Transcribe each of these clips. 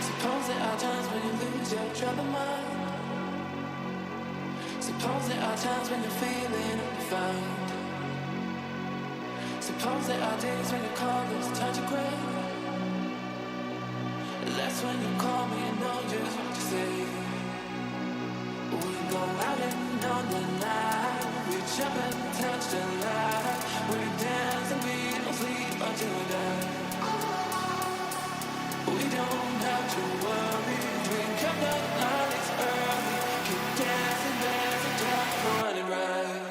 Suppose there are times when you lose your troubled mind. Suppose there are times when you're feeling undefined. Suppose there are days when your call is a touch of gray. That's when you call me and know just what to say. We go out and on the night. We jump and touch the light. We dance and we don't sleep until we die. We don't have to worry. Drink up the nights early. Keep dancing, dancing, just running right.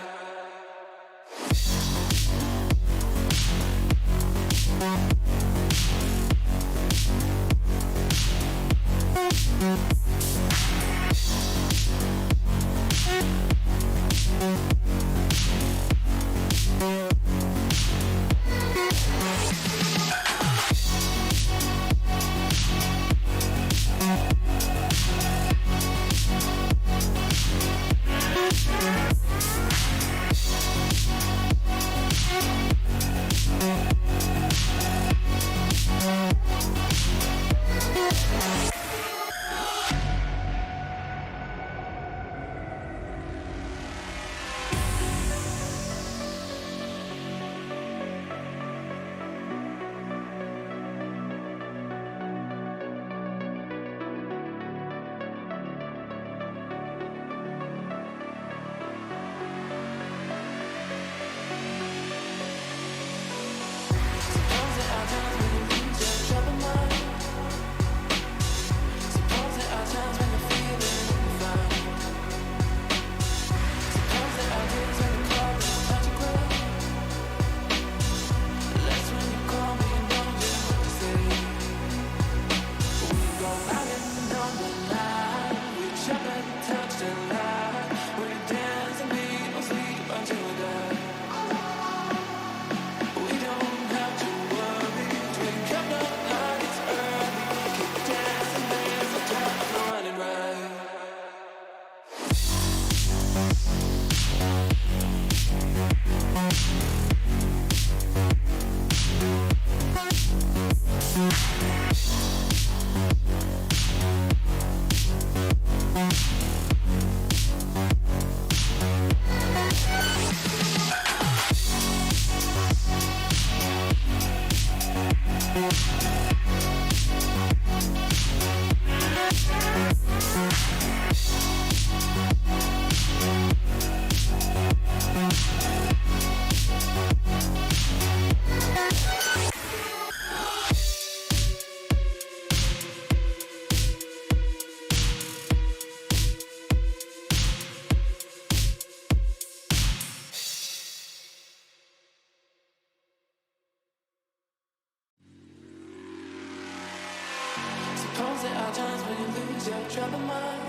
Suppose there are times when you lose your troubled mind.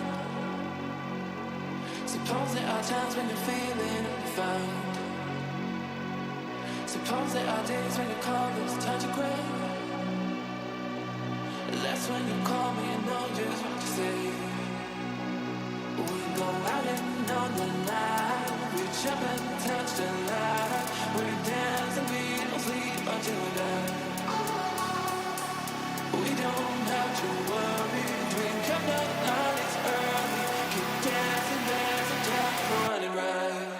Suppose there are times when you're feeling undefined. Suppose there are days when your call is a touch of gray. That's when you call me and know just what to say. We go out and on the night. We jump and touch the light. We dance and we don't sleep until we die. We don't have to worry. Drink up the nights early. Keep dancing, dancing, just running right.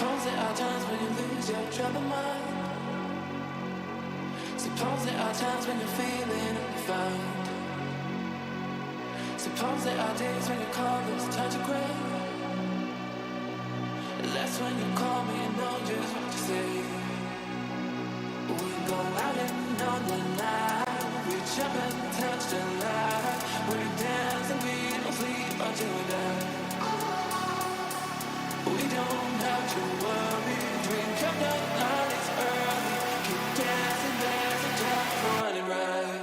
Suppose there are times when you lose your troubled mind. Suppose there are times when you're feeling undefined. Suppose there are days when your colors touch a gray. That's when you call me and know just what to say. We go out and on the night. We jump and touch the light. We dance and we don't sleep until we die. We don't have to worry. Drink up the night, it's early. Keep dancing, dancing, just running right.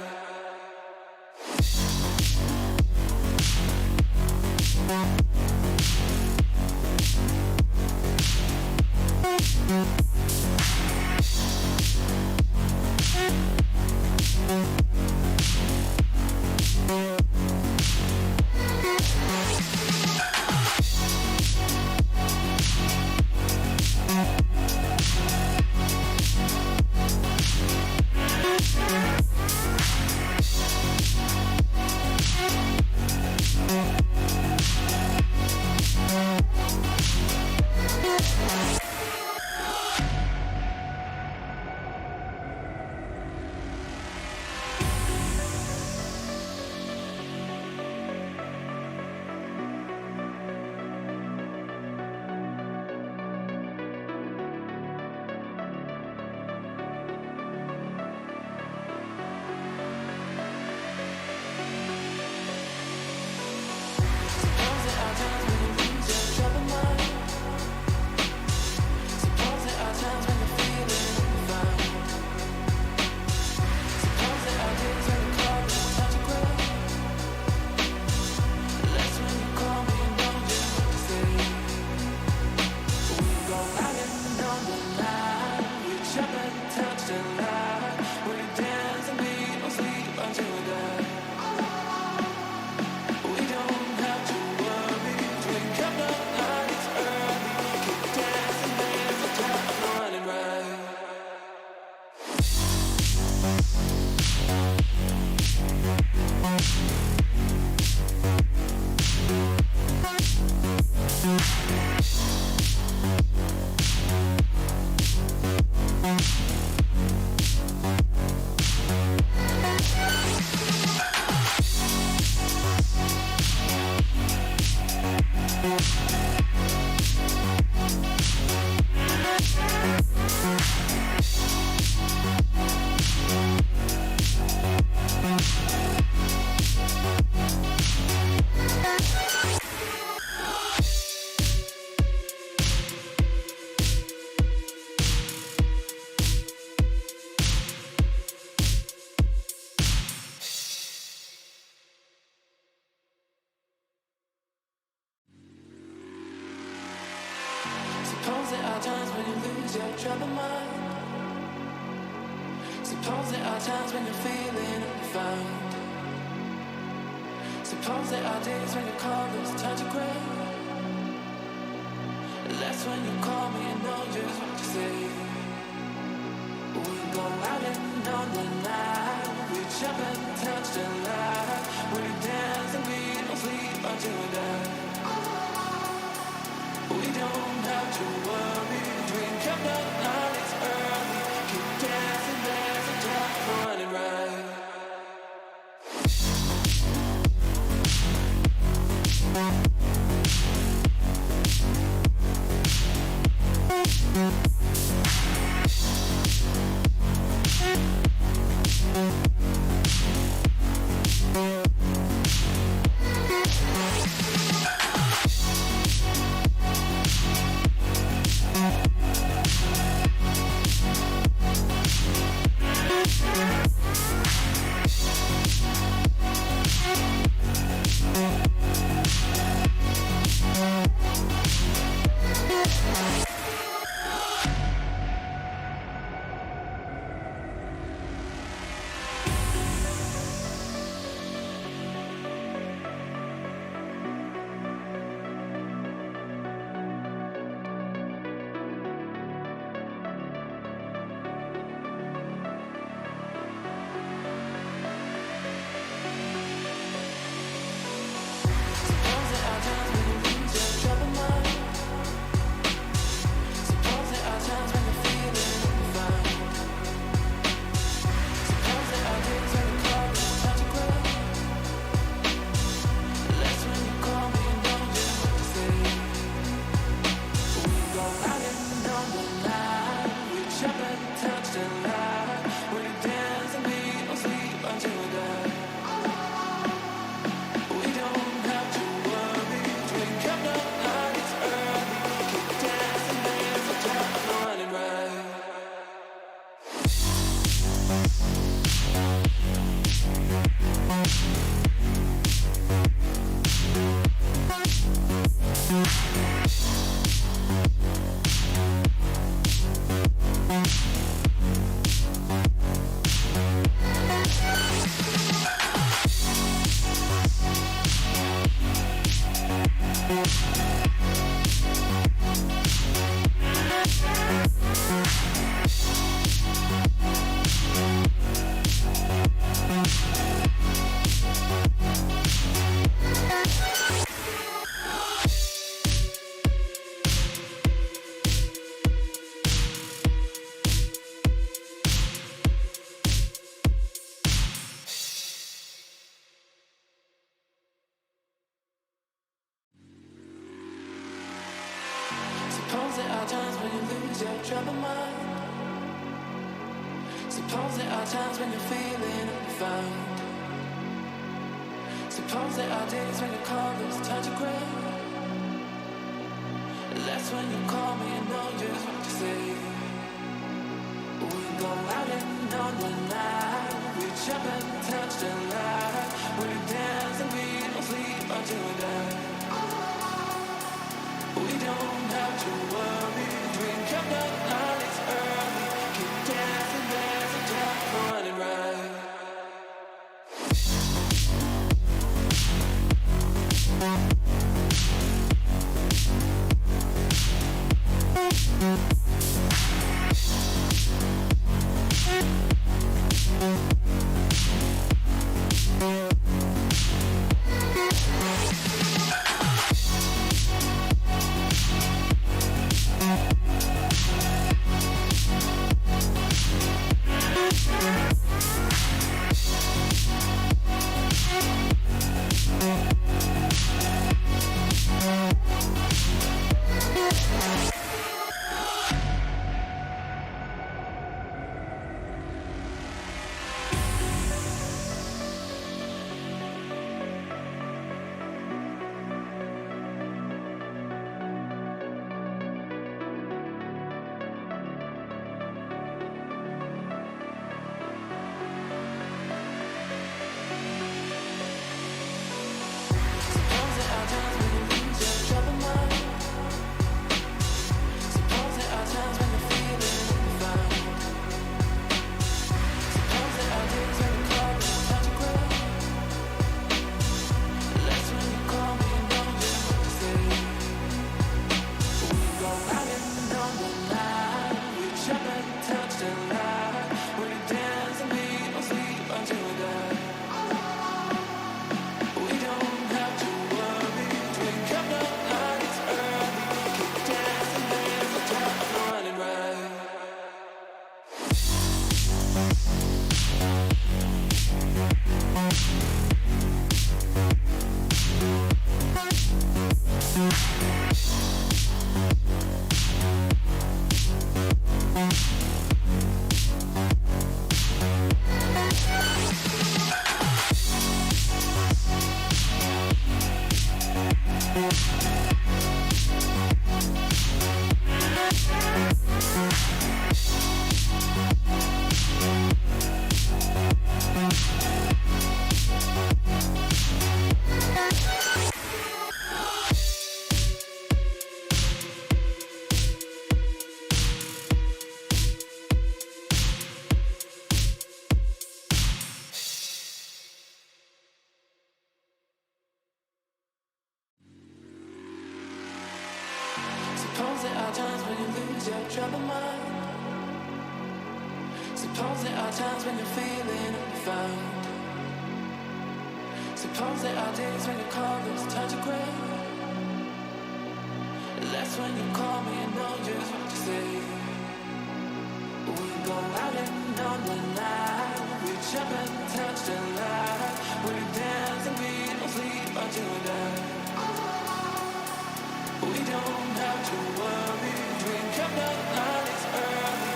Suppose there are times when you lose your troubled mind. Suppose there are times when you're feeling undefined. Suppose there are days when your colors touch a gray. That's when you call me and know just what to say. We go out and on the night. We jump and touch the light. We dance and we don't sleep until we die. We don't have to worry. Drink up the night, it's early. Keep dancing, dancing, just running right. times when you lose your troubled mind. Suppose there are times when you're feeling undefined. Suppose there are days when your colors touch the ground. That's when you call me and know just what to say. We go out and on the night. We jump and touch the light. We dance and we don't sleep until we die. We don't have to worry. Drink up the night, it's early. Keep dancing, there's a time for running right. Suppose there are times when you lose your troubled mind. Suppose there are times when you're feeling undefined. Suppose there are days when your colors touch the ground. That's when you call me and know just what to say. We go out and on the night. We jump and touch the light. We dance and we don't sleep until we die. We don't have to worry. Drink up the night, it's early.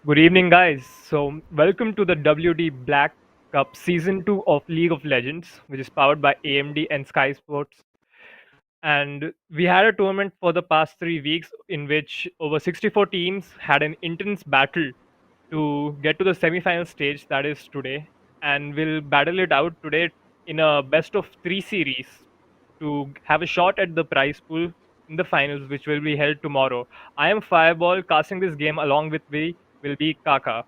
Good evening, guys. Welcome to the WD Black Cup Season 2 of League of Legends, which is powered by AMD and Skyesports. And we had a tournament for the past 3 weeks in which over 64 teams had an intense battle to get to the semi-final stage, that is today. And we'll battle it out today in a best of three series to have a shot at the prize pool in the finals, which will be held tomorrow. I am Fireball, casting this game along with me will be Kaka.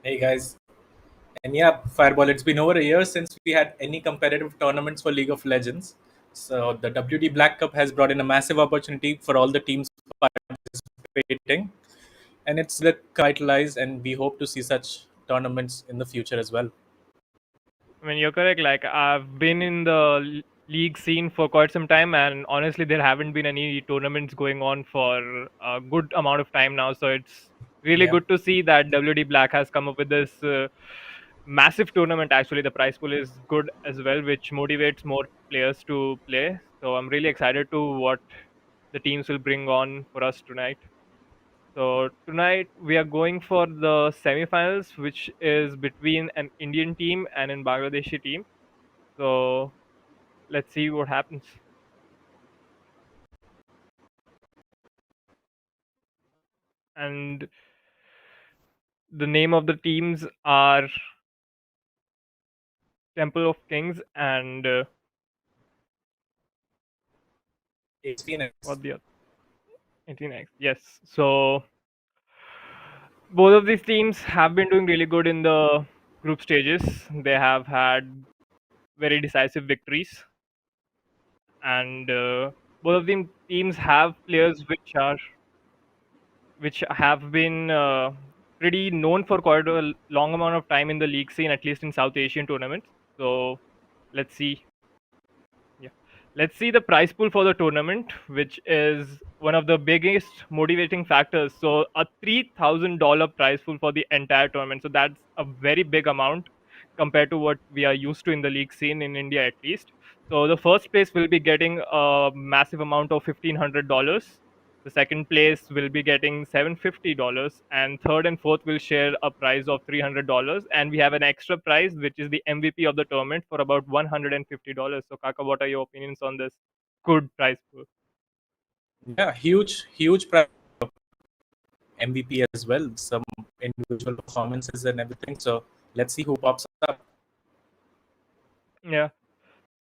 Hey guys, and yeah, Fireball, it's been over a year since we had any competitive tournaments for League of Legends. So the WD Black Cup has brought in a massive opportunity for all the teams participating, and it's revitalized, and we hope to see such tournaments in the future as well. I mean, you're correct. Like, I've been in the league scene for quite some time, and honestly, there haven't been any tournaments going on for a good amount of time now. So it's really Yeah, good to see that WD Black has come up with this massive tournament. Actually, the prize pool is good as well, which motivates more players to play. So I'm really excited to what the teams will bring on for us tonight. So tonight we are going for the semi-finals, which is between an Indian team and an Bangladeshi team. So let's see what happens. And the name of the teams are Temple of Kings and it's Phoenix. what the other 18X. Yes. So both of these teams have been doing really good in the group stages. They have had very decisive victories, and both of them teams have players which have been pretty known for quite a long amount of time in the league scene, at least in South Asian tournaments. So let's see. Yeah. Let's see the prize pool for the tournament, which is one of the biggest motivating factors. So a $3,000 prize pool for the entire tournament. So that's a very big amount compared to what we are used to in the league scene in India at least. So the first place will be getting a massive amount of $1,500. The second place will be getting $750, and third and fourth will share a prize of $300. And we have an extra prize, which is the MVP of the tournament for about $150. So, Kaka, what are your opinions on this good prize pool? Yeah, huge prize MVP as well. Some individual performances and everything. So let's see who pops up. Yeah.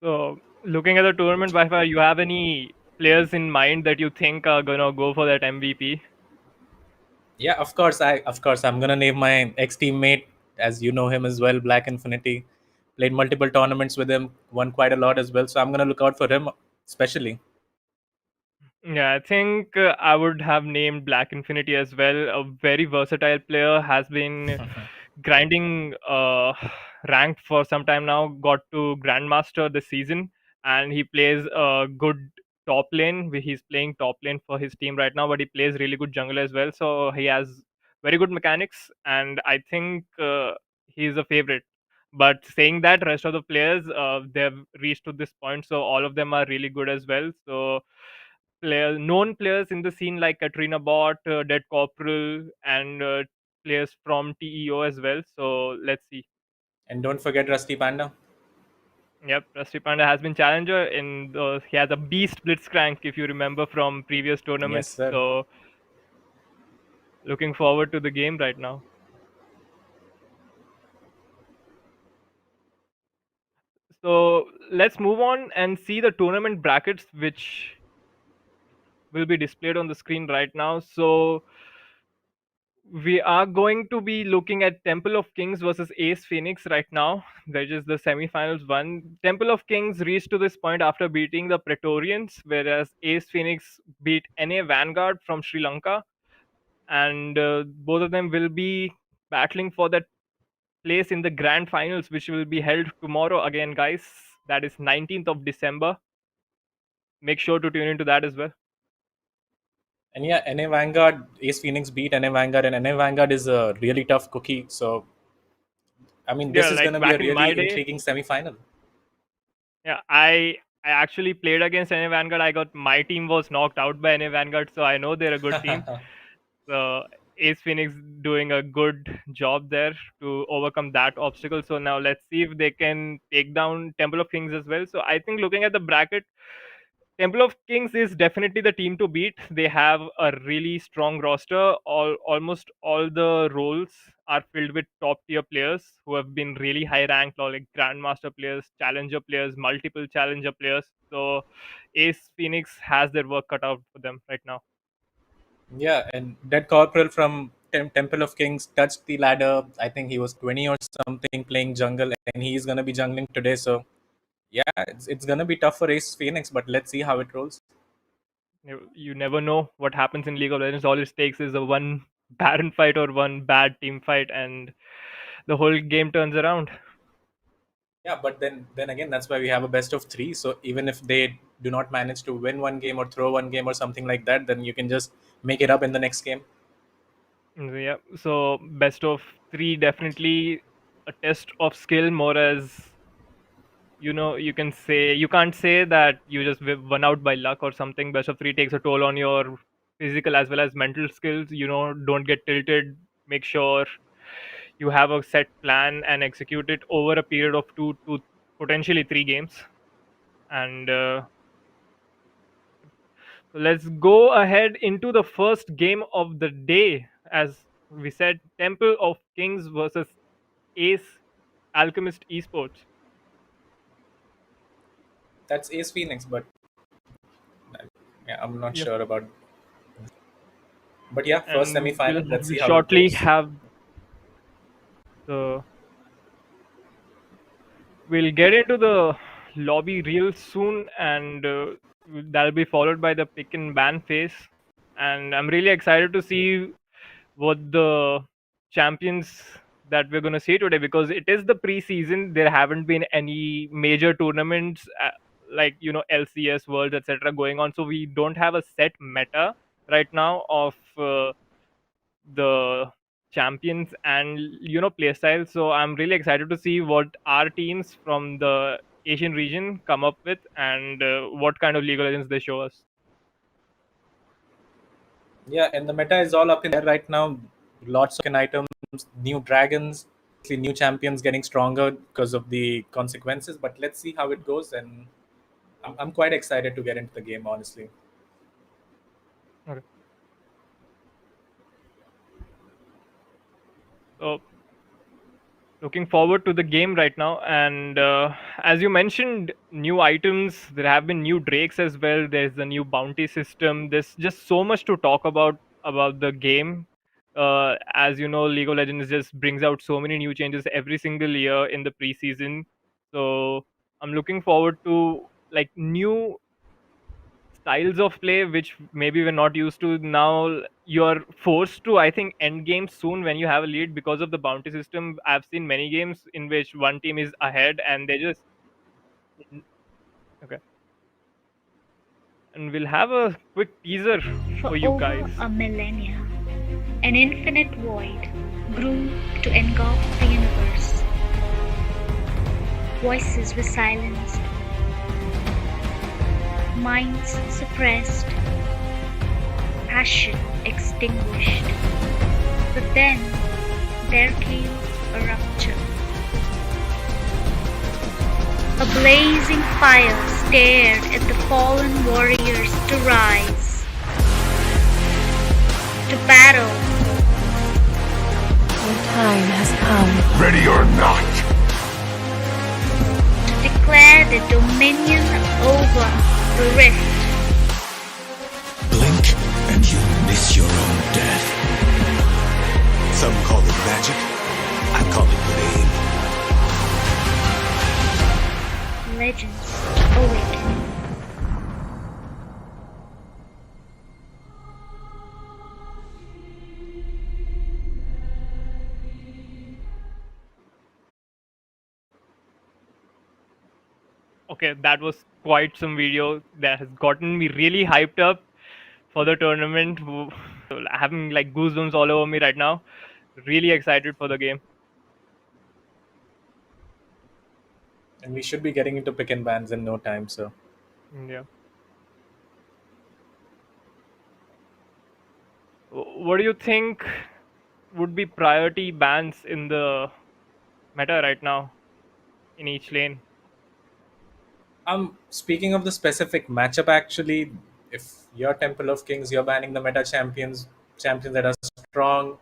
So, looking at the tournament, Wi-Fi, you have any players in mind that you think are gonna go for that MVP? Yeah, of course I'm gonna name my ex teammate, as you know him as well, Black Infinity. Played multiple tournaments with him, won quite a lot as well. So I'm gonna look out for him especially. Yeah, I think I would have named Black Infinity as well. A very versatile player, has been grinding ranked for some time now. Got to Grandmaster this season, and he plays a good top lane. He's playing top lane for his team right now, but he plays really good jungle as well. So he has very good mechanics, and I think he's a favorite. But saying that, rest of the players they've reached to this point, so all of them are really good as well. So known players in the scene like Katrina Bot, Dead Corporal, and players from TEO as well. So let's see. And don't forget Rusty Panda. Yep, Rusty Panda has been challenger in the. He has a beast blitzcrank if you remember from previous Yes, tournaments. sir. So looking forward to the game right now. So let's move on and see the tournament brackets, which will be displayed on the screen right now. So we are going to be looking at Temple of Kings versus Ace Phoenix right now, which is the semifinals one. Temple of Kings reached to this point after beating the Praetorians, whereas Ace Phoenix beat NA Vanguard from Sri Lanka. And both of them will be battling for that place in the grand finals, which will be held tomorrow again, guys. That is 19th of December. Make sure to tune into that as well. And yeah, NA Vanguard, Ace Phoenix beat NA Vanguard, and NA Vanguard is a really tough cookie. So I mean, Yeah, this is like gonna be a back in my really day, intriguing semi-final. yeah, I actually played against NA Vanguard. I got my team was knocked out by NA Vanguard, so I know they're a good team. So Ace Phoenix doing a good job there to overcome that obstacle. So now let's see if they can take down Temple of Kings as well. So I think looking at the bracket, Temple of Kings is definitely the team to beat. They have a really strong roster. Almost all the roles are filled with top tier players who have been really high ranked, like grandmaster players, challenger players, multiple challenger players. So Ace Phoenix has their work cut out for them right now. Yeah, and that corporal from Temple of Kings touched the ladder. I think he was 20 or something playing jungle, and he's gonna be jungling today. So yeah, it's gonna be tough for Ace Phoenix, but let's see how it rolls. You never know what happens in League of Legends. All it takes is a one Baron fight or one bad team fight, and the whole game turns around. Yeah, but then again, that's why we have a best of three. So even if they do not manage to win one game or throw one game or something like that, then you can just make it up in the next game. Yeah. So best of three, definitely a test of skill, more as you can't say that you just won out by luck or something. Best of three takes a toll on your physical as well as mental skills. Don't get tilted. Make sure you have a set plan and execute it over a period of 2 to potentially 3 games. And let's go ahead into the first game of the day. As we said, Temple of Kings versus Ace Alchemist Esports. That's Ace Phoenix, but yeah, I'm not Yeah. sure about. But yeah, first And semi-final. Let's we'll see how it shortly goes. have the we'll get into the lobby real soon, and that'll be followed by the pick and ban phase. And I'm really excited to see what the champions that we're going to see today, because it is the preseason. There haven't been any major tournaments like LCS Worlds, etc., going on, so we don't have a set meta right now of the champions and play style. So I'm really excited to see what our teams from the Asian region come up with, and what kind of League of Legends they show us. Yeah, and the meta is all up in there right now. Lots of items, new dragons, new champions getting stronger because of the consequences. But let's see how it goes, and I'm quite excited to get into the game, honestly. Okay. So looking forward to the game right now, and as you mentioned, new items. There have been new drakes as well. There's the new bounty system. There's just so much to talk about the game. As you know, League of Legends just brings out so many new changes every single year in the preseason. So I'm looking forward to like new styles of play which maybe we're not used to. Now you're forced to, I think, end games soon when you have a lead because of the bounty system. I've seen many games in which one team is ahead and they just okay. And we'll have a quick teaser For for you guys. over a millennia, an infinite void grew to engulf the universe. Voices were silenced, minds suppressed, passion extinguished. But then there came a rupture. A blazing fire stared at the fallen warriors to rise, to battle. Your time has come. Ready or not, To declare the dominion over the rift. blink and you'll miss your own death. Some call it magic, I call it pain. Legends awakening. Okay, that was quite some video that has gotten me really hyped up for the tournament. Having like goosebumps all over me right now. Really excited for the game. And we should be getting into pick and bans in no time. So Yeah. What do you think would be priority bans in the meta right now in each lane? Speaking of the specific matchup, actually, if you're Temple of Kings, you're banning the meta champions that are strong.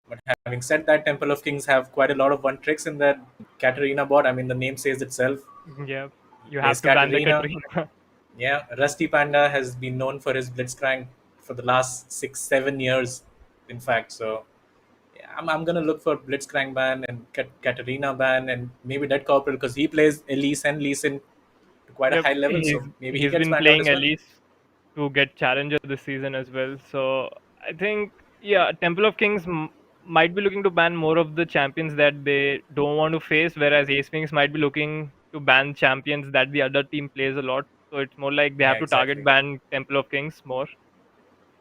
But having said that, Temple of Kings have quite a lot of one tricks in their Katarina bot. I mean, the name says itself. Yeah, you Plays have to ban the Katarina. Katrina. Yeah, Rusty Panda has been known for his Blitzcrank for the last 6-7 years, in fact. So yeah, I'm gonna look for Blitzcrank ban and Katarina ban and maybe Dead Corporal because he plays Elise and Lee Sin to quite a Yep, high level. he's So maybe he he's gets been banned out playing as at well. least to get challenger this season as well. So I think yeah, Temple of Kings might be looking to ban more of the champions that they don't want to face, whereas Ace Wings might be looking to ban champions that the other team plays a lot. So it's more like they Yeah, have to target exactly. ban Temple of Kings more.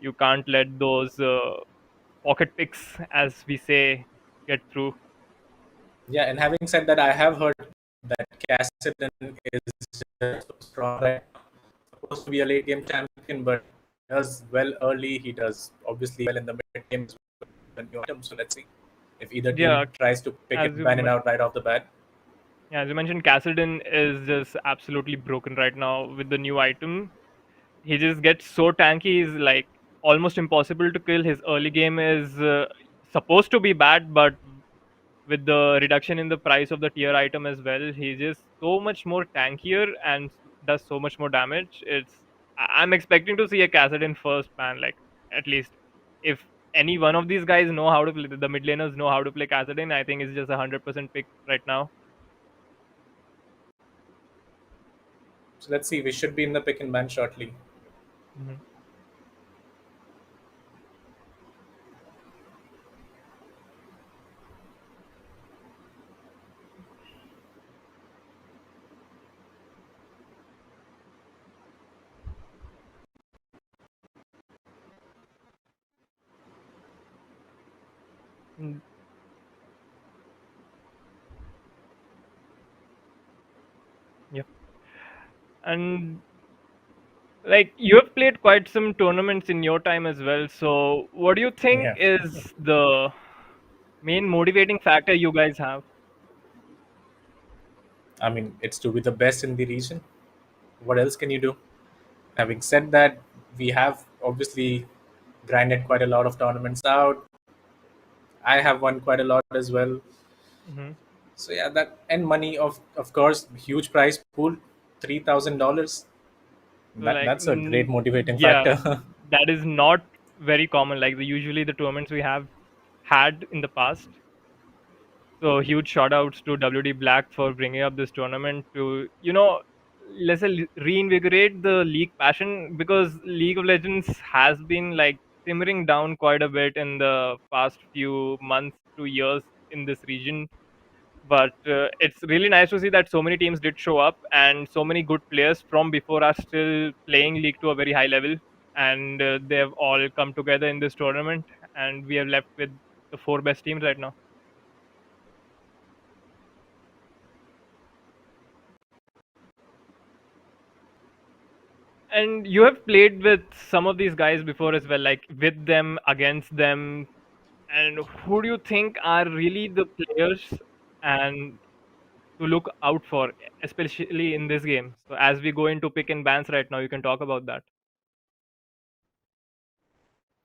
You can't let those pocket picks, as we say, get through. Yeah, and having said that, I have heard that Cassidy is just so strong right now. Supposed to be a late game champion, but does well early. He does obviously well in the mid game as well. New item. So let's see if either team Yeah, tries to pick as it, ban it out right off the bat. yeah, as you mentioned, Cassidon is just absolutely broken right now with the new item. He just gets so tanky. He's like almost impossible to kill. His early game is supposed to be bad, but with the reduction in the price of the tier item as well, he's just so much more tankier and does so much more damage. I'm expecting to see a Cassidon first ban, like at least if any one of these guys know how to play, the mid laners know how to play Cassidon, I think it's just 100% pick right now. So let's see. We should be in the pick and ban shortly. Mhm. Mm, yeah, and like you have played quite some tournaments in your time as well. So, what do you think Yeah, is the main motivating factor you guys have? I mean it's to be the best in the region. What else can you do? Having said that, we have obviously grinded quite a lot of tournaments out. I have won quite a lot as well. Hmm. So yeah, that and money of course, huge prize pool, $3,000. So, That like, that's a great motivating yeah, factor. that is not very common. Like, usually the tournaments we have had in the past. So, huge shout outs to WD Black for bringing up this tournament to, let's say reinvigorate the league passion because League of Legends has been like simmering down quite a bit in the past few months to years in this region. But it's really nice to see that so many teams did show up and so many good players from before are still playing league to a very high level, and they've all come together in this tournament, and we are left with the four best teams right now. And you have played with some of these guys before as well, like with them, against them, and who do you think are really the players and to look out for, especially in this game? So as we go into pick and bans right now, you can talk about that.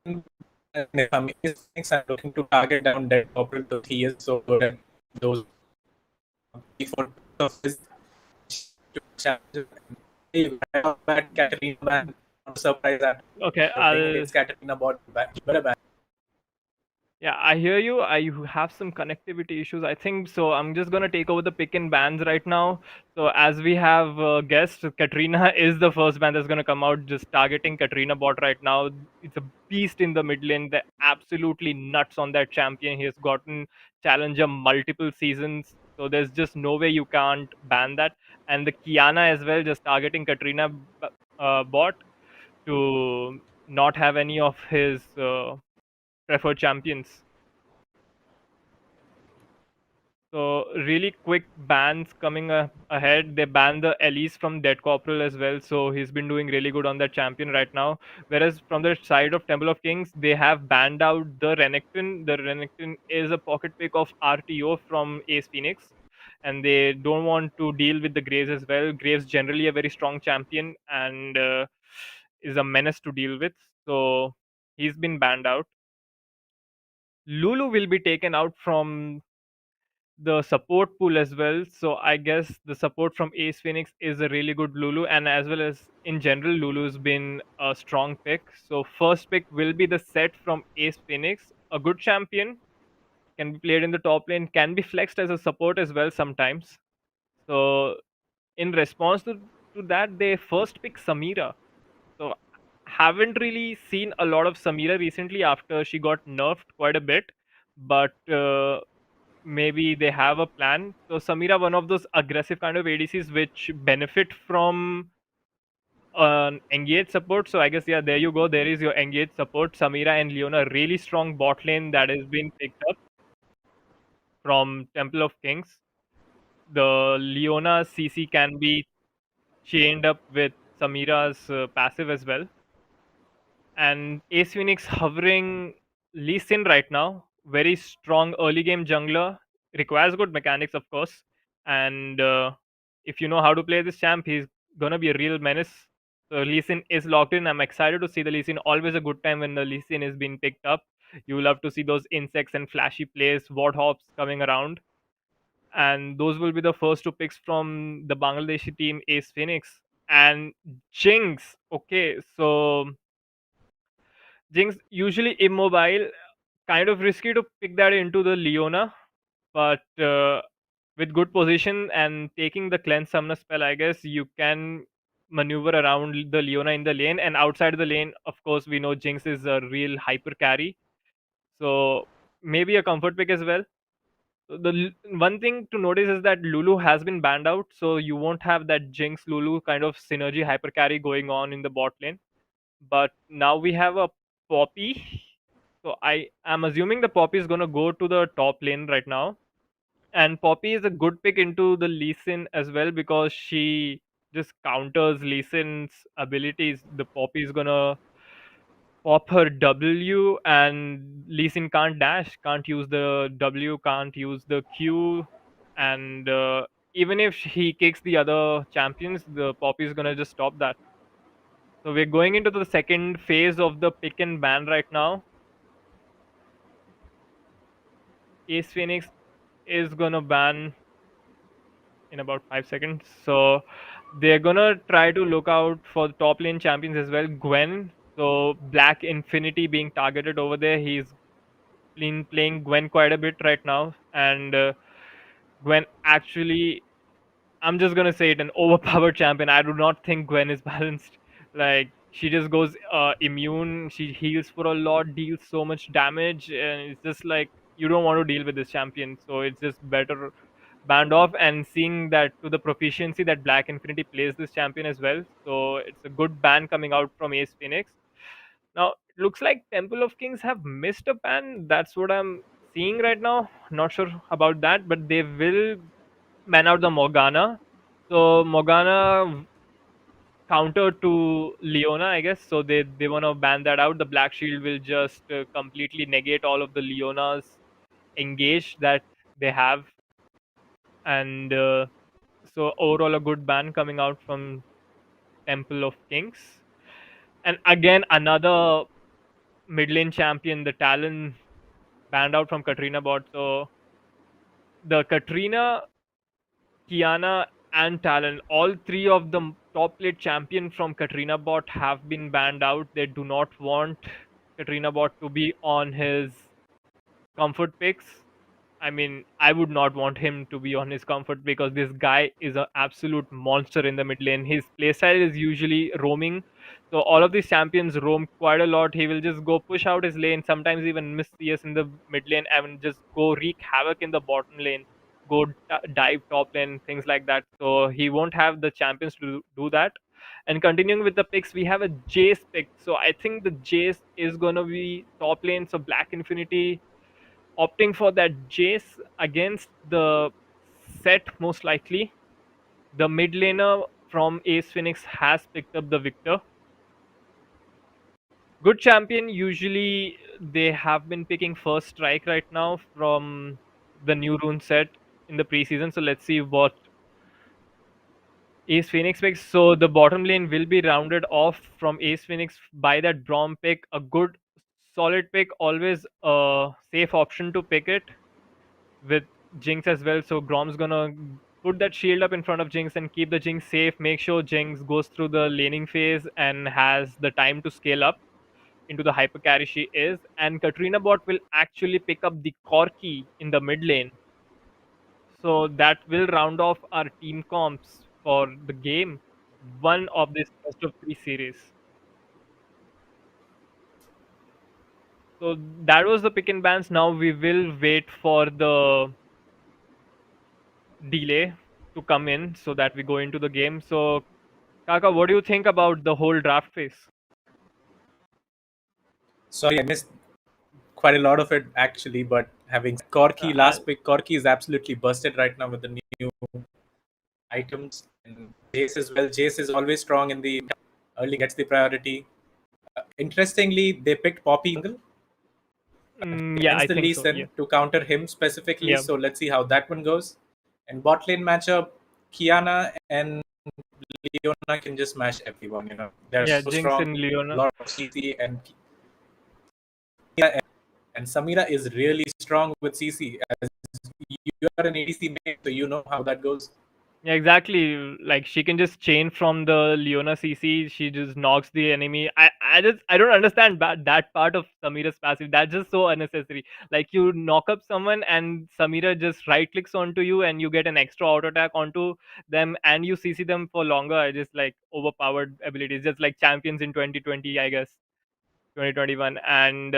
And if I'm Phoenix, I'm looking to target down Dead Corporal because he is so good at those before of his challenges. Hey, bad Katarina ban. I'm surprised that Okay, you're playing I'll against Katarina bot. Better ban. yeah, I hear you. I have some connectivity issues, I think. So I'm just gonna take over the pick and bans right now. So as we have guessed, Katrina is the first ban that's gonna come out. Just targeting Katrina bot right now. It's a beast in the mid lane. They're absolutely nuts on that champion. He has gotten challenger multiple seasons. So there's just no way you can't ban that. And the Kiana as well, just targeting Katrina bot to not have any of his preferred champions. So really quick bans coming ahead. They banned the Elise from Dead Corporal as well, so he's been doing really good on that champion right now. Whereas from the side of Temple of Kings, they have banned out the Renekton. The Renekton is a pocket pick of RTO from Ace Phoenix, and they don't want to deal with the Graves as well. Graves generally a very strong champion and is a menace to deal with, so he's been banned out. Lulu will be taken out from the support pool as well. So I guess the support from Ace Phoenix is a really good Lulu, and as well as in general, Lulu's been a strong pick. So first pick will be the set from Ace Phoenix, a good champion, can be played in the top lane, can be flexed as a support as well sometimes. So in response to that, they first pick Samira. So haven't really seen a lot of Samira recently after she got nerfed quite a bit, but maybe they have a plan. So Samira, one of those aggressive kind of ADCs which benefit from engage support. So I guess yeah, there you go. There is your engage support. Samira and Leona, really strong bot lane that has been picked up from Temple of Kings. The Leona CC can be chained up with Samira's passive as well. And Ace Phoenix hovering Lee Sin right now. Very strong early game jungler. Requires good mechanics, of course. And if you know how to play this champ, he's gonna be a real menace. So Lee Sin is locked in. I'm excited to see the Lee Sin. Always a good time when the Lee Sin is being picked up. You love to see those insects and flashy plays, warthogs coming around. And those will be the first two picks from the Bangladeshi team, Ace Phoenix. And Jinx. Okay, so Jinx usually immobile, kind of risky to pick that into the Leona, but with good position and taking the cleanse summoner spell, I guess you can maneuver around the Leona in the lane. And outside the lane, of course, we know Jinx is a real hyper carry, so maybe a comfort pick as well. So one thing to notice is that Lulu has been banned out, so you won't have that Jinx Lulu kind of synergy hyper carry going on in the bot lane. But now we have a Poppy. So I am assuming the Poppy is gonna go to the top lane right now. And Poppy is a good pick into the Lee Sin as well because she just counters Lee Sin's abilities. The Poppy is gonna pop her W, and Lee Sin can't dash, can't use the W, can't use the Q, and even if he kicks the other champions, the Poppy is gonna just stop that. So we're going into the second phase of the pick and ban right now. Ace Phoenix is gonna ban in about 5 seconds. So they're gonna try to look out for the top lane champions as well. Gwen. So Black Infinity being targeted over there. He's been playing Gwen quite a bit right now. And Gwen actually, I'm just gonna say it, an overpowered champion. I do not think Gwen is balanced. Like she just goes immune. She heals for a lot, deals so much damage, and it's just like you don't want to deal with this champion. So it's just better banned off. And seeing that to the proficiency that Black Infinity plays this champion as well, so it's a good ban coming out from Ace Phoenix. Now it looks like Temple of Kings have missed a ban. That's what I'm seeing right now. Not sure about that, but they will ban out the Morgana. So Morgana counter to Leona, I guess. So they want to ban that out. The Black Shield will just completely negate all of the Leona's engage that they have, and so overall a good ban coming out from Temple of Kings. And again another mid lane champion, the Talon, banned out from Katrina bot. So the Katrina, Kiana, and Talon, all three of the top lane champion from Katrina bot have been banned out. They do not want Katrina bot to be on his comfort picks. I mean, I would not want him to be on his comfort because this guy is an absolute monster in the mid lane. His playstyle is usually roaming. So all of these champions roam quite a lot. He will just go push out his lane, sometimes even miss CS in the mid lane and just go wreak havoc in the bottom lane, go dive top lane, things like that. So he won't have the champions to do that. And continuing with the picks, we have a Jace pick. So I think the Jace is going to be top lane. So Black Infinity opting for that Jace against the set most likely. The mid laner from Ace Phoenix has picked up the victor. Good champion, usually they have been picking first strike right now from the new rune set in the preseason. So let's see what Ace Phoenix picks. So the bottom lane will be rounded off from Ace Phoenix by that Braum pick. A good solid pick, always a safe option to pick it with Jinx as well. So Grom's gonna put that shield up in front of Jinx and keep the Jinx safe. Make sure Jinx goes through the laning phase and has the time to scale up into the hyper carry she is. And Katrina bot will actually pick up the Corki in the mid lane. So that will round off our team comps for the game one of this best of three series. So that was the pick and bans. Now we will wait for the delay to come in so that we go into the game. So Kaka, what do you think about the whole draft phase? Sorry, I missed quite a lot of it actually. But having Uh, Corki I, last pick, Corki is absolutely busted right now with the new items and Jace as well. Jace is always strong in the early, gets the priority. Interestingly, they picked Poppy Jungle yeah, I against the think Lee so. Yeah, Sin to counter him specifically. yeah, So let's see how that one goes. And bot lane matchup, Kiana and Leona can just smash everyone. They're yeah. so Jinx strong. and A Leona. lot of CC and Samira is really strong with CC. As you are an ADC main, so you know how that goes. Yeah, exactly. Like she can just chain from the Leona CC. She just knocks the enemy. I don't understand that part of Samira's passive. That's just so unnecessary. Like you knock up someone and Samira just right clicks onto you and you get an extra auto attack onto them and you CC them for longer. I just like overpowered abilities, just like champions in 2020, I guess 2021. And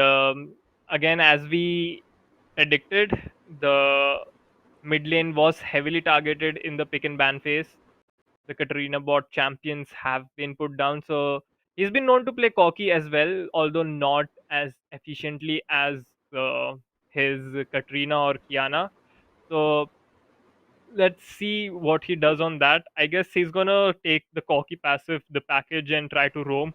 again, as we predicted, the mid lane was heavily targeted in the pick and ban phase. The Katarina bot champions have been put down. So he's been known to play Corki as well, although not as efficiently as uh, his Katrina or Kiana. So let's see what he does on that. I guess he's gonna take the Corki passive, the package, and try to roam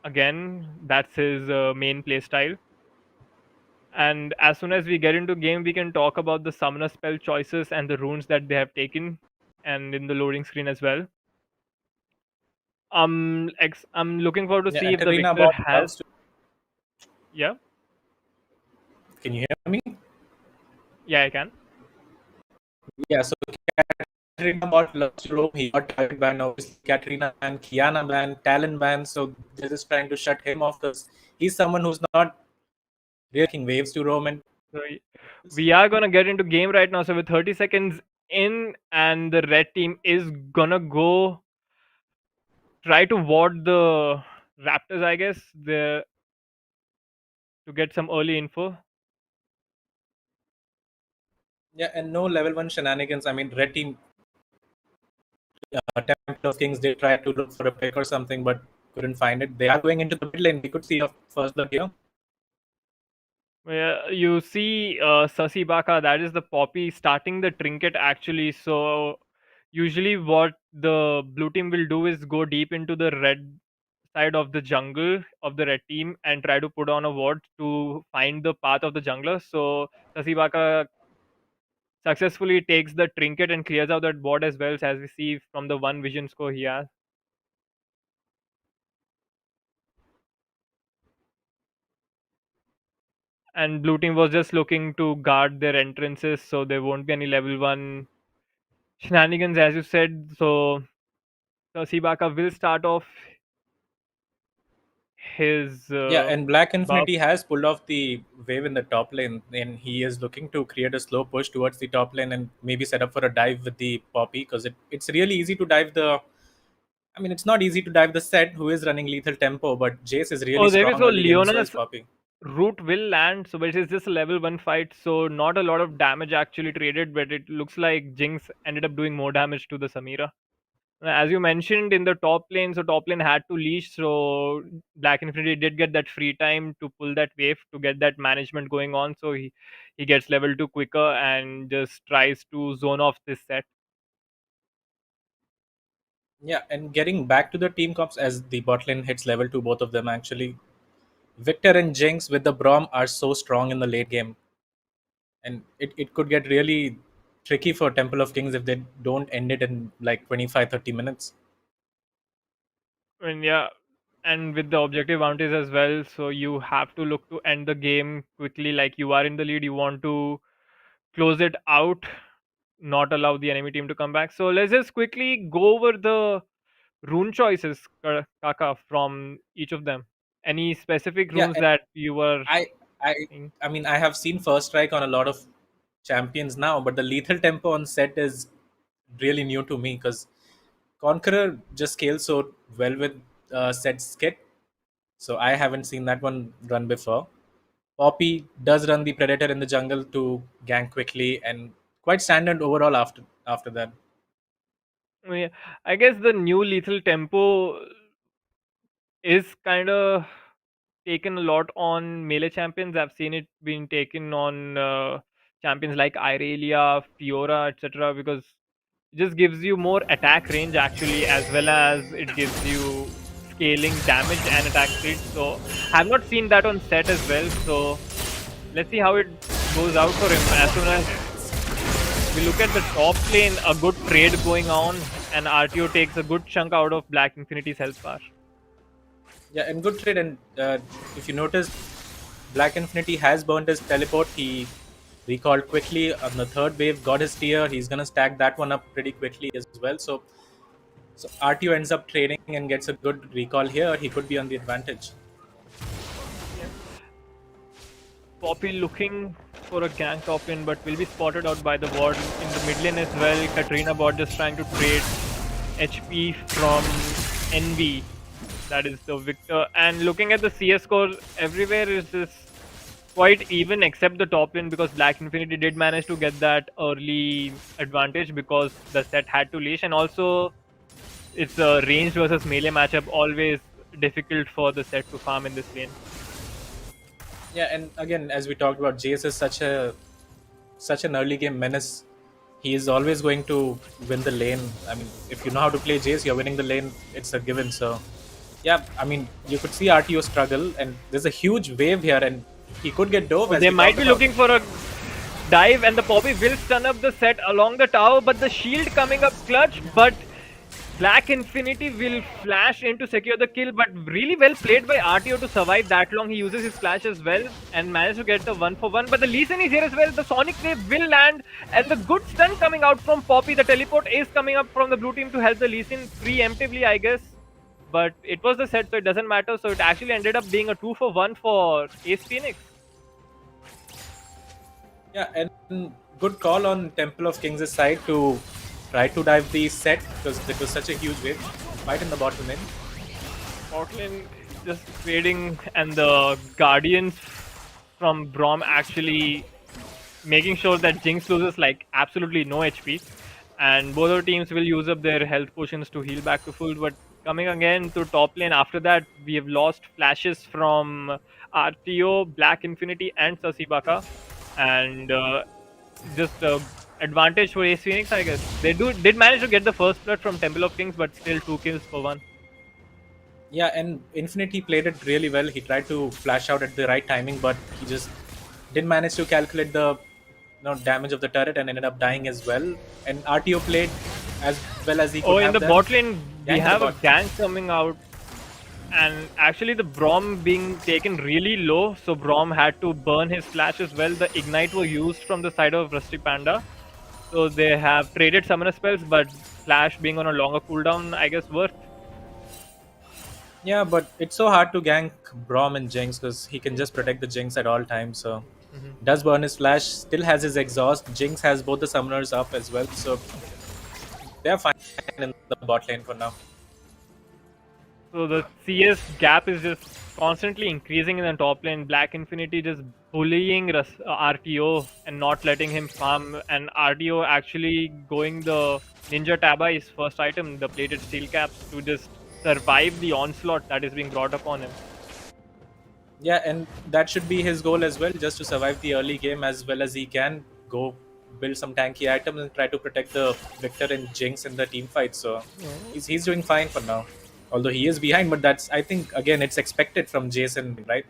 again. That's his main play style. And as soon as we get into game, we can talk about the summoner spell choices and the runes that they have taken, and in the loading screen as well. I'm looking forward to Yeah, see and if the Katarina Victor bot has. loves to. Yeah, Can you hear me? yeah, I can. Yeah, so Katarina bot loves to roam. He got target ban, obviously. Katarina ban, Kiana ban, Talon ban. So they're just trying to shut him off because he's someone who's not really making waves to roam. And So we are gonna get into game right now. So with 30 seconds in, and the red team is gonna go try to ward the Raptors, I guess, the to get some early info. yeah, and no level 1 shenanigans. I mean, red team Temple of Kings did try to look for a pick or something, but couldn't find it. They are going into the mid lane. We could see a first blood here. Yeah, you see Sasi Baka, that is the Poppy starting the trinket actually. So usually what the blue team will do is go deep into the red side of the jungle of the red team and try to put on a ward to find the path of the jungler. So Sasi Baka successfully takes the trinket and clears out that ward as well, as we see from the one vision score he has. And blue team was just looking to guard their entrances so there won't be any level 1 shenanigans, as you said. So Sibaka will start off his Yeah, and Black buff. Infinity has pulled off the wave in the top lane, and he is looking to create a slow push towards the top lane and maybe set up for a dive with the Poppy because it's really easy to dive the. I mean, it's not easy to dive the set who is running lethal tempo, but Jace is really Oh, there is strong so early game, so is Leona's Poppy. root will land, so but it's just a level 1 fight, so not a lot of damage actually traded, but it looks like Jinx ended up doing more damage to the Samira. As you mentioned in the top lane, so top lane had to leash, so Black Infinity did get that free time to pull that wave to get that management going on. So he gets level 2 quicker and just tries to zone off this set. Yeah, and getting back to the team comps as the bot lane hits level 2, both of them actually. Victor and Jinx with the Brom are so strong in the late game. And it could get really tricky for Temple of Kings if they don't end it in like 25-30 minutes. And yeah, and with the objective advantage as well, so you have to look to end the game quickly. Like you are in the lead, you want to close it out, not allow the enemy team to come back. So let's just quickly go over the rune choices, Kaka, from each of them. Any specific Yeah, runes and that you were I I seeing? I mean I have seen first strike on a lot of champions now, but the lethal tempo on set is really new to me because Conqueror just scales so well with Set's kit, so I haven't seen that one run before. Poppy does run the Predator in the jungle to gank quickly and quite standard overall after that. Yeah, I guess the new lethal tempo is kind of taken a lot on melee champions. I've seen it being taken on champions like Irelia, Fiora, etc. because it just gives you more attack range actually, as well as it gives you scaling damage and attack speed. So I've not seen that on set as well. So let's see how it goes out for him. As soon as we look at the top lane, a good trade going on, and RTO takes a good chunk out of Black Infinity's health bar. Yeah, and good trade. And if you notice, Black Infinity has burned his teleport. He recalled quickly on the third wave, got his tier. He's gonna stack that one up pretty quickly as well. So RTO ends up trading and gets a good recall here. He could be on the advantage. Yeah. Poppy looking for a gank top lane, but will be spotted out by the ward in the mid lane as well. Katrina bot just trying to trade HP from Envy. That is the Victor. And looking at the CS score, everywhere is just quite even except the top lane because Black Infinity did manage to get that early advantage because the set had to leash, and also it's a ranged versus melee matchup, always difficult for the set to farm in this lane. Yeah, and again, as we talked about, Jace is such an early game menace. He is always going to win the lane. I mean, if you know how to play Jace, you're winning the lane. It's a given. So, yeah, I mean, you could see RTO struggle, and there's a huge wave here, and he could get dove. As They we might talked be about. looking for a dive, and the Poppy will stun up the set along the tower, but the shield coming up clutch, but Black Infinity will flash in to secure the kill, but really well played by RTO to survive that long. He uses his flash as well and managed to get the 1-for-1. But the Lee Sin is here as well. The Sonic Wave will land, and the good stun coming out from Poppy. The teleport is coming up from the blue team to help the Lee Sin preemptively, I guess. But it was the set, so it doesn't matter. So it actually ended up being a 2-for-1 for Ace Phoenix. Yeah, and good call on Temple of Kings' side to try to dive the set because it was such a huge wave. Right in the bottom lane. Portland just trading, and the Guardians from Brom actually making sure that Jinx loses like absolutely no HP, and both our teams will use up their health potions to heal back to full. But coming again to top lane after that, we have lost flashes from RTO, Black Infinity, and Sasibaka, and just advantage for Ace Phoenix, I guess. They did manage to get the first blood from Temple of Kings, but still 2 kills for 1. Yeah, and Infinity played it really well. He tried to flash out at the right timing, but he just didn't manage to calculate the damage of the turret and ended up dying as well. And RTO played as well as he could Oh, have in the there. bot lane, we Gank have the a bot. gank coming out, and actually the Brom being taken really low, so Brom had to burn his flash as well. The ignite were used from the side of Rusty Panda, so they have traded summoner spells, but flash being on a longer cooldown, I guess worth. Yeah, but it's so hard to gank Brom and Jinx because he can just protect the Jinx at all times. So does burn his flash, still has his exhaust. Jinx has both the summoners up as well, so they're fine in the bot lane for now. So the CS gap is just constantly increasing in the top lane. Black Infinity just bullying RTO and not letting him farm, and RTO actually going the Ninja Taba, his first item, the plated steel caps, to just survive the onslaught that is being brought upon him. Yeah, and that should be his goal as well, just to survive the early game as well as he can. Go build some tanky items and try to protect the Victor and Jinx in the team fight. So he's doing fine for now. Although he is behind, but that's, I think, again, it's expected from Jason, right?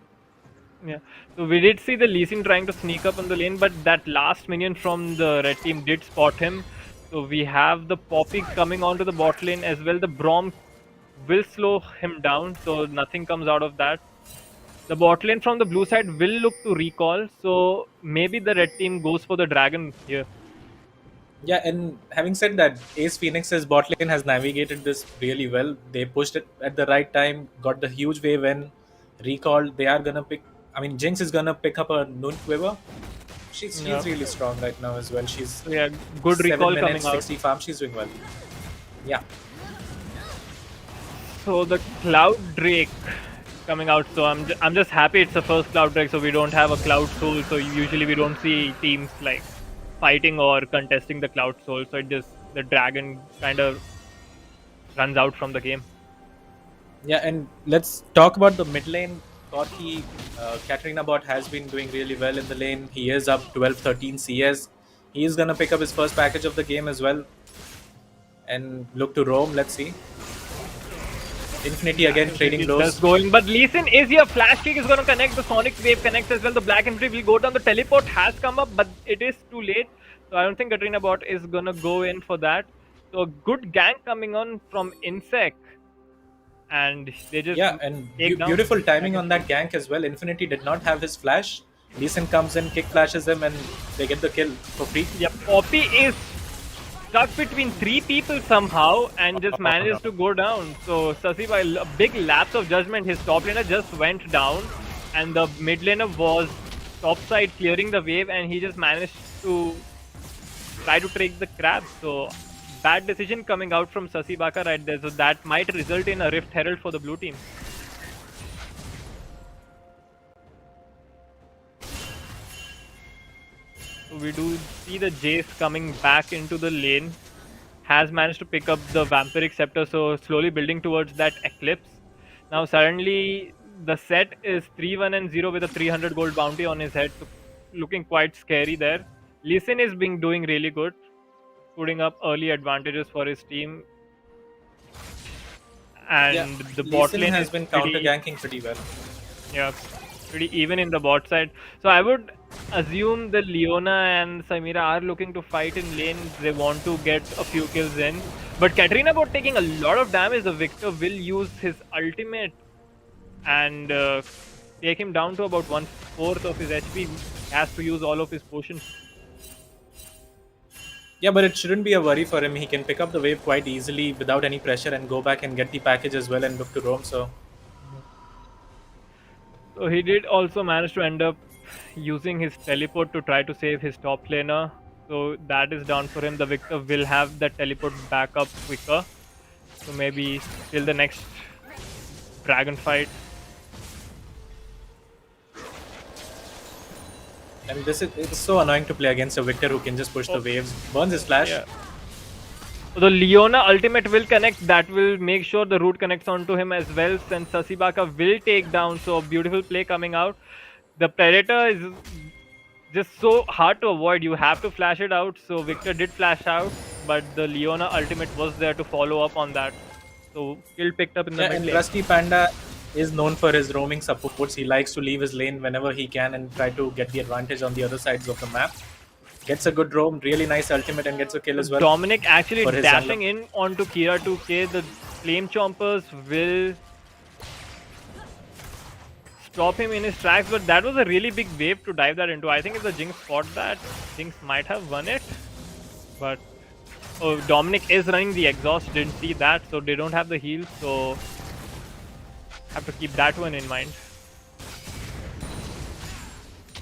Yeah, so we did see the Lee Sin trying to sneak up on the lane, but that last minion from the red team did spot him. So we have the Poppy coming onto the bot lane as well. The Braum will slow him down, so nothing comes out of that. The bot lane from the blue side will look to recall, so maybe the red team goes for the dragon here. Yeah, and having said that, Ace Phoenix's bot lane has navigated this really well. They pushed it at the right time, got the huge wave in, recalled. They are gonna pick. I mean, Jinx is gonna pick up a Noon Quiver. She's Yeah. really strong right now as well. She's So yeah, good 7 recall minutes, coming out. 60 farm. She's doing well. Yeah. So the Cloud Drake coming out. So I'm just happy it's the first Cloud Drake, so we don't have a Cloud Soul. So usually we don't see teams like fighting or contesting the Cloud Soul. So it just, the dragon kind of runs out from the game. Yeah, and let's talk about the mid lane. Corki, Katarina bot has been doing really well in the lane. He is up 12-13 CS. He is gonna pick up his first package of the game as well. And look to roam, let's see. Infinity again trading It's lows. just going, but Lee Sin is here. Flash kick is going to connect. The Sonic Wave connects as well. The Black Infinity will go down. The teleport has come up, but it is too late. So I don't think Katrina bot is going to go in for that. So a good gank coming on from Insect. And they just Yeah, and take down. beautiful timing on that gank as well. Infinity did not have his flash. Lee Sin comes in, kick flashes him, and they get the kill for free. Yeah, Poppy is stuck between 3 people somehow and just managed to go down. So Sasiba, a big lapse of judgment. His top laner just went down and the mid laner was topside clearing the wave, and he just managed to try to take the crab. So bad decision coming out from Sasibaka right there. So that might result in a Rift Herald for the blue team. So we do see the Jace coming back into the lane. Has managed to pick up the Vampiric Scepter, so slowly building towards that Eclipse. Now suddenly the set is 3-1-0 with a 300 gold bounty on his head. So looking quite scary there. Lee Sin is doing really good, putting up early advantages for his team. And the Lee bot Sin lane has is been pretty- counter ganking pretty well. Yeah, pretty even in the bot side. So I would assume that Leona and Samira are looking to fight in lane. They want to get a few kills in. But Katrina bot taking a lot of damage. The Victor will use his ultimate and take him down to about 1/4 of his HP. He has to use all of his potions. Yeah, but it shouldn't be a worry for him. He can pick up the wave quite easily without any pressure and go back and get the package as well and look to roam. So he did also manage to end up using his teleport to try to save his top laner. So that is down for him. The Victor will have that teleport back up quicker. So maybe till the next dragon fight. and it's so annoying to play against a Victor who can just push the waves. Burns his flash. Yeah. So the Leona ultimate will connect. That will make sure the root connects onto him as well. Since Sasibaka will take down. So beautiful play coming out. The Predator is just so hard to avoid. You have to flash it out. So Victor did flash out, but the Leona ultimate was there to follow up on that. So kill picked up in the Yeah, mid and lane. Rusty Panda is known for his roaming supports. He likes to leave his lane whenever he can and try to get the advantage on the other sides of the map. Gets a good roam, really nice ultimate, and gets a kill as well. Dominic actually for his dashing in onto Kira 2K. The Flame Chompers will stop him in his tracks, but that was a really big wave to dive that into. I think if the Jinx fought that, Jinx might have won it. But Dominic is running the exhaust, didn't see that, so they don't have the heal, so have to keep that one in mind.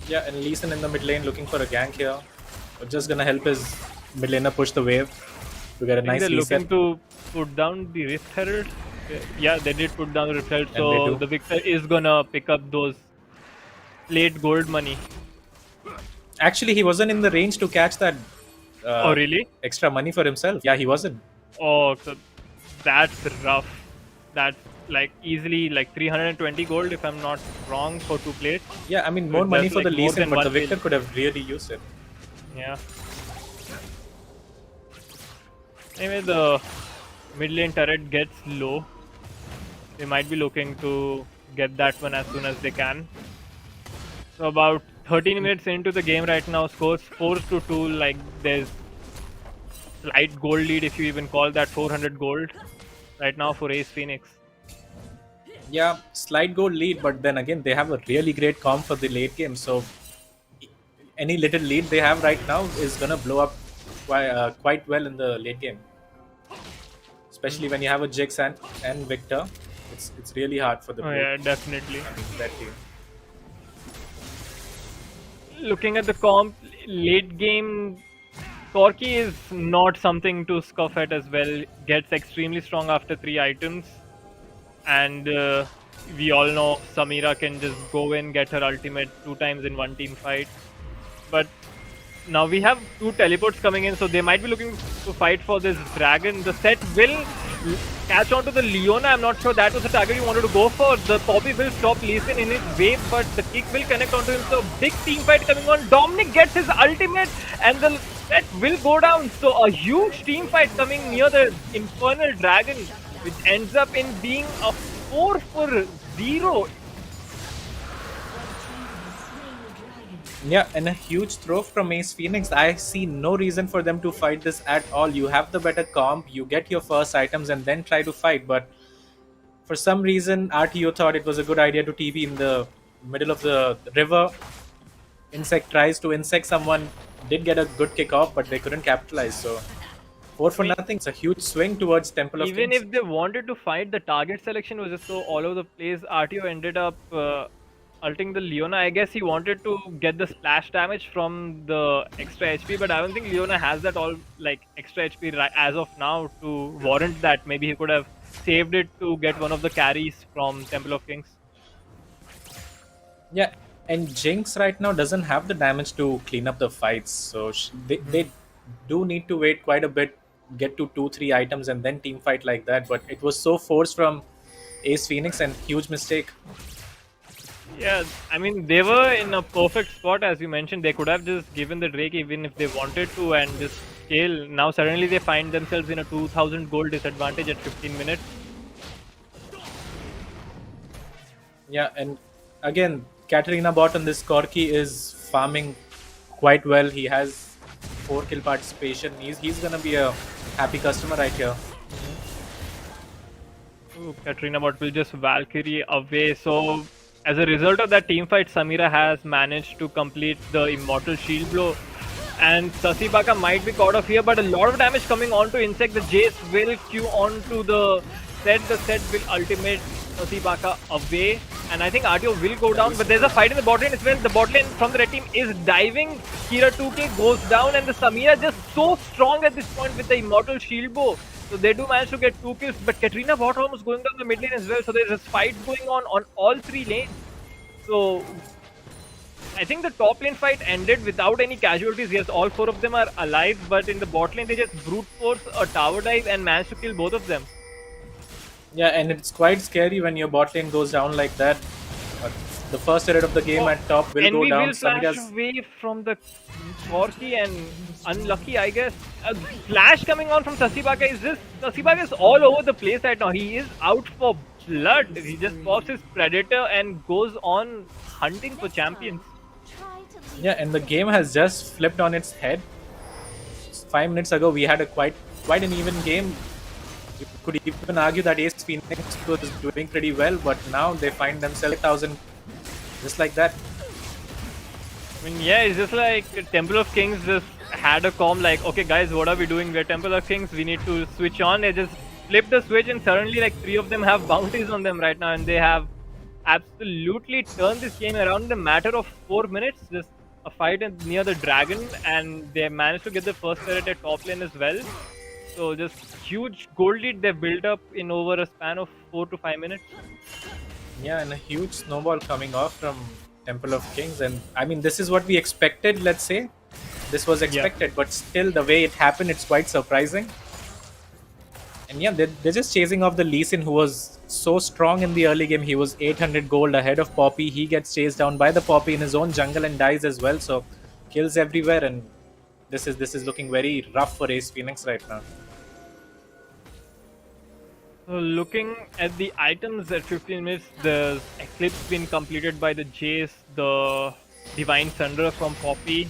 Yeah, and Lee Sin in the mid lane looking for a gank here. But just gonna help his mid laner push the wave to get a I think nice they're reset. looking to put down the Rift Herald. Yeah, they did put down the result, they so do. the victor is gonna pick up those late gold money. Actually, he wasn't in the range to catch that Oh, uh, really? extra money for himself. Yeah, he wasn't. Oh, so that's rough. That's like easily like 320 gold if I'm not wrong for 2 plates. Yeah, I mean, So more it's money just for like the Lee more Sin, than but the one victor bill. could have really used it. Yeah. Anyway, the mid lane turret gets low. They might be looking to get that one as soon as they can. So about 13 minutes into the game right now, scores 4-2. Like there's slight gold lead if you even call that 400 gold right now for Ace Phoenix. Yeah, slight goal lead, but then again, they have a really great comp for the late game. So any little lead they have right now is gonna blow up quite well in the late game. Especially when you have a Jix and Victor, it's really hard for the Oh blue. yeah, definitely. I mean, red team. Looking at the comp, late game, Corki is not something to scoff at as well. Gets extremely strong after 3 items. And we all know Samira can just go in, get her ultimate 2 times in one team fight. But now we have 2 teleports coming in, so they might be looking to fight for this dragon. The set will catch on to the Leona. I'm not sure that was the target you wanted to go for. The Poppy will stop Lee Sin in his wave, but the kick will connect onto him. So big team fight coming on. Dominic gets his ultimate, and the set will go down. So a huge team fight coming near the Infernal Dragon, which ends up in being a 4-0. Yeah, and a huge throw from Ace Phoenix. I see no reason for them to fight this at all. You have the better comp, you get your first items, and then try to fight. But for some reason, RTO thought it was a good idea to TP in the middle of the river. Insect tries to insect someone, did get a good kick off, but they couldn't capitalize. So 4-0. It's a huge swing towards Temple of Even Kings. if they wanted to fight, the target selection was just so all over the place. RTO ended up ulting the Leona. I guess he wanted to get the splash damage from the extra HP, but I don't think Leona has that all like extra HP as of now to warrant that. Maybe he could have saved it to get one of the carries from Temple of Kings. Yeah, and Jinx right now doesn't have the damage to clean up the fights, so they do need to wait quite a bit, get to 2-3 items, and then team fight like that. But it was so forced from Ace Phoenix, and huge mistake. Yeah, I mean, they were in a perfect spot, as you mentioned. They could have just given the Drake even if they wanted to and just scale. Now, suddenly they find themselves in a 2000 gold disadvantage at 15 minutes. Yeah, and again, Katarina bot on this Corki is farming quite well. He has 4 kill participation. He's gonna be a happy customer right here. Ooh, Katrina bot will just Valkyrie away. So, as a result of that team fight, Samira has managed to complete the Immortal Shield Blow. And Sasibaka might be caught off here, but a lot of damage coming onto Insect. The Jace will queue onto the set. The set will ultimate Sasibaka away. And I think RTO will go down, but there's a fight in the bot lane as well. The bot lane from the red team is diving. Kira 2K goes down, and the Samira just so strong at this point with the Immortal Shield Bow. So they do manage to get 2 kills, but Katrina bot almost going down the mid lane as well. So there's a fight going on all 3 lanes. So I think the top lane fight ended without any casualties. Yes, all 4 of them are alive, but in the bot lane they just brute force a tower dive and managed to kill both of them. Yeah, and it's quite scary when your bot lane goes down like that. The first turret of the game at top will go Envy down. will flash Samira's away from the Corki and unlucky, I guess. A flash coming on from Sasibaka is just... Sasibaka is all over the place right now. He is out for blood. He just pops his Predator and goes on hunting for champions. Yeah, and the game has just flipped on its head. 5 minutes ago, we had a quite an even game. You could even argue that Ace Phoenix was doing pretty well, but now they find themselves 1,000 just like that. I mean, yeah, it's just like Temple of Kings just had a comm like, okay guys, what are we doing? We're Temple of Kings, we need to switch on. They just flip the switch and suddenly like 3 of them have bounties on them right now, and they have absolutely turned this game around in a matter of 4 minutes. Just a fight near the dragon, and they managed to get the first turret at top lane as well. So just huge gold lead they built up in over a span of 4 to 5 minutes. Yeah, and a huge snowball coming off from Temple of Kings. And I mean, this is what we expected, let's say. This was expected, but still, the way it happened, it's quite surprising. And yeah, they're just chasing off the Lee Sin, who was so strong in the early game. He was 800 gold ahead of Poppy. He gets chased down by the Poppy in his own jungle and dies as well. So kills everywhere, and this is looking very rough for Ace Phoenix right now. So looking at the items at 15 minutes, the Eclipse been completed by the Jace, the Divine Thunder from Poppy.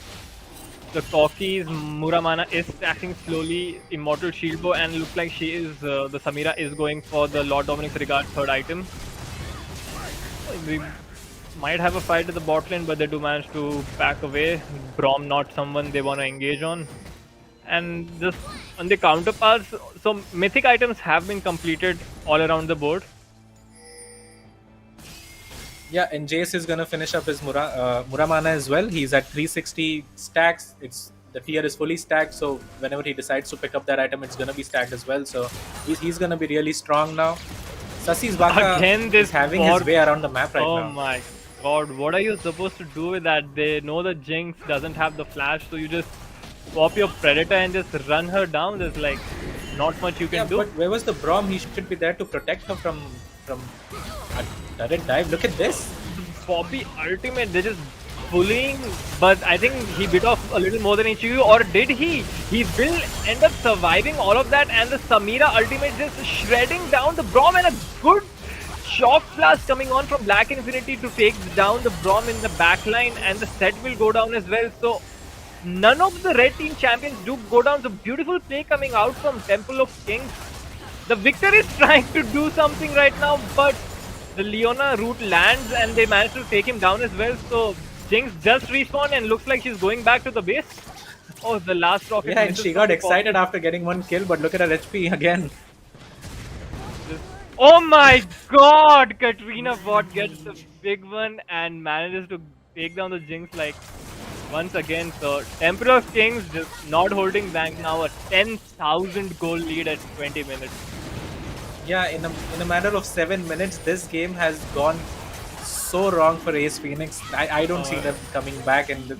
The Corki's Muramana is stacking slowly Immortal Shield Bow, and looks like she is the Samira is going for the Lord Dominic's Regard third item. We might have a fight at the bot lane, but they do manage to back away. Braum not someone they want to engage on. And just on the counterparts, so mythic items have been completed all around the board. Yeah, and Jace is gonna finish up his Muramana as well. He's at 360 stacks. The tier is fully stacked, so whenever he decides to pick up that item, it's gonna be stacked as well. So he's gonna be really strong now. Sasi's Baka is having his way around the map right now. Oh my god, what are you supposed to do with that? They know the Jinx doesn't have the flash, so you just pop your Predator and just run her down. There's like not much you can do. But where was the Braum? He should be there to protect her from a turret dive. Look at this. Poppy ultimate, they're just bullying, but I think he bit off a little more than HU, or did he? He will end up surviving all of that, and the Samira ultimate just shredding down the Braum, and a good shock blast coming on from Black Infinity to take down the Braum in the backline, and the set will go down as well. So none of the red team champions do go down. So beautiful play coming out from Temple of Kings. The Victor is trying to do something right now, but the Leona route lands and they manage to take him down as well. So Jinx just respawned and looks like she's going back to the base. Oh, the last rocket. Yeah, and she got excited after getting one kill, but look at her HP again. Oh my god! Katrina bot gets the big one and manages to take down the Jinx like once again. So Temple of Kings just not holding back now, a 10,000 goal lead at 20 minutes. Yeah, in a matter of 7 minutes, this game has gone so wrong for Ace Phoenix. I don't see them coming back. And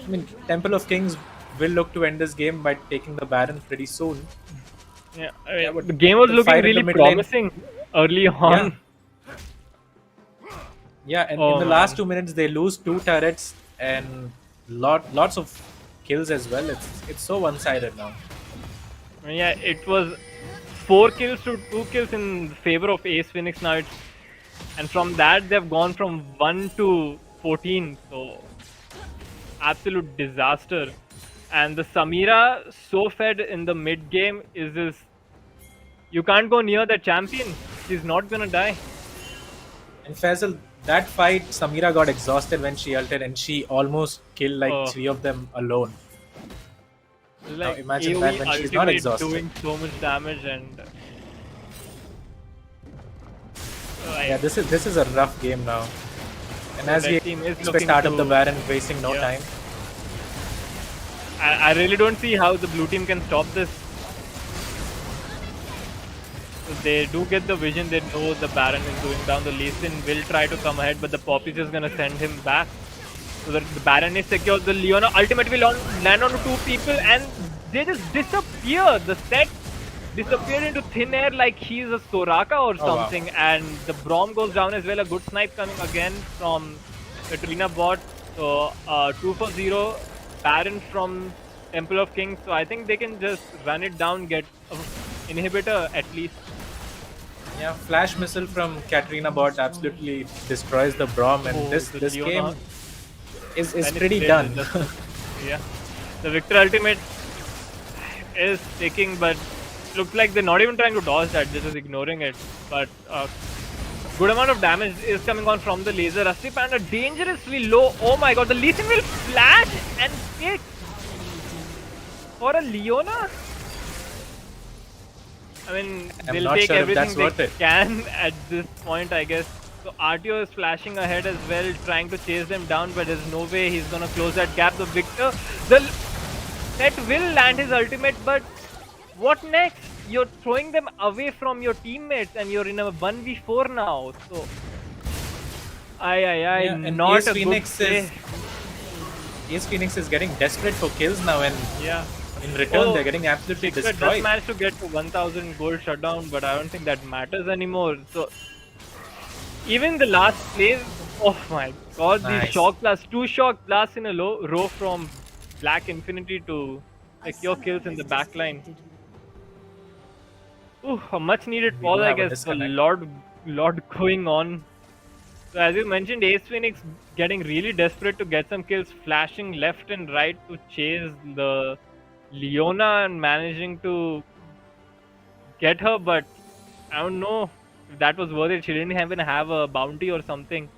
I mean, Temple of Kings will look to end this game by taking the Baron pretty soon. Yeah, I mean, the game was looking really promising early on. Yeah, and in the last 2 minutes, they lose 2 turrets and lots of kills as well. It's so one-sided now. Yeah, it was 4 kills to 2 kills in favor of Ace Phoenix now. And from that, they've gone from 1 to 14. So, absolute disaster. And the Samira, so fed in the mid game, is this. You can't go near the champion. She's not gonna die. And Faisal, that fight, Samira got exhausted when she ulted, and she almost killed like 3 of them alone. Like, now imagine that when she's not exhausted. Doing so much damage and. Yeah, this is a rough game now. And as we expect out of the Baron, wasting no time. I really don't see how the blue team can stop this. So they do get the vision, they know the Baron is going down. The Lee Sin will try to come ahead, but the Poppy is just gonna send him back. So that the Baron is secure. The Leona ultimately land on 2 people and they just disappear. The set disappeared into thin air like he's a Soraka or something. And the Braum goes down as well. A good snipe coming again from Katrina bot. So 2 for 0. Baron from Temple of Kings. So I think they can just run it down, get an inhibitor at least. Yeah, flash missile from Katrina bot absolutely destroys the Braum, and this game is pretty done. Yeah, the Victor ultimate is taking, but looks like they're not even trying to dodge that, they're just ignoring it. But good amount of damage is coming on from the laser. Rusty Panda dangerously low. Oh my god, the Lee Sin will flash and take for a Leona. I mean, they'll take everything they can at this point, I guess. So RTO is flashing ahead as well, trying to chase them down, but there's no way he's gonna close that gap. The Victor, the set will land his ultimate, but What next? You're throwing them away from your teammates and you're in a 1v4 now. So, Yeah, and not a good play. Ace Phoenix is getting desperate for kills now, and Yeah. in return Oh, they're getting absolutely Victor does destroyed. manage to get to 1000 gold shutdown, but I don't think that matters anymore. So, even the last play, oh my god, these Nice. shock blasts, 2 shock blasts in a row from Black Infinity to secure kills in the backline. Ooh, a much needed We do pause, I have a guess. A disconnect. lot going on. So as you mentioned, Ace Phoenix getting really desperate to get some kills, flashing left and right to chase the Leona and managing to get her, but I don't know if that was worth it. She didn't even have a bounty or something.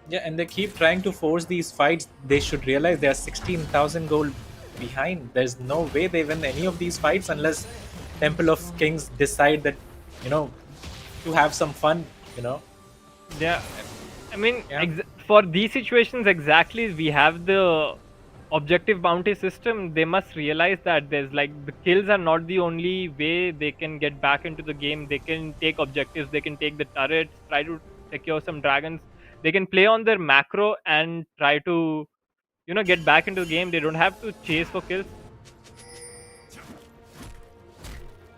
Yeah, and they keep trying to force these fights. They should realize they are 16,000 gold behind. There's no way they win any of these fights unless Temple of Kings decide that, you know, to have some fun, you know. Yeah, I mean, Yeah. for these situations exactly, we have the objective bounty system. They must realize that there's like the kills are not the only way they can get back into the game. They can take objectives, they can take the turrets, try to secure some dragons. They can play on their macro and try to, get back into the game. They don't have to chase for kills.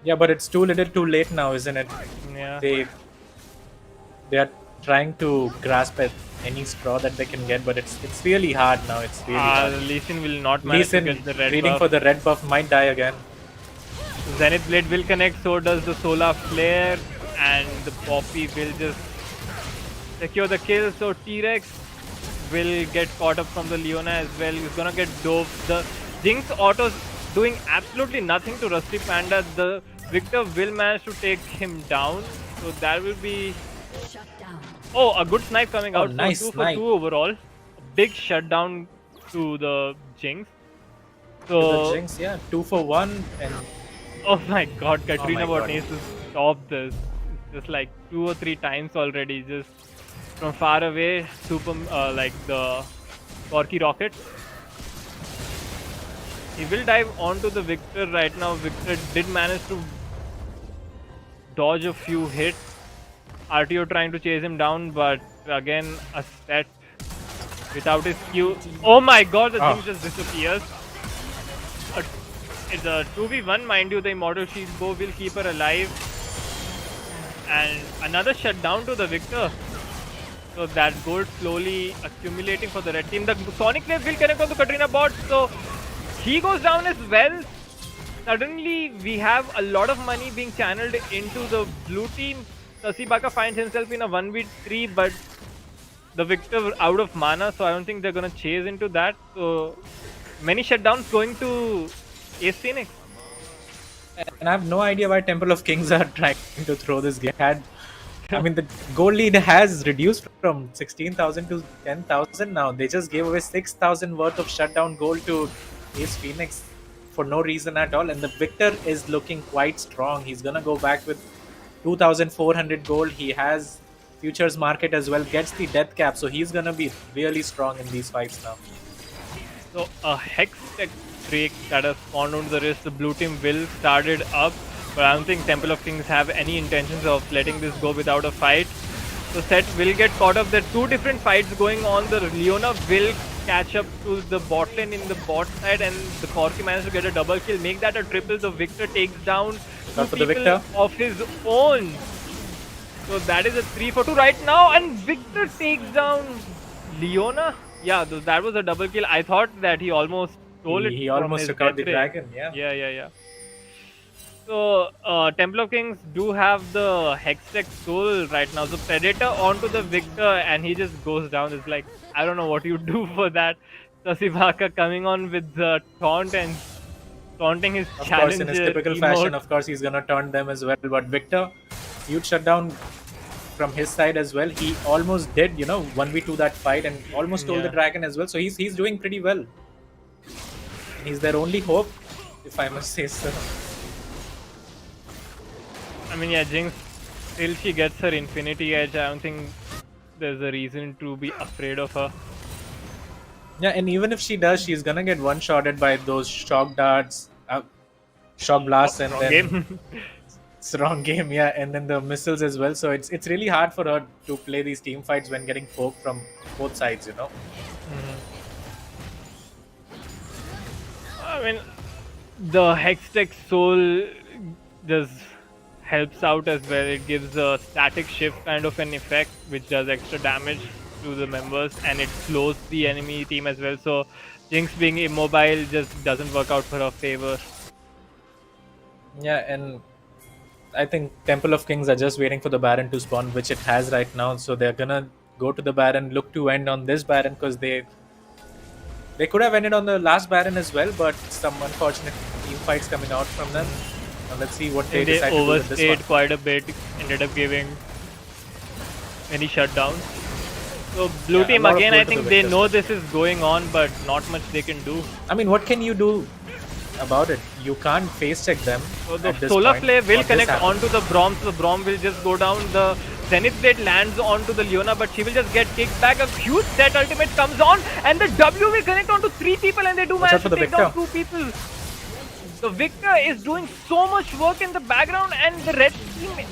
Yeah, but it's too little too late now, isn't it? Yeah. They are trying to grasp at any straw that they can get, but it's really hard now. It's really hard. Lee Sin will not manage to get the red reading buff. for the red buff might die again. Zenith Blade will connect, so does the Solar Flare, and the Poppy will just secure the kill. So T-Rex will get caught up from the Leona as well. He's gonna get dove. The Jinx autos doing absolutely nothing to Rusty Panda. The Victor will manage to take him down. So that will be... Oh, a good snipe coming out. Nice So 2 snipe. for 2 overall. A big shutdown to the Jinx. So The Jinx, yeah, 2 for 1, and oh my god, Katrina my God. needs to stop this. It's just like 2 or 3 times already, just from far away, like the Corky Rocket. He will dive onto the Victor right now. Victor did manage to dodge a few hits. RTO trying to chase him down, but again, a set without his Q. Oh my god, the thing just disappears. It's a 2v1, mind you. The Immortal Shield Bow will keep her alive. And another shutdown to the Victor. So that gold slowly accumulating for the red team. The Sonic Wave will connect on the Katrina bot. So he goes down as well. Suddenly we have a lot of money being channeled into the blue team. Sasibaka finds himself in a 1v3, but the Victor out of mana, so I don't think they're gonna chase into that. So many shutdowns going to Ace Phoenix. And I have no idea why Temple of Kings are trying to throw this game. I mean, the gold lead has reduced from 16,000 to 10,000 now. They just gave away 6,000 worth of shutdown gold to Ace Phoenix for no reason at all. And the Victor is looking quite strong. He's gonna go back with 2,400 gold. He has futures market as well, gets the death cap, so he's gonna be really strong in these fights now. So a Hex Tech break that has spawned onto the wrist. The blue team will start it up, but I don't think Temple of Kings have any intentions of letting this go without a fight. So Set will get caught up. There are 2 different fights going on. The Leona will catch up to the bot lane in the bot side, and the Corki manages to get a double kill, make that a triple. The Victor takes down 2 for the people Victor. of his own. So that is a 3 for 2 right now, and Victor takes down Leona. Yeah, that was a double kill. I thought that he almost stole it. He from almost his took out the death ray. dragon, yeah. Yeah. So Temple of Kings do have the Hextech Soul right now. So Predator onto the Victor, and he just goes down. It's like, I don't know what you do for that. Sasibaka coming on with the taunt and taunting his Of challenger. course, in his typical emote. fashion, of course, he's gonna turn them as well. But Victor, huge shutdown from his side as well. He almost did, 1v2 that fight and almost stole the Yeah. dragon as well. So he's doing pretty well. He's their only hope, if I must say so. I mean, yeah, Jinx, till she gets her Infinity Edge, I don't think there's a reason to be afraid of her. Yeah, and even if she does, she's gonna get one-shotted by those shock darts. shock blast, and Wrong then game. it's the wrong game, yeah, and then the missiles as well. So it's really hard for her to play these team fights when getting poked from both sides, you know. I mean, the Hextech Soul just helps out as well. It gives a static shift kind of an effect, which does extra damage to the members, and it slows the enemy team as well. So Jinx being immobile just doesn't work out for her favor. Yeah, and I think Temple of Kings are just waiting for the Baron to spawn, which it has right now. So they're gonna go to the Baron, look to end on this Baron, because they could have ended on the last Baron as well, but some unfortunate team fights coming out from them. Now let's see what they And they decide to do with this one. overstayed quite a bit, ended up giving many shutdowns. So blue Yeah, a team lot of again, goal I to the think they Victors. know this is going on, but not much they can do. I mean, what can you do about it? You can't face check them. So the at this solar point, flare will or this connect happens. onto the Braum, so the Braum will just go down. The Zenith Blade lands onto the Leona, but she will just get kicked back. A huge set ultimate comes on, and the W will connect onto 3 people, and they do Watch manage out for to the take down Victor. 2 people. The Victor is doing so much work in the background, and the red team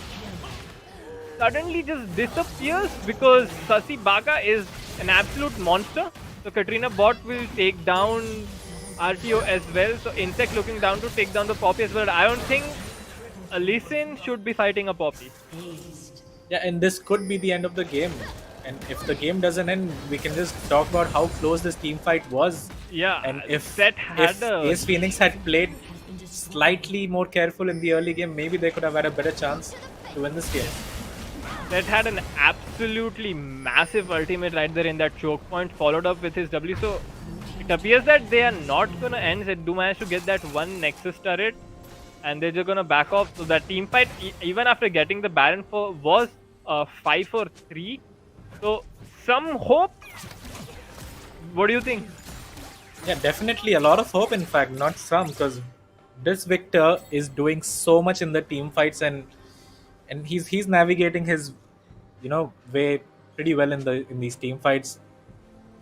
suddenly just disappears because Sasi Baka is an absolute monster. So Katrina bot will take down RTO as well. So Insect looking down to take down the Poppy as well. I don't think Alisin should be fighting a Poppy. Yeah, and this could be the end of the game. And if the game doesn't end, we can just talk about how close this team fight was. Yeah, And if Set had a Ace Phoenix had played slightly more careful in the early game, maybe they could have had a better chance to win this game. Set had an absolutely massive ultimate right there in that choke point, followed up with his W. So it appears that they are not gonna end. They do manage to get that one Nexus turret, and they're just gonna back off. So that team fight, even after getting the Baron for, was 5-3. So some hope. What do you think? Yeah, definitely a lot of hope, in fact, not some, because this Victor is doing so much in the team fights, and he's navigating his way pretty well in these team fights,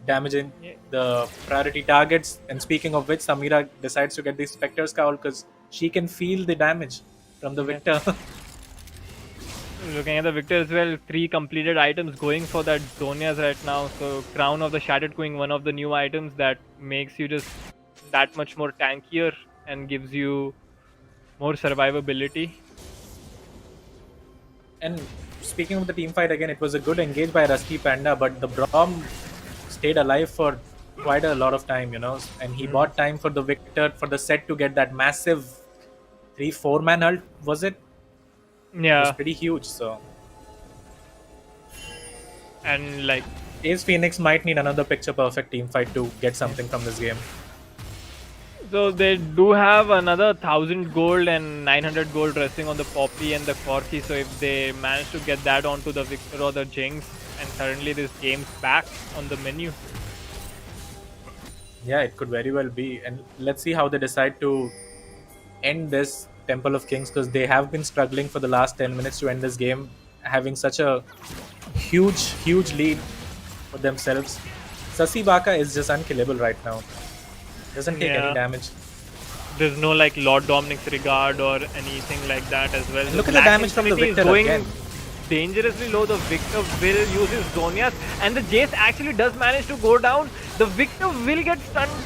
damaging the priority targets. And speaking of which, Samira decides to get the Spectre's Cowl because she can feel the damage from the Victor. Looking at the Victor as well, 3 completed items going for that Zonias right now. So Crown of the Shattered Queen, one of the new items that makes you just that much more tankier and gives you more survivability. And speaking of the team fight again, it was a good engage by Rusty Panda, but the Braum stayed alive for quite a lot of time, and he bought time for the Victor for the set to get that massive 3-4 man ult, was it? It was Yeah, pretty huge. So and like Ace Phoenix might need another picture perfect team fight to get something from this game. so they do have another 1000 gold and 900 gold resting on the Poppy and the Corki. So if they manage to get that onto the Victor or the Jinx, and suddenly this game's back on the menu. Yeah, it could very well be. And let's see how they decide to end this Temple of Kings, because they have been struggling for the last 10 minutes to end this game, having such a huge lead for themselves. Sasi Baka is just unkillable right now. Doesn't take Yeah. any damage. There's no like Lord Dominic's regard or anything like that as well. Look at the Black damage from the Infinity is Victor going again. dangerously low. The Victor will use his Zonias, and the Jace actually does manage to go down. The Victor will get stunned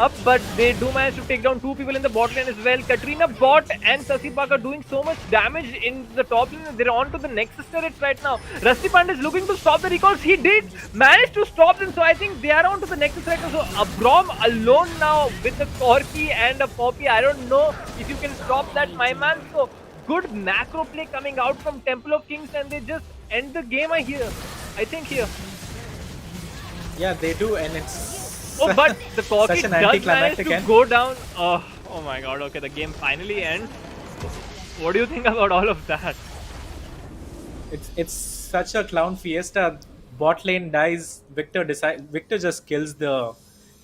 up, but they do manage to take down 2 people in the bot lane as well. Katrina bot and Sasi Baka doing so much damage in the top lane. They're on to the Nexus turret right now. Rusty Panda is looking to stop the recalls. He did manage to stop them, so I think they are on to the Nexus right now. So Abrom alone now with the Corki and a Poppy. I don't know if you can stop that, my man. So good macro play coming out from Temple of Kings, and they just end the game. I think here. Yeah, they do, and it's Oh, but the Corki such an does manage anticlimactic to end. go down. Oh my god, okay, the game finally ends. What do you think about all of that? It's such a clown fiesta. Bot lane dies. Victor just kills the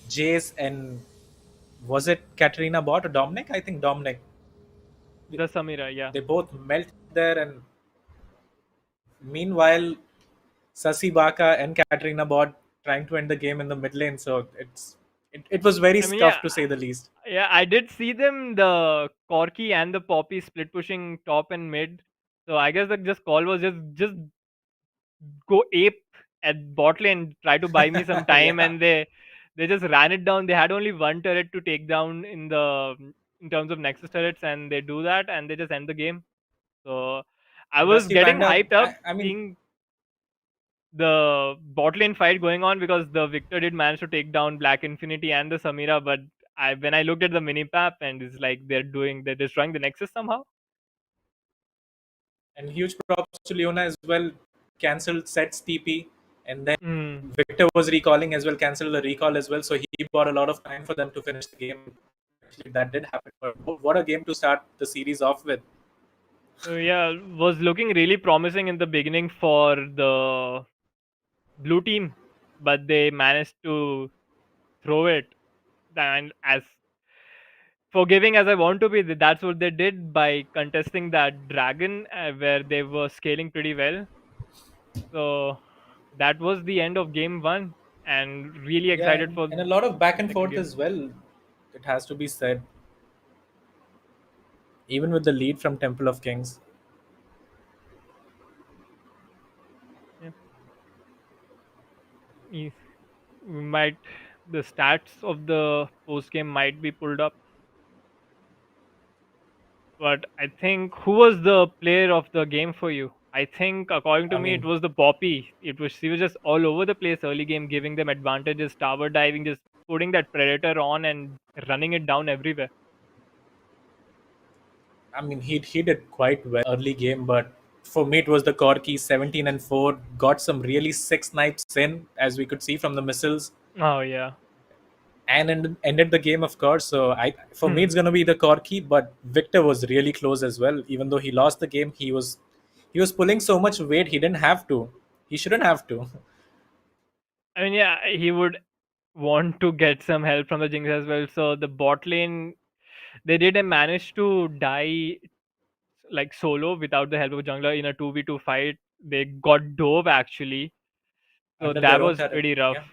Jace, and was it Katarina bot or Dominic? I think Dominic. The Samira, yeah. They both melt there, and meanwhile, Sasi Baka and Katarina bot trying to end the game in the mid lane. So It was very I mean, yeah, scuffed to say the least. yeah, I did see them, the Corky and the Poppy split pushing top and mid. So I guess the just call was just go ape at bot lane, try to buy me some time, Yeah. and they just ran it down. They had only one turret to take down in terms of Nexus turrets, and they do that, and they just end the game. So I And was Rusty getting Panda, hyped up I mean, seeing the bot lane fight going on because the Victor did manage to take down Black Infinity and the Samira, but when I looked at the mini map and it's like they're destroying the Nexus somehow. and huge props to Leona as well. Cancelled sets TP, and then Mm. Victor was recalling as well, cancelled the recall as well. So he bought a lot of time for them to finish the game. Actually, that did happen. But what a game to start the series off with. So yeah, was looking really promising in the beginning for the blue team, but they managed to throw it. And as forgiving as I want to be, that's what they did by contesting that dragon where they were scaling pretty well. So that was the end of game one, and really Yeah, excited for and a lot of back and second forth game. as well. It has to be said, even with the lead from Temple of Kings. Yeah, we might the stats of the post game might be pulled up. But I think who was the player of the game for you? I think according to I me it mean, was the Poppy. She was just all over the place early game, giving them advantages, tower diving, just putting that predator on and running it down everywhere. he did quite well early game, but for me it was the Corki 17-4. Got some really sick snipes in, as we could see from the missiles, Oh yeah. and ended the game, of course. So for me Hmm. it's gonna be the Corki, but Victor was really close as well. Even though he lost the game, he was pulling so much weight. He didn't have to. He shouldn't have to. I mean yeah, he would want to get some help from the Jinx as well. So the bot lane they did manage to die like solo without the help of a jungler in a 2v2 fight. They got dove actually. So Under that their own was turret. pretty rough. Yeah.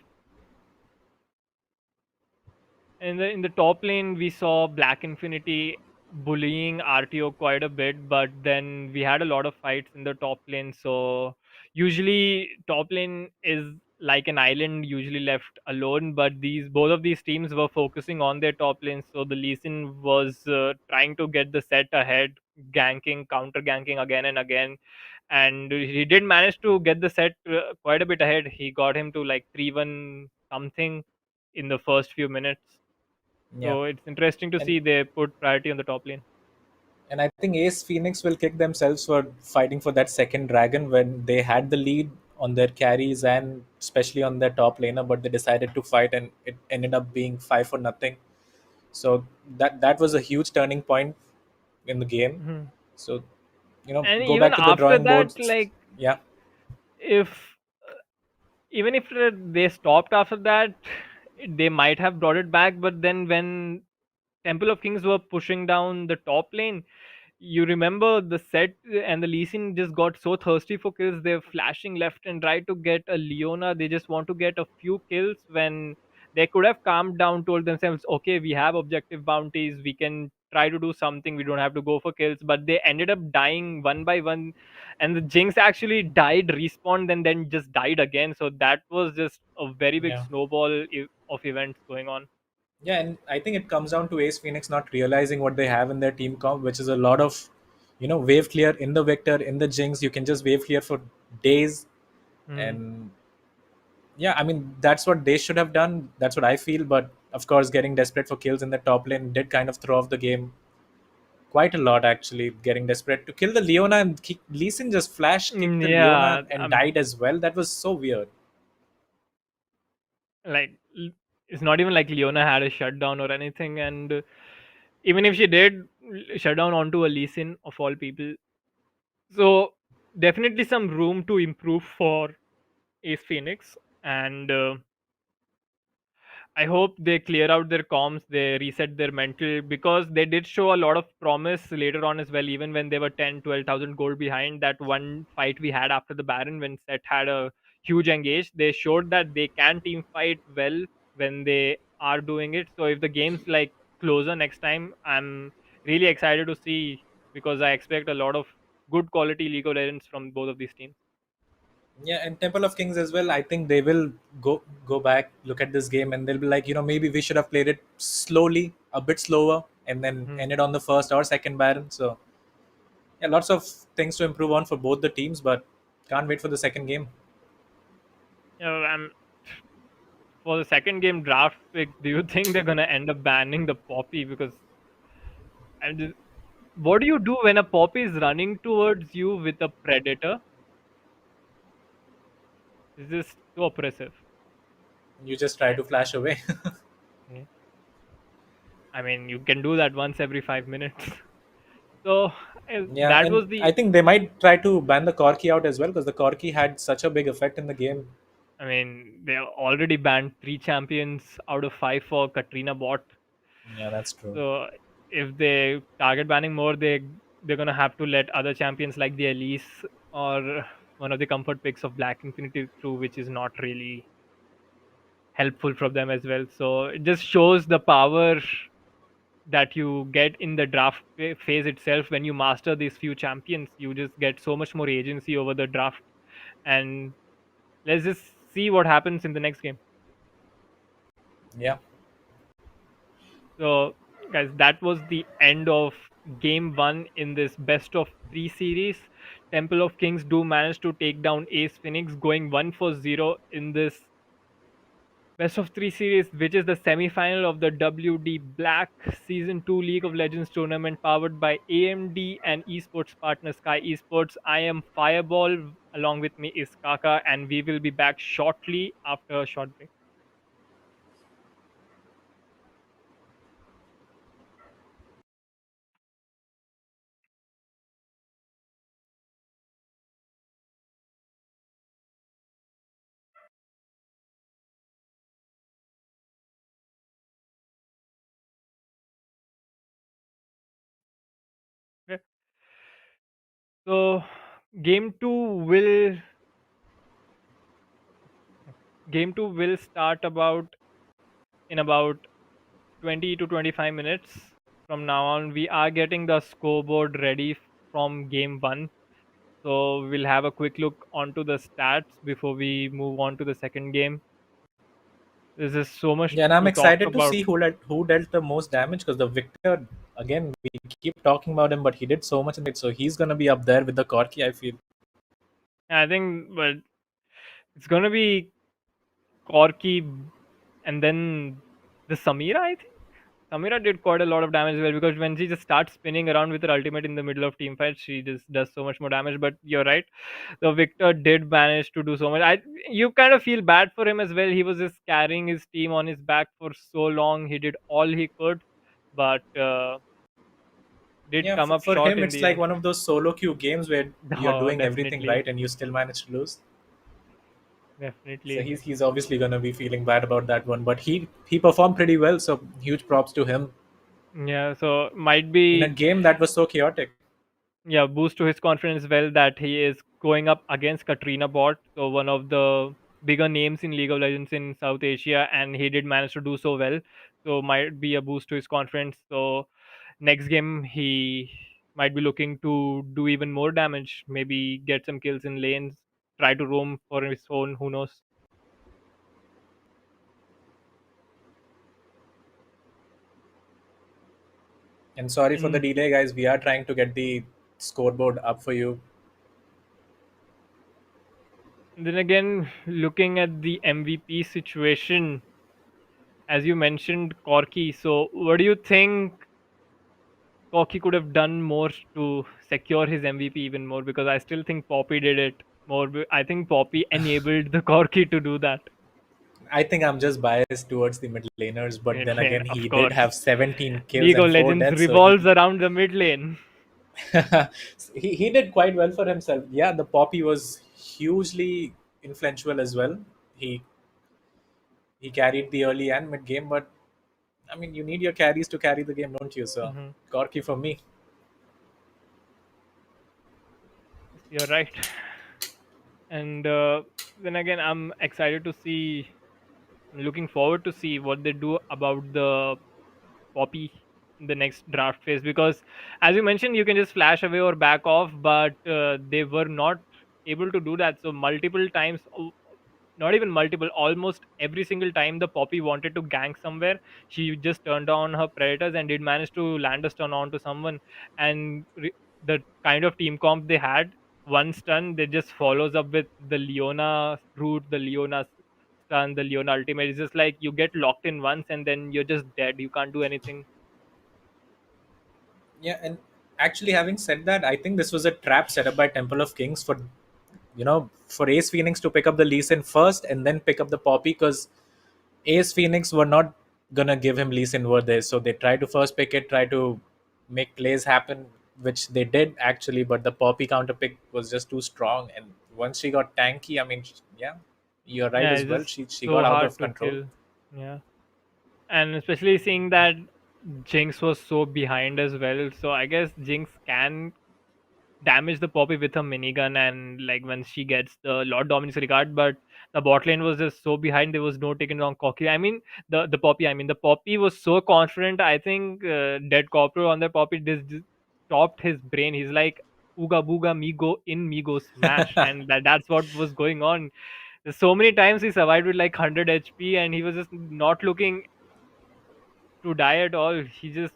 In the top lane, we saw Black Infinity bullying RTO quite a bit, but then we had a lot of fights in the top lane. So usually, top lane is like an island, usually left alone. But these both of these teams were focusing on their top lane. So the Lee Sin was trying to get the set ahead, ganking, counter ganking again and again, and he did manage to get the set quite a bit ahead. He got him to like 3-1 something in the first few minutes. Yeah. So it's interesting to And see they put priority on the top lane. And I think Ace Phoenix will kick themselves for fighting for that second dragon when they had the lead on their carries and especially on their top laner, but they decided to fight and it ended up being 5-0. So that was a huge turning point in the game. Mhm. So And go even back to the after drawing that, boards. like Yeah, if even if they stopped after that, they might have brought it back. But then when Temple of Kings were pushing down the top lane, you remember the set and the Lee Sin just got so thirsty for kills. They're flashing left and right to get a Leona. They just want to get a few kills when they could have calmed down, told themselves, okay, we have objective bounties. We can try to do something. We don't have to go for kills. But they ended up dying one by one. And the Jinx actually died, respawned, and then just died again. So that was just a very big yeah, snowball of events going on. yeah. And I think it comes down to Ace Phoenix not realizing what they have in their team comp, which is a lot of wave clear in the Vector, in the Jinx. You can just wave clear for days. Hmm. And yeah, I mean that's what they should have done. That's what I feel. But of course, getting desperate for kills in the top lane did kind of throw off the game quite a lot. Actually, getting desperate to kill the Leona and Lee Sin just flash kicked the Leona Yeah, and died as well. That was so weird. like it's not even like Leona had a shutdown or anything, and even if she did shut down onto a Lee Sin of all people, so definitely some room to improve for Ace Phoenix, and I hope they clear out their comms, they reset their mental because they did show a lot of promise later on as well, even when they were 10, 12,000 gold behind. That one fight we had after the Baron when Set had a huge engage, they showed that they can team fight well when they are doing it. So if the game's like closer next time, I'm really excited to see, because I expect a lot of good quality League of Legends from both of these teams. Yeah, and Temple of Kings as well. I think they will go back, look at this game, and they'll be like, maybe we should have played it slowly, a bit slower, and then Mhm. ended on the first or second Baron. So yeah, lots of things to improve on for both the teams, but can't wait for the second game. I'm for the second game draft pick. Do you think they're gonna end up banning the Poppy? Because I'm just, what do you do when a Poppy is running towards you with a Predator? Is this so oppressive? You just try to flash away. Yeah. I mean, you can do that once every 5 minutes. So Yeah, that and was the. I think they might try to ban the Corki out as well because the Corki had such a big effect in the game. I mean, they already banned 3 champions out of 5 for Katrina bot. Yeah, that's true. So if they target banning more, they're gonna have to let other champions like the Elise or one of the comfort picks of Black Infinity through, which is not really helpful for them as well. So it just shows the power that you get in the draft phase itself. When you master these few champions, you just get so much more agency over the draft. And let's just see what happens in the next game. Yeah. So, guys, that was the end of game one in this best of three series. Temple of Kings do manage to take down Ace Phoenix, going 1-0 in this best of three series, which is the semi-final of the WD Black Season 2 League of Legends tournament, powered by AMD and esports partner Sky Esports. I am Fireball. Along with me is Kaka, and we will be back shortly after a short break. Okay. So, game two will game two will start about 20 to 25 minutes from now on. We are getting the scoreboard ready from game one. So we'll have a quick look onto the stats before we move on to the second game. There's just so much Yeah, and I'm to talk excited to about. see who dealt the most damage because the Victor, again, we keep talking about him, but he did so much in it. So he's going to be up there with the Corki, I feel. I think, but it's gonna be Corky and then the Samira, I think. Samira did quite a lot of damage as well, because when she just starts spinning around with her ultimate in the middle of team fights, she just does so much more damage. But you're right, the Victor did manage to do so much. You kind of feel bad for him as well. He was just carrying his team on his back for so long. He did all he could, but did Yeah, come up for short him, in it's the like end. one of those solo queue games where you're Oh, doing everything definitely, right and you still manage to lose. So definitely. he's obviously going to be feeling bad about that one, but he performed pretty well. So huge props to him Yeah, so might in a be, game that was so chaotic. yeah, boost to his confidence as well, that he is going up against Katrina bot, so one of the bigger names in League of Legends in South Asia, and he did manage to do so well. So might be a boost to his confidence. So next game he might be looking to do even more damage, maybe get some kills in lanes, try to roam for his own, who knows. And sorry for the And delay, guys. We are trying to get the scoreboard up for you. then again, looking at the MVP situation, as you mentioned, Corky. So what do you think Koki could have done more to secure his MVP even more? Because I still think Poppy did it more. I think Poppy enabled the Corki to do that. I think I'm just biased towards the mid laners, but Mid then lane, again, of he did course. have 17 kills League of and 4 Legends deaths, so he revolves around the mid lane. he did quite well for himself. Yeah, the Poppy was hugely influential as well. He he carried the early and mid game, but I mean, you need your carries to carry the game, don't you? So Mhm. Corky for me. You're right. And then again, I'm excited to see. Looking forward to see what they do about the Poppy in the next draft phase, because as you mentioned, you can just flash away or back off, but they were not able to do that. So multiple times, not even multiple, almost every single time the Poppy wanted to gank somewhere, she just turned on her predators and did manage to land a stun onto someone. And the kind of team comp they had, one stun they just follows up with the Leona root, the Leona stun, the Leona ultimate. It's just like you get locked in once and then you're just dead, you can't do anything. Yeah, and actually, having said that, I think this was a trap set up by Temple of Kings for, for Ace Phoenix to pick up the Lee Sin first and then pick up the Poppy, because Ace Phoenix were not gonna give him Lee Sin were there, so they tried to first pick it, try to make plays happen, which they did actually, but the Poppy counter pick was just too strong, and once she got tanky, I mean, yeah, you're right Yeah, as it's well. just She so got out hard of to control. kill. Yeah. And especially seeing that Jinx was so behind as well. So I guess Jinx can damage the Poppy with a minigun, and like when she gets the Lord Dominus regard, but the bot lane was just so behind, there was no taking on cocky. I mean the Poppy. I mean the Poppy was so confident. I think dead Corporal on the Poppy just stopped his brain. He's like Ooga Booga Migo in Migo Smash, and that's what was going on. So many times he survived with like 100 HP, and he was just not looking to die at all. He just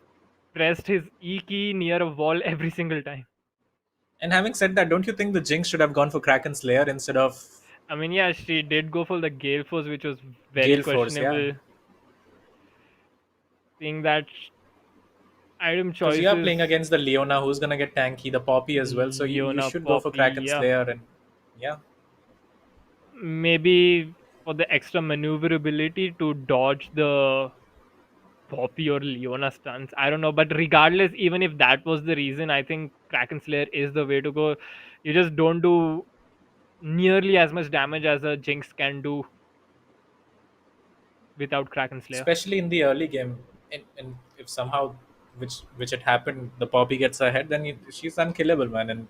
pressed his E key near a wall every single time. And having said that, don't you think the Jinx should have gone for Kraken Slayer instead of I mean, yeah, she did go for the Gale Force, which was very Gale Force? Yeah, questionable. Seeing that item because you are choices, playing against the Leona, who's gonna get tanky, the Poppy as well. So you Leona, should go for Poppy, Kraken yeah. Slayer, and yeah, Maybe for the extra maneuverability to dodge the Poppy or Leona stuns. I don't know, but regardless, even if that was the reason, I think Kraken Slayer is the way to go. You just don't do nearly as much damage as a Jinx can do without Kraken Slayer. especially in the early game. And if somehow, which it happened, the Poppy gets ahead, then she's unkillable, man. And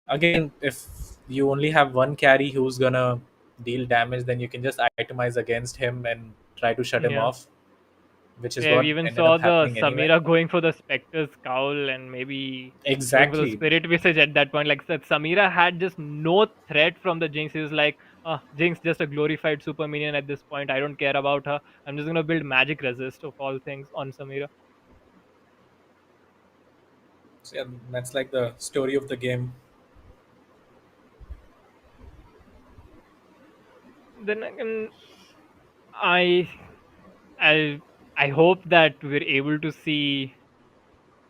again, if you only have one carry who's gonna deal damage, then you can just itemize against him and try to shut him Yeah. off, which is Yeah, we what even ended saw up the happening anyway. Samira going for the Spectre's cowl and maybe going for the Exactly. Spirit Visage at that point. Like that, Samira had just no threat from the Jinx. He was like, Jinx just a glorified super minion at this point. I don't care about her. I'm just gonna build magic resist of all things on Samira. So yeah, that's like the story of the game. Then again, I I I hope that we're able to see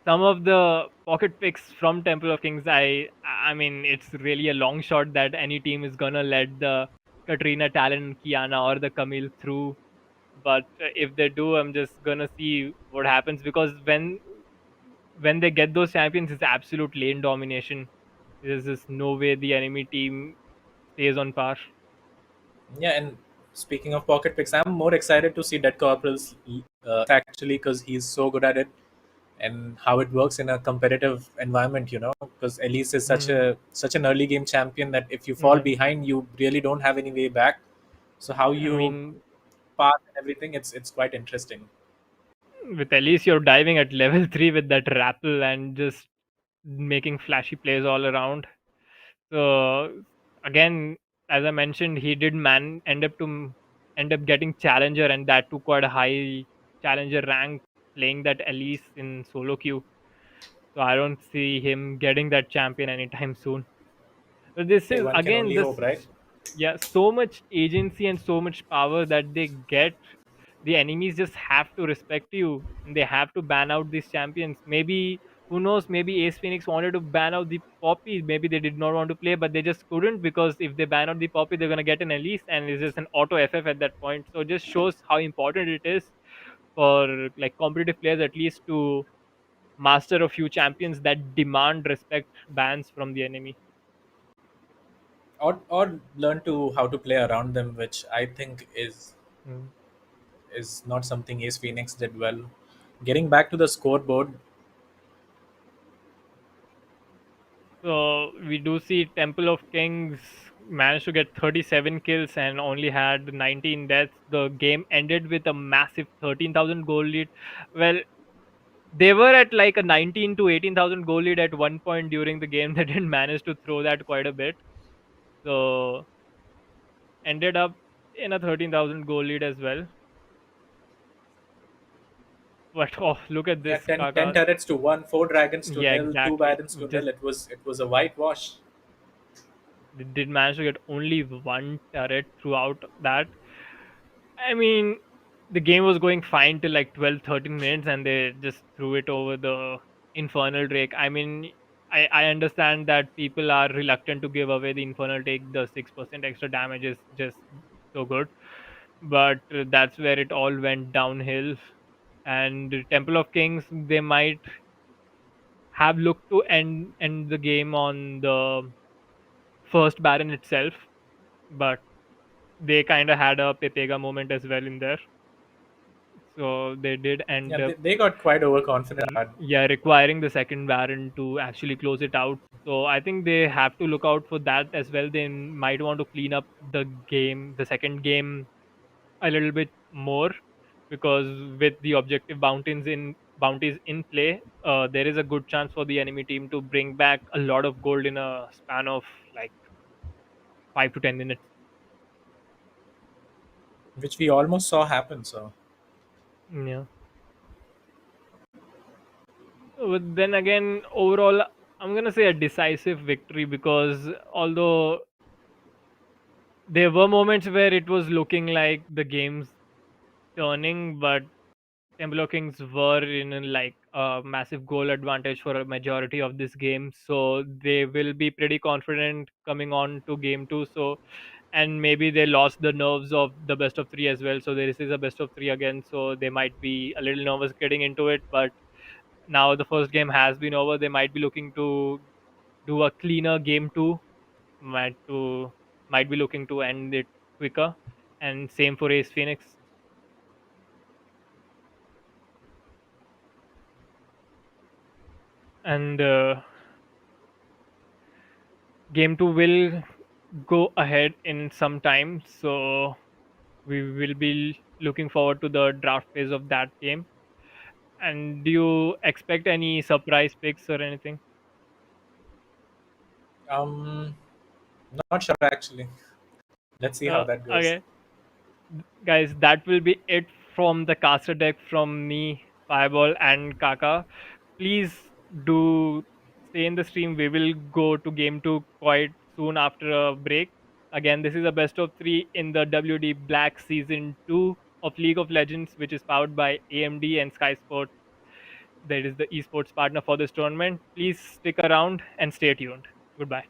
some of the pocket picks from Temple of Kings. I mean, it's really a long shot that any team is gonna let the Katrina, Talon, Kiana, or the Camille through. But if they do, I'm just gonna see what happens, because when they get those champions, it's absolute lane domination. There's just no way the enemy team stays on par. Yeah, and speaking of pocket picks, I'm more excited to see Dead Corporal's actually, because he's so good at it, and how it works in a competitive environment. Because Elise is such Hmm. a such an early game champion that if you fall Yeah. behind, you really don't have any way back. So how I you mean, path and everything, it's quite interesting. with Elise, you're diving at level 3 with that rappel and just making flashy plays all around. So again, as I mentioned, he did end up getting challenger, and that too quite a high challenger rank, playing that Elise in solo queue. So I don't see him getting that champion anytime soon. But this Hey, is one can again only this, hope, right? yeah, so much agency and so much power that they get. The enemies just have to respect you, and they have to ban out these champions. Maybe, who knows, maybe Ace Phoenix wanted to ban out the Poppy. Maybe they did not want to play, but they just couldn't, because if they ban out the Poppy, they're gonna get an Elise, and it's just an auto FF at that point. So it just shows how important it is for like competitive players at least to master a few champions that demand respect bans from the enemy. Or learn to how to play around them, which I think Mm. is not something Ace Phoenix did well. Getting back to the scoreboard, So we do see Temple of Kings managed to get 37 kills and only had 19 deaths. The game ended with a massive 13,000 goal lead. Well, they were at like a 19 to 18,000 goal lead at one point during the game. They didn't manage to throw that quite a bit. So ended up in a 13,000 goal lead as well. But oh, look at Yeah, this, 10 Kaka. turrets to 1, 4 dragons to Yeah, nil, 2 exactly. barons to Just nil. It was a whitewash. they did manage to get only one turret throughout that. I mean, the game was going fine till like 12, 13 minutes, and they just threw it over the Infernal Drake. I mean, I understand that people are reluctant to give away the Infernal Drake. The 6% extra damage is just so good. But that's where it all went downhill. And Temple of Kings, they might have looked to end the game on the first Baron itself, but they kind of had a Pepega moment as well in there. So they did Yeah, end they, up, they got quite overconfident. yeah, requiring the second Baron to actually close it out. So I think they have to look out for that as well. They might want to clean up the game, the second game, a little bit more, because with the objective bounties in play, there is a good chance for the enemy team to bring back a lot of gold in a span of like 5 to 10 minutes. Which we almost saw happen. So Yeah. But then again, overall, I'm gonna say a decisive victory, because although there were moments where it was looking like the game's turning, but Temple Kings were in like a massive goal advantage for a majority of this game, so they will be pretty confident coming on to game two. So, and maybe they lost the nerves of the best of three as well. So this is a best of three again, so they might be a little nervous getting into it. But now the first game has been over, they might be looking to do a cleaner game two. Might to might be looking to end it quicker, and same for Ace Phoenix. And game two will go ahead in some time, so we will be looking forward to the draft phase of that game. And do you expect any surprise picks or anything? um, not sure actually. Let's see how that goes. Okay, guys, that will be it from the caster deck from me, Fireball, and Kaka. Please do stay in the stream. We will go to game two quite soon after a break. Again, this is a best of three in the WD Black Season 2 of League of Legends, which is powered by AMD and Skyesports. That is the esports partner for this tournament. Please stick around and stay tuned. Goodbye.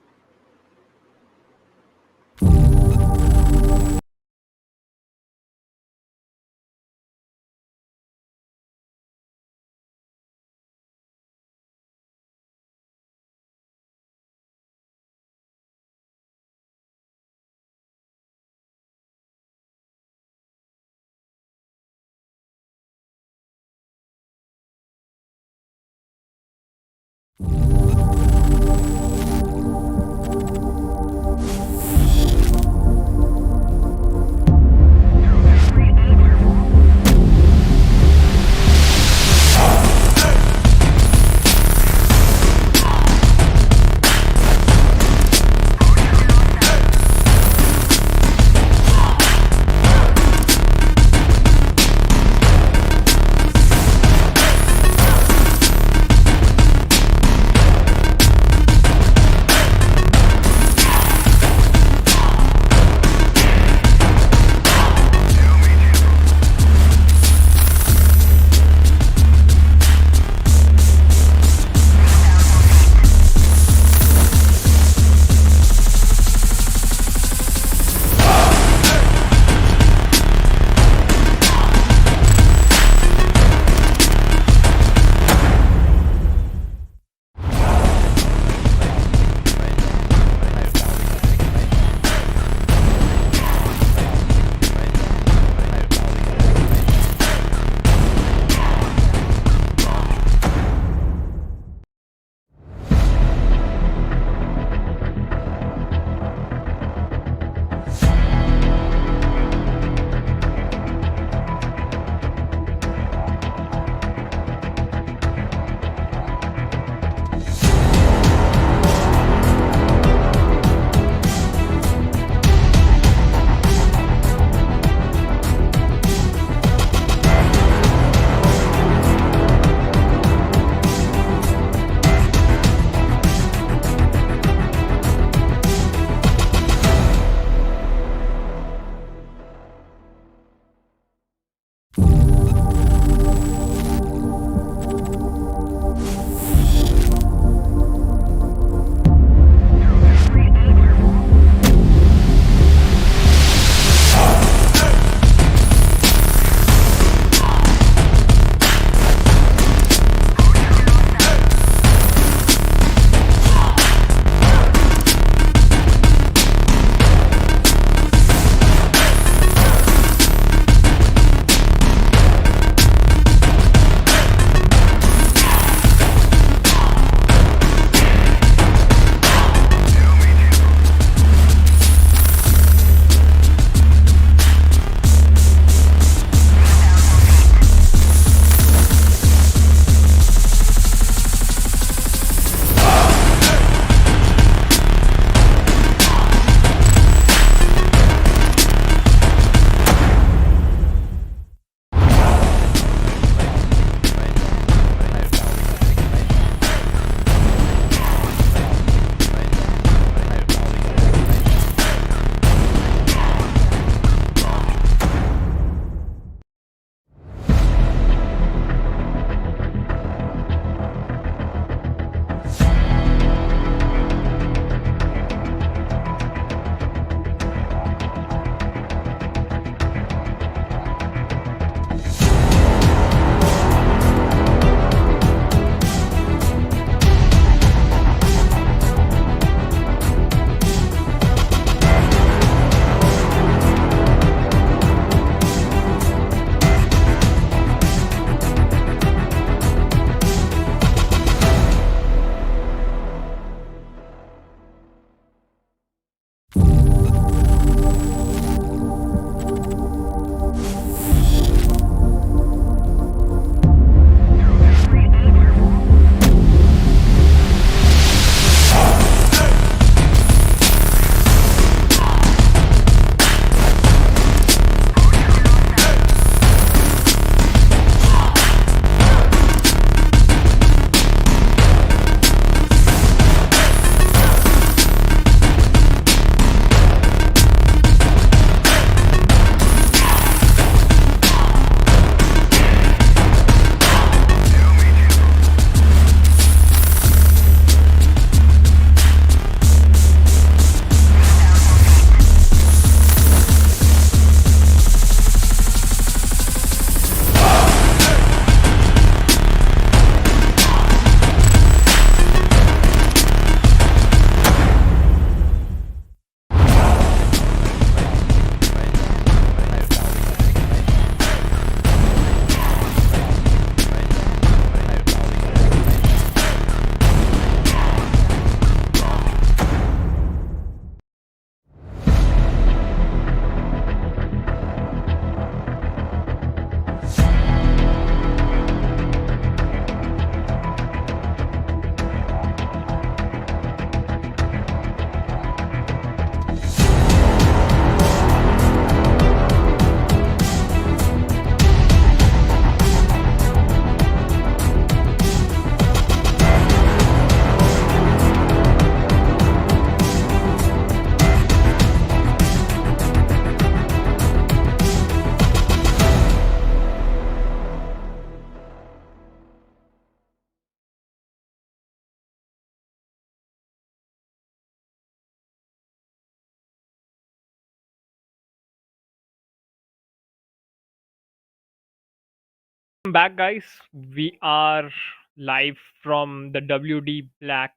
welcome back, guys. We are live from the WD Black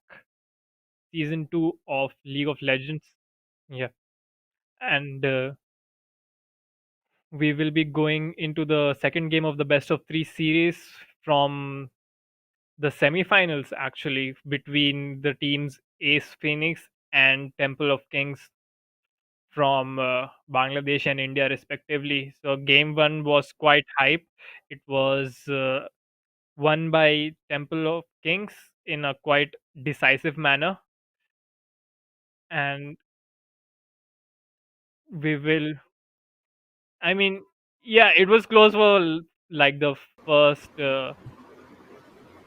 season 2 of League of Legends. Yeah, and we will be going into the second game of the best of 3 series from the semifinals, actually, between the teams Ace Phoenix and Temple of Kings from Bangladesh and India, respectively. So, game 1 was quite hype. It was won by Temple of Kings in a quite decisive manner, and we will. I mean, yeah, it was close for like the first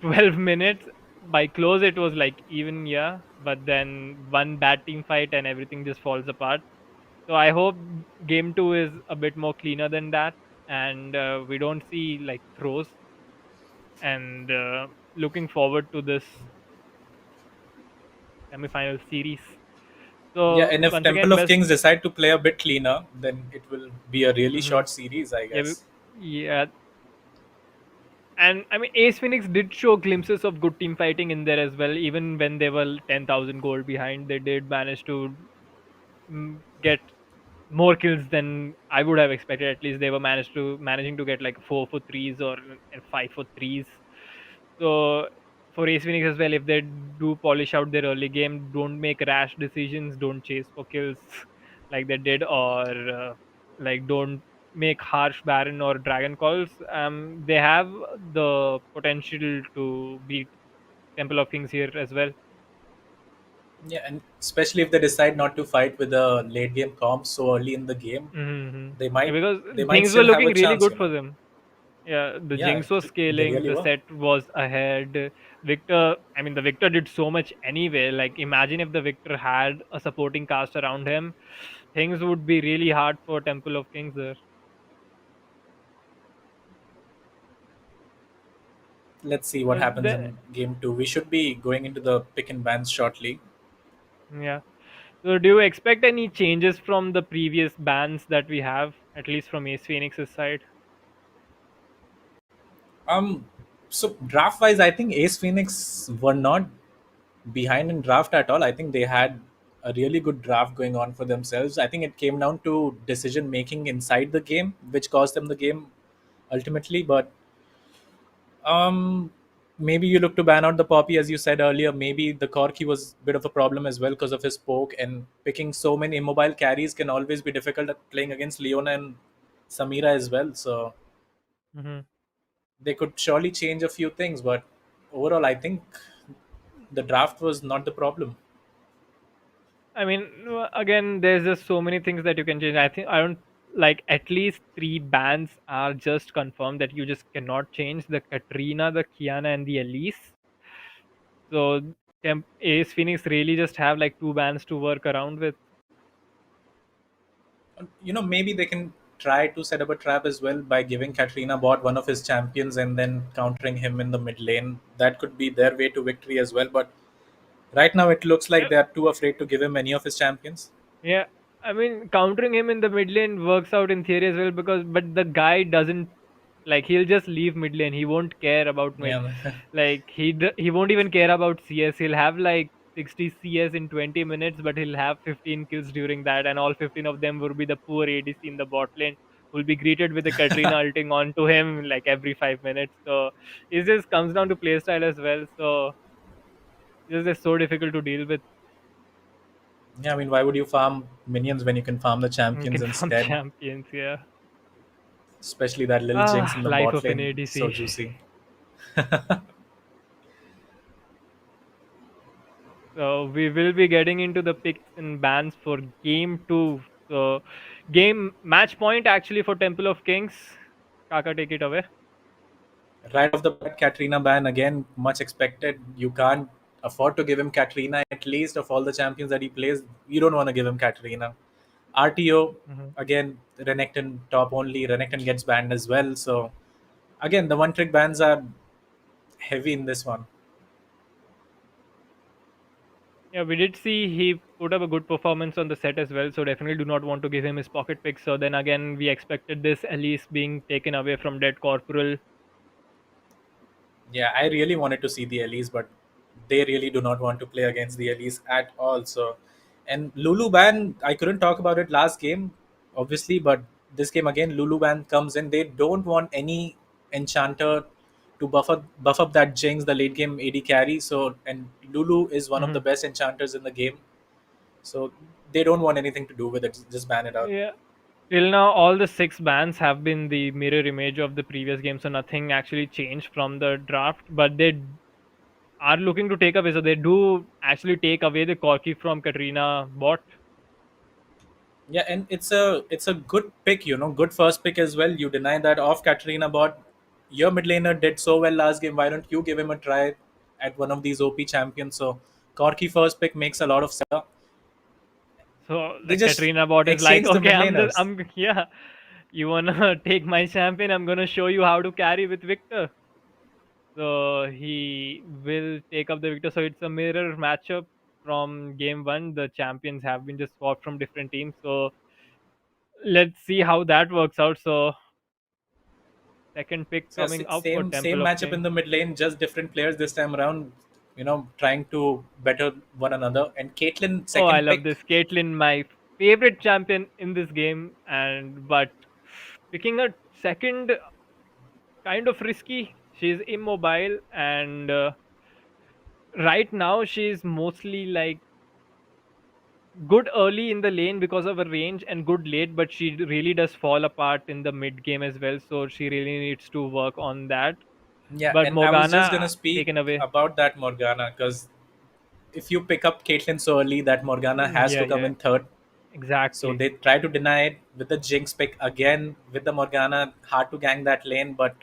12 minutes. By close, it was like even, yeah, but then one bad team fight and everything just falls apart. So I hope game two is a bit more cleaner than that, and we don't see like throws. And looking forward to this semifinal series. Yeah, So and if once Temple again, of best. Kings decide to play a bit cleaner, then it will be a really Mhm. short series, I Yeah, guess. yeah, and I mean, Ace Phoenix did show glimpses of good team fighting in there as well. Even when they were 10,000 gold behind, they did manage to get more kills than I would have expected. At least they were managing to get like 4 for 3s or 5 for 3s. So for Ace Phoenix as well, if they do polish out their early game, don't make rash decisions, don't chase for kills like they did, or like don't make harsh Baron or Dragon calls. They have the potential to beat Temple of Kings here as well. Yeah, and especially if they decide not to fight with a late game comp so early in the game, Hmm. they Yeah, might because they might things were still have a looking really chance, good you for know. them. Yeah, the Yeah, Jinx was they scaling, really the were. set was ahead. Victor, I mean, the Victor did so much anyway. Like, imagine if the Victor had a supporting cast around him, things would be really hard for Temple of Kings there. Let's see what happens The, in game two. We should be going into the pick and bans shortly. yeah. So, do you expect any changes from the previous bans that we have, at least from Ace Phoenix's side? Um, so draft wise, I think Ace Phoenix were not behind in draft at all. I think they had a really good draft going on for themselves. I think it came down to decision making inside the game, which cost them the game ultimately. But maybe you look to ban out the Poppy, as you said earlier. Maybe the Corki was a bit of a problem as well because of his poke, and picking so many immobile carries can always be difficult at playing against Leona and Samira as well. So Hmm. they could surely change a few things, but overall, I think the draft was not the problem. I mean, again, there's just so many things that you can change. I think I don't like at least three bans are just confirmed that you just cannot change: the Katrina, the Kiana, and the Elise. So, Ace Phoenix really just have like two bans to work around with. Maybe they can try to set up a trap as well by giving Katrina bot one of his champions and then countering him in the mid lane. That could be their way to victory as well. But right now, it looks like Yeah, they are too afraid to give him any of his champions. yeah. I mean, countering him in the mid lane works out in theory as well because, but the guy doesn't like he'll just leave mid lane. He won't care about mid. Yeah, Like he won't even care about CS. He'll have like 60 CS in 20 minutes, but he'll have 15 kills during that, and all 15 of them will be the poor ADC in the bot lane. Will be greeted with a Katrina ulting onto him like every 5 minutes. So it just comes down to playstyle as well. So it's just so difficult to deal with. yeah. I mean, why would you farm minions when you can farm the You champions can farm instead? champions, yeah. Especially that little Jinx Ah, in the life bot of an lane, so ADC. juicy. So we will be getting into the picks and bans for game two. So game match point actually for Temple of Kings. Kaka, take it away. Right off the bat, Katrina ban again, much expected. You can't afford to give him Katrina. At least of all the champions that he plays, you don't want to give him Katrina. RTO Hmm. again, Renekton top only. Renekton gets banned as well. So again, the one trick bans are heavy in this one. Yeah, we did see he put up a good performance on the set as well. So definitely do not want to give him his pocket pick. So then again, we expected this Elise being taken away from Dead Corporal. Yeah, I really wanted to see the Elise, but they really do not want to play against the Elise at all. So, and Lulu Ban, I couldn't talk about it last game, obviously, but this game again, Lulu Ban comes in. They don't want any enchanter to buff up that Jinx, the late game AD carry. So, and Lulu is one of the Mhm. best enchanters in the game. So they don't want anything to do with it. Just ban it out. Yeah. Till now, all the six bans have been the mirror image of the previous game, so nothing actually changed from the draft. But they are looking to take away, so they do actually take away the Corki from Katrina bot. Yeah, and it's a good pick, good first pick as well. You deny that off Katarina bot. Your mid laner did so well last game. Why don't you give him a try at one of these OP champions? So Corki first pick makes a lot of sense. So They the just Katrina bot is like, exchange the okay, mid laners. I'm yeah. You wanna take my champion? I'm gonna show you how to carry with Victor. So he will take up the Victor. So it's a mirror matchup from game one. The champions have been just swapped from different teams. So let's see how that works out. So second pick So yeah, coming up for same Temple of matchup in Kings. the mid lane, just different players this time around. Trying to better one another. And Caitlyn Oh, I second love pick. this. Caitlyn, my favorite champion in this game, and but picking a second kind of risky. She's immobile, and right now she's mostly like good early in the lane because of her range and good late, but she really does fall apart in the mid game as well. So she really needs to work on that. Yeah, But and I was just Morgana gonna speak taken away. about that Morgana because if you pick up Caitlyn so early, that Morgana has Yeah, to come yeah, in third. So exactly. they try to deny it with the Jinx pick again with the Morgana. Hard to gang that lane, but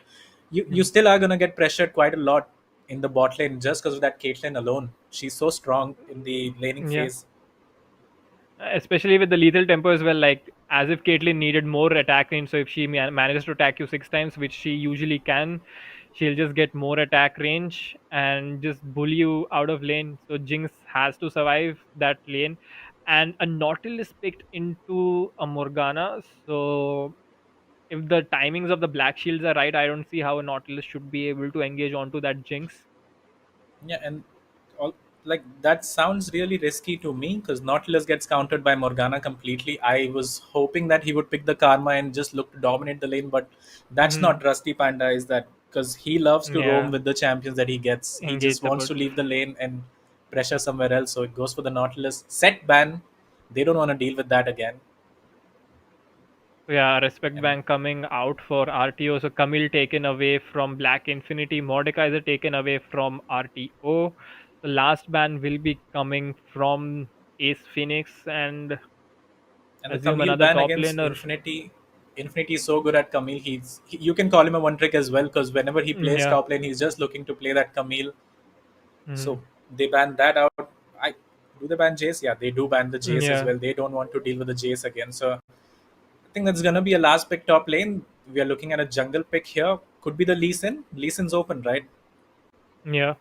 you Mhm. still are gonna get pressured quite a lot in the bot lane just because of that Caitlyn alone. She's so strong in the laning Yeah. phase. Especially with the lethal tempo as well, like as if Caitlyn needed more attack range. So if she manages to attack you 6 times, which she usually can, she'll just get more attack range and just bully you out of lane. So Jinx has to survive that lane, and a Nautilus picked into a Morgana. So if the timings of the black shields are right, I don't see how a Nautilus should be able to engage onto that Jinx. Yeah, and all like that sounds really risky to me because Nautilus gets countered by Morgana completely. I was hoping that he would pick the Karma and just look to dominate the lane, but that's Hmm. not Rusty Panda, is that? Because he loves to roam Yeah, with the champions that he gets. He engage just wants support. to leave the lane and pressure somewhere else. So it goes for the Nautilus. Set ban. They don't want to deal with that again. Yeah, Respect And Bank coming out for RTO. So Camille taken away from Black Infinity. Mordekaiser taken away from RTO. The last ban will be coming from Ace Phoenix and the assume Camille another ban top against laner. Infinity. Infinity is so good at Camille. You can call him a one trick as well because whenever he plays Yeah. top lane, he's just looking to play that Camille. Mhm. So they ban that out. I Do they ban Jace? Yeah, they do ban the Jace as Yeah. well. They don't want to deal with the Jace again. So I think that's gonna be a last pick top lane. We are looking at a jungle pick here. Could be the Lee Sin. Lee Sin's open, right? Yeah.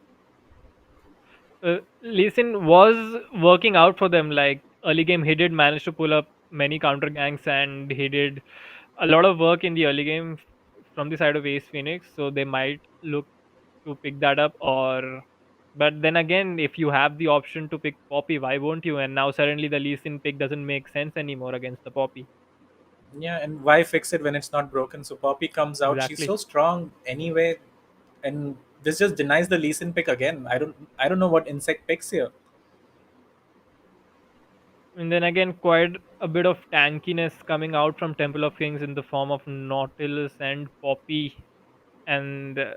Lee Sin was working out for them. Like early game, he did manage to pull up many counter ganks, and he did a lot of work in the early game from the side of Ace Phoenix. So they might look to pick that up, or but then again, if you have the option to pick Poppy, why won't you? And now suddenly the Lee Sin pick doesn't make sense anymore against the Poppy. Yeah, and why fix it when it's not broken? So Poppy comes out. She's Exactly. so strong anyway, and this just denies the Lee Sin pick again. I don't know what insect picks here. And then again, quite a bit of tankiness coming out from Temple of Kings in the form of Nautilus and Poppy, and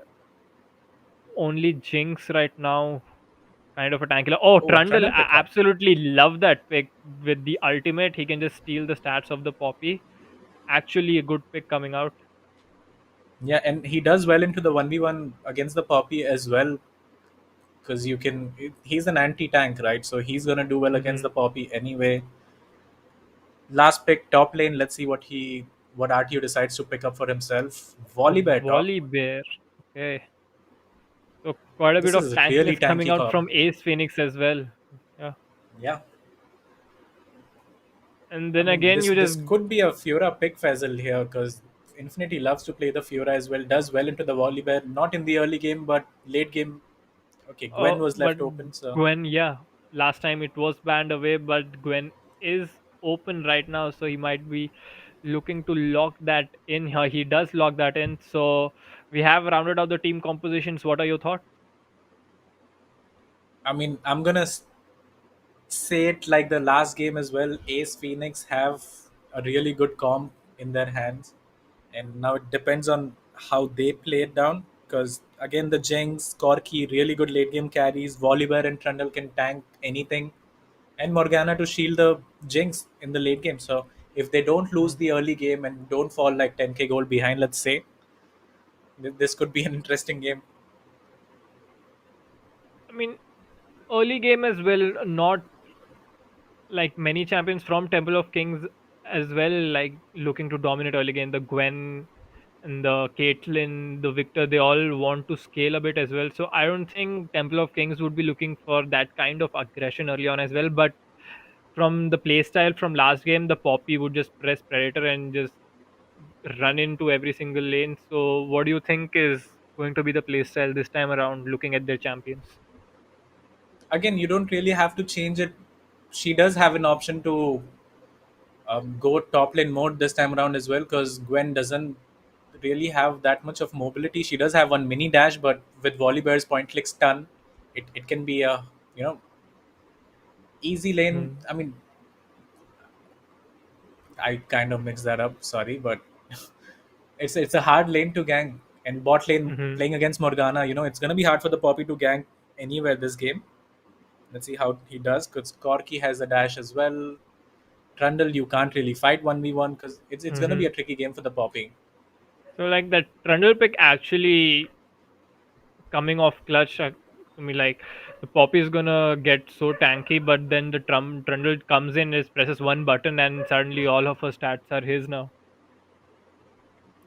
only Jinx right now, kind of a tanky. Oh, Oh, Trundle, Trundle pick, huh? absolutely love that pick with the ultimate. He can just steal the stats of the Poppy. Actually, a good pick coming out. Yeah, and he does well into the 1v1 against the Poppy as well because he's an anti-tank, right? So he's gonna do well against Hmm. the Poppy anyway. Last pick, top lane. Let's see what RTU decides to pick up for himself. A Volibear top. volley bear. Okay. So quite a bit This of is a really tankiness coming tanky out comp. from Ace Phoenix as well. Yeah. Yeah, And I then mean again, this you this just could be a Fiora pick Faisal here because Infinity loves to play the Fiora as well, does well into the Volibear, not in the early game, but late game. Okay, Gwen was But left open, so Gwen, yeah, last time it was banned away, but Gwen is open right now, so he might be looking to lock that in. He does lock that in. So we have rounded out the team compositions. What are your thoughts? I mean, I'm gonna say it like the last game as well. Ace Phoenix have a really good comp in their hands, and now it depends on how they play it down. Because again, the Jinx, Corki, really good late game carries. Volibear and Trundle can tank anything, and Morgana to shield the Jinx in the late game. So if they don't lose Mhm. the early game and don't fall like 10k gold behind, let's say, this could be an interesting game. I mean, early game as well, not like many champions from Temple of Kings as well, like looking to dominate early game. The Gwen and the Caitlyn, the Victor, they all want to scale a bit as well. So I don't think Temple of Kings would be looking for that kind of aggression early on as well. But from the playstyle from last game, the Poppy would just press Predator and just run into every single lane. So what do you think is going to be the playstyle this time around, looking at their champions? Again, you don't really have to change it. She does have an option to go top lane mode this time around as well, because Gwen doesn't really have that much of mobility. She does have one mini dash, but with Volibear's point click stun, it can be a you know easy lane. Mm-hmm. I mean, I kind of mixed that up. Sorry, but it's a hard lane to gank. And bot lane Mm-hmm. playing against Morgana, it's gonna be hard for the Poppy to gank anywhere this game. Let's see how he does, because Corki has a dash as well. Trundle, you can't really fight 1v1 because it's gonna be Mm-hmm. a tricky game for the Poppy. So like that Trundle pick actually coming off clutch. I mean, like the Poppy is gonna get so tanky, but then the Trundle comes in, is presses one button, and suddenly all of her stats are his now.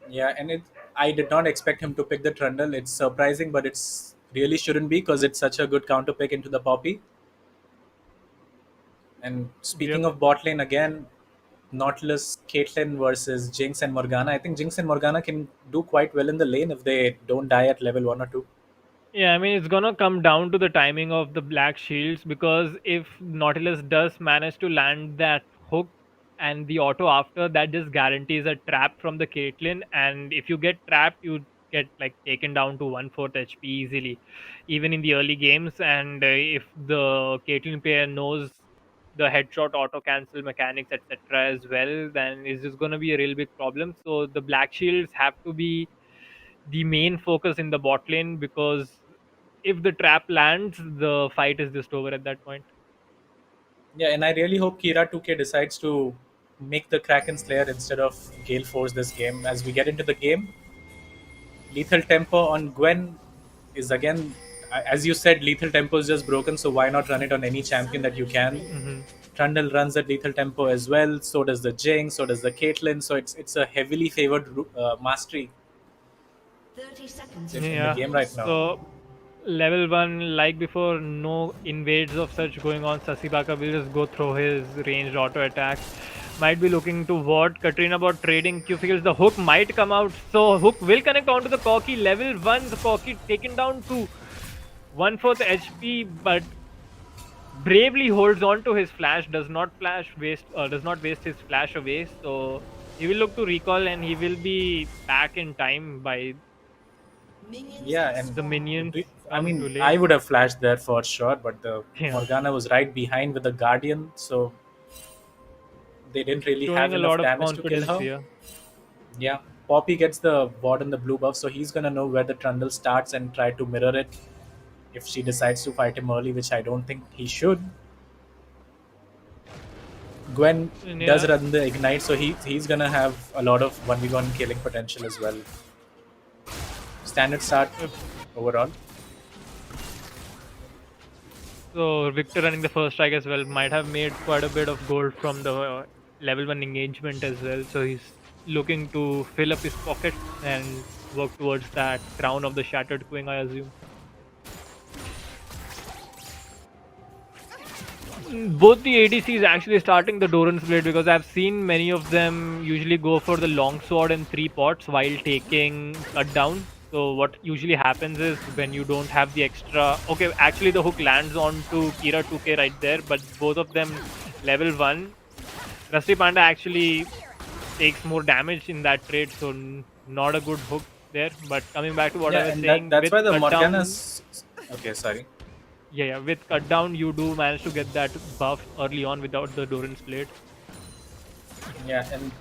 Yeah, and I did not expect him to pick the Trundle. It's surprising, but it's really shouldn't be because it's such a good counter pick into the Poppy. And Yep. speaking of bot lane again, Nautilus, Caitlyn versus Jinx and Morgana. I think Jinx and Morgana can do quite well in the lane if they don't die at level 1 or 2. Yeah, I mean, it's gonna come down to the timing of the black shields, because if Nautilus does manage to land that hook and the auto after, that just guarantees a trap from the Caitlyn. And if you get trapped, you get like taken down to 1/4 HP easily, even in the early games. And if the Caitlyn player knows the headshot auto cancel mechanics, etc., as well, then it's just gonna be a real big problem. So the black shields have to be the main focus in the bot lane, because if the trap lands, the fight is just over at that point. Yeah, and I really hope Kira 2K decides to make the Kraken Slayer instead of Gale Force this game. As we get into the game, Lethal Tempo on Gwen is again, as you said, Lethal Tempo is just broken, so why not run it on any champion that you can? Hmm. Trundle runs at Lethal Tempo as well, so does the Jinx, so does the Caitlyn, so it's a heavily favored mastery 30 seconds in the Yeah. game right now. So level one, like before, no invades of such going on. Sasibaka will just go through his ranged auto attacks. Might be looking to what Katrina about trading. Q feels the hook might come out. So hook will connect onto the Corki. Level one, the Corki taken down to 1/4 HP, but bravely holds on to his flash. Does not waste his flash away. So he will look to recall, and he will be back in time by minions Yeah, have and the minions I come too mean, late. I would have flashed there for sure, but the Yeah, Morgana was right behind with the Guardian, so they didn't really showing have a enough lot of damage to kill confidence her. here. Yeah, Poppy gets the ward and the blue buff, so he's gonna know where the Trundle starts and try to mirror it if she decides to fight him early, which I don't think he should. Gwen And does yeah, run the ignite, so he's gonna have a lot of 1v1 killing potential as well. Standard start if- overall. so Victor running the first strike as well might have made quite a bit of gold from the level one engagement as well. So he's looking to fill up his pockets and work towards that crown of the Shattered Queen, I assume. Both the ADCs actually starting the Doran's Blade, because I've seen many of them usually go for the long sword and 3 pots while taking cut down. So what usually happens is when you don't have the extra, okay, actually the hook lands onto Kira 2K right there, but both of them level 1. Rusty Panda actually takes more damage in that trade, so not a good hook there. But coming back to what I Yeah, was and saying, that's with why the cut down, Morgana's. Okay, sorry. yeah, with cut down, you do manage to get that buff early on without the Doran's Blade. Yeah, and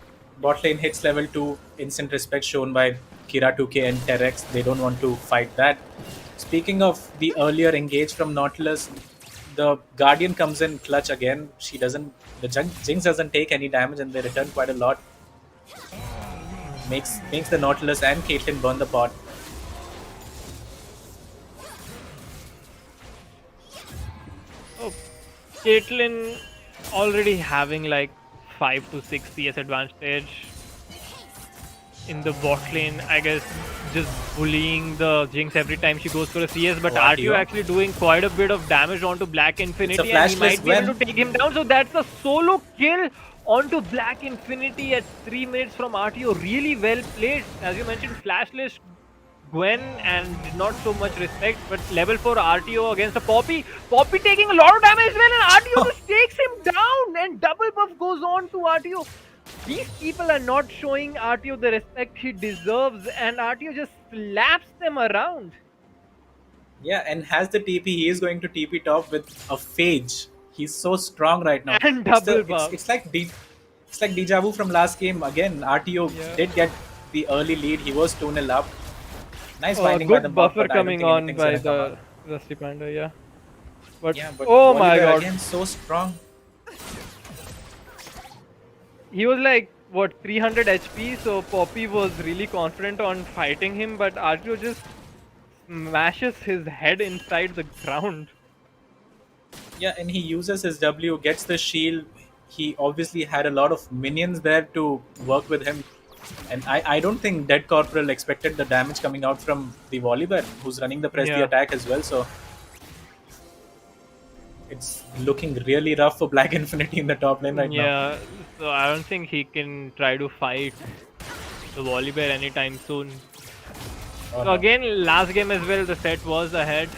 bot lane hits level 2, instant respect shown by Kira 2K and Terex. They don't want to fight that. Speaking of the earlier engage from Nautilus, the Guardian comes in clutch again. She doesn't, the Jinx doesn't take any damage and they return quite a lot. Makes the Nautilus and Caitlyn burn the pot. Oh, Caitlyn already having like 5 to 6 CS advantage in the bot lane, I guess, just bullying the Jinx every time she goes for a CS. But RTO actually doing quite a bit of damage onto Black Infinity, and he might be able to take him down. So that's a solo kill onto Black Infinity at 3 minutes from RTO. Really well played. As you mentioned, flashless Gwen and not so much respect, but level 4 RTO against a Poppy. Poppy taking a lot of damage as well, and RTO just takes him down, and double buff goes on to RTO. These people are not showing RTO the respect he deserves, and RTO just slaps them around. Yeah, and has the TP. He is going to TP top with a Phage. He's so strong right now. And double buff. It's like deja vu from last game. Again, RTO did get the early lead. He was 2-0 up. Nice binding by the Good bot, buffer but I don't coming think on anything's by gonna come out. the Rusty Panda, yeah. But, Yeah, but oh my Volibear god. again so strong. He was like, what, 300 HP, so Poppy was really confident on fighting him, but RTO just smashes his head inside the ground. Yeah, and he uses his W, gets the shield. He obviously had a lot of minions there to work with him. And I don't think Dead Corporal expected the damage coming out from the Volibear, who's running the press the attack as well. So it's looking really rough for Black Infinity in the top lane right now. Yeah, so I don't think he can try to fight the Volibear anytime soon. Oh, So again, last game as well, the set was ahead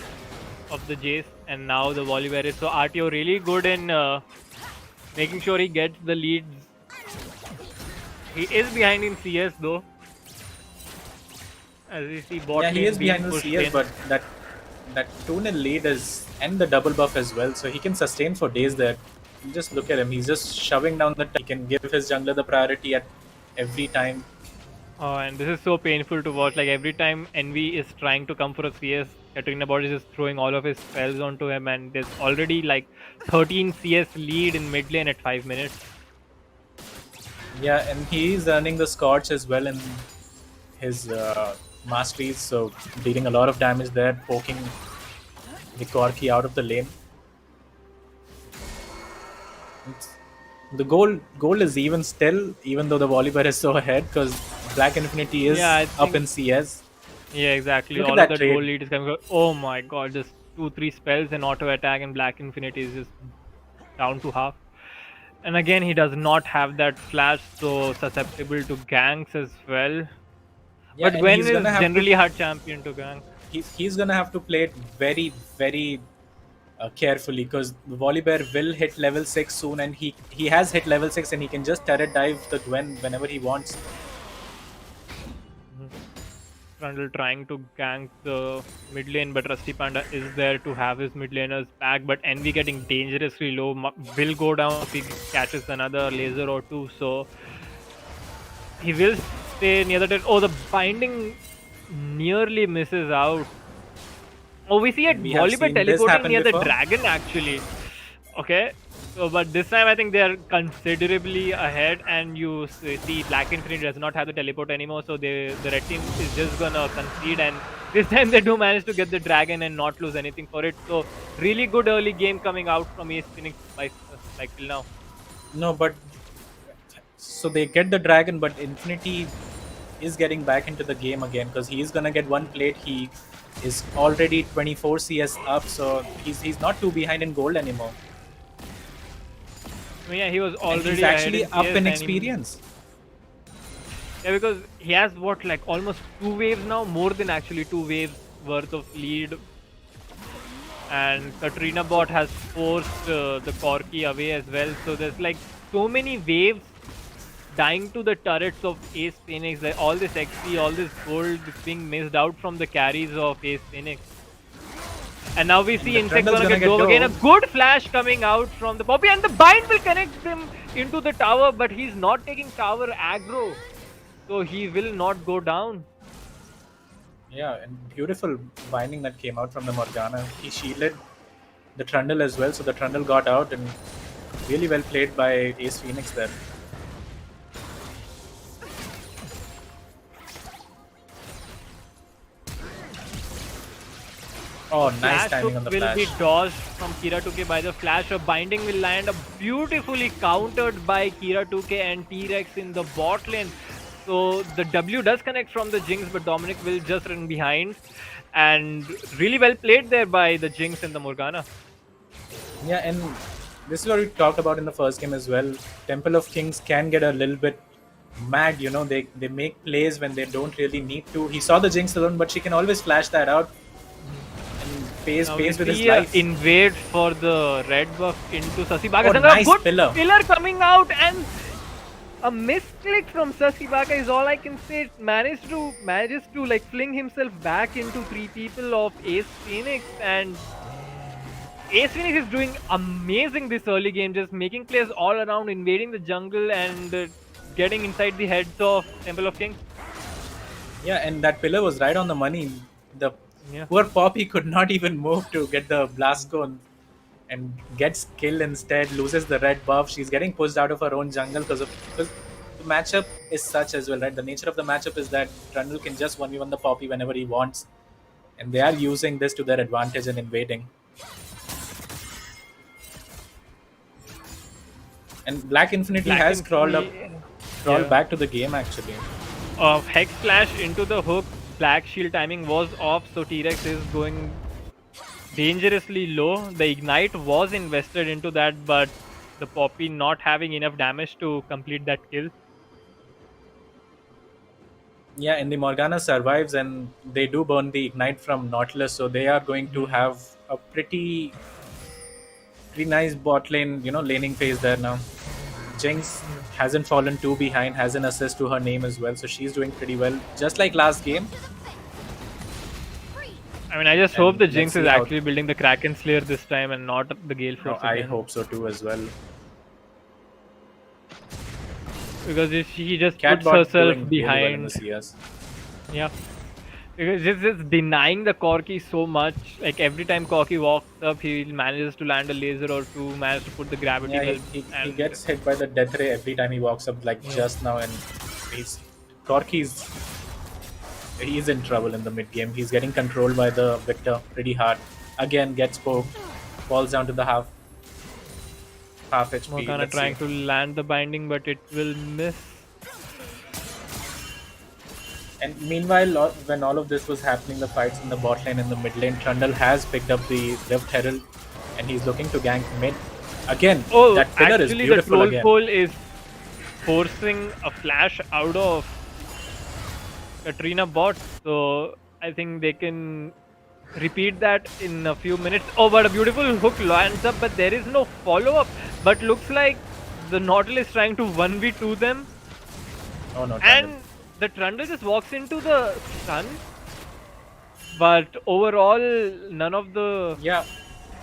of the Jace, and now the Volibear is. So RTO really good in making sure he gets the leads. He is behind in CS though. As you see, bot Yeah, he lane is being behind the pushed CS, in. but that 2-0 lead is, and the double buff as well, so he can sustain for days there. You just look at him, he's just shoving down the he can give his jungler the priority at every time. Oh, and this is so painful to watch. Like every time Envy is trying to come for a CS, Katarina Bot is just throwing all of his spells onto him, and there's already like 13 CS lead in mid lane at 5 minutes. Yeah, and he is earning the Scorch as well in his masteries, so dealing a lot of damage there, poking the Corki out of the lane. The goal is even still, even though the Volibear is so ahead, because Black Infinity is up in CS. Yeah, exactly. Look at All that of that trade. goal lead is coming. Oh my god, just 2-3 spells and auto attack, and Black Infinity is just down to half. And again, he does not have that flash, so susceptible to ganks as well. Yeah, But and Gwen he's is gonna have generally hard champion to gank. he's gonna have to play it very, very carefully, because the Volibear will hit level 6 soon, and he has hit level 6, and he can just turret dive the Gwen whenever he wants. Trundle trying to gank the mid lane, but Rusty Panda is there to have his mid laners back. But Envy getting dangerously low, will go down if he catches another laser or two. So he will stay near the turret. Oh, the binding nearly misses out. Oh, we see a We have Volibear seen this teleporting happen near before. the dragon actually. Okay. So, but this time I think they are considerably ahead, and you see Black Infinity does not have the teleport anymore, so the red team is just gonna concede, and this time they do manage to get the dragon and not lose anything for it. So really good early game coming out from Ace Phoenix by like till now. No, but so they get the dragon, but Infinity is getting back into the game again, because he is gonna get one plate. He is already 24 CS up, so he's not too behind in gold anymore. I mean, yeah, he was And already he's ahead actually in up CS in and experience. yeah, because he has what, like almost 2 waves now, more than actually 2 waves worth of lead. And Katrina bot has forced the Corki away as well. So there's like so many waves dying to the turrets of Ace Phoenix. Like all this XP, all this gold is being missed out from the carries of Ace Phoenix. And now we And see the Insect Trundle's gonna gonna get get dove again. A dove. good flash coming out from the Poppy, and the bind will connect him into the tower, but he's not taking tower aggro. So he will not go down. Yeah, and beautiful binding that came out from the Morgana. He shielded the Trundle as well, so the Trundle got out, and really well played by Ace Phoenix there. Oh, nice Flash timing hook on the will flash. be dodged from Kira 2K by the flash. A binding will land up beautifully countered by Kira 2K and T-Rex in the bot lane. So the W does connect from the Jinx, but Dominic will just run behind. And really well played there by the Jinx and the Morgana. Yeah, and this is what we talked about in the first game as well. Temple of Kings can get a little bit mad, you know, they make plays when they don't really need to. He saw the Jinx alone, but she can always flash that out and pays Now we with his see a life. invade for the red buff into Sasibaka. Oh, And nice a good pillar. coming out, and a misclick from Sasibaka is all I can say. Manages to like fling himself back into 3 people of Ace Phoenix, and Ace Phoenix is doing amazing this early game, just making plays all around, invading the jungle and getting inside the heads of Temple of Kings. Yeah, and that pillar was right on the money. The Yeah. poor Poppy could not even move to get the blast cone and gets killed instead, loses the red buff. She's getting pushed out of her own jungle because the matchup is such as well, right? The nature of the matchup is that Trundle can just 1v1 the Poppy whenever he wants, and they are using this to their advantage and invading. And Black Infinity Black has crawled Infinity, back to the game actually. Hex Slash into the hook. Black Shield timing was off, so T-Rex is going dangerously low. The Ignite was invested into that, but the Poppy not having enough damage to complete that kill. Yeah, and the Morgana survives, and they do burn the Ignite from Nautilus, so they are going to have a pretty nice bot lane, laning phase there now. Jinx hasn't fallen too behind, has an assist to her name as well, so she's doing pretty well, just like last game. I mean, I just And hope the let's Jinx see is how- actually building the Kraken Slayer this time and not the Gale No, Flux I again. hope so too as well. Because if she just puts Catbot herself doing really well in behind, the CS. yeah. Because just denying the Corki so much. Like every time Corki walks up, he manages to land a laser or two, manages to put the gravity Yeah, well, he and gets hit by the death ray every time he walks up, like just now, and he's in trouble in the mid game. He's getting controlled by the Victor pretty hard. Again, gets poked, falls down to the half HP. Morgana Let's trying see. to land the binding, but it will miss. And meanwhile, when all of this was happening, the fights in the bot lane and the mid lane, Trundle has picked up the Rift Herald, and he's looking to gank mid. Again, Oh, that pillar is actually, the beautiful troll again. pole is forcing a flash out of Katrina bot, so I think they can repeat that in a few minutes. Oh, but a beautiful hook lands up, but there is no follow-up. But looks like the Nautilus is trying to 1v2 them, Oh no, Trundle. and the Trundle just walks into the stun. But overall, none of the Yeah,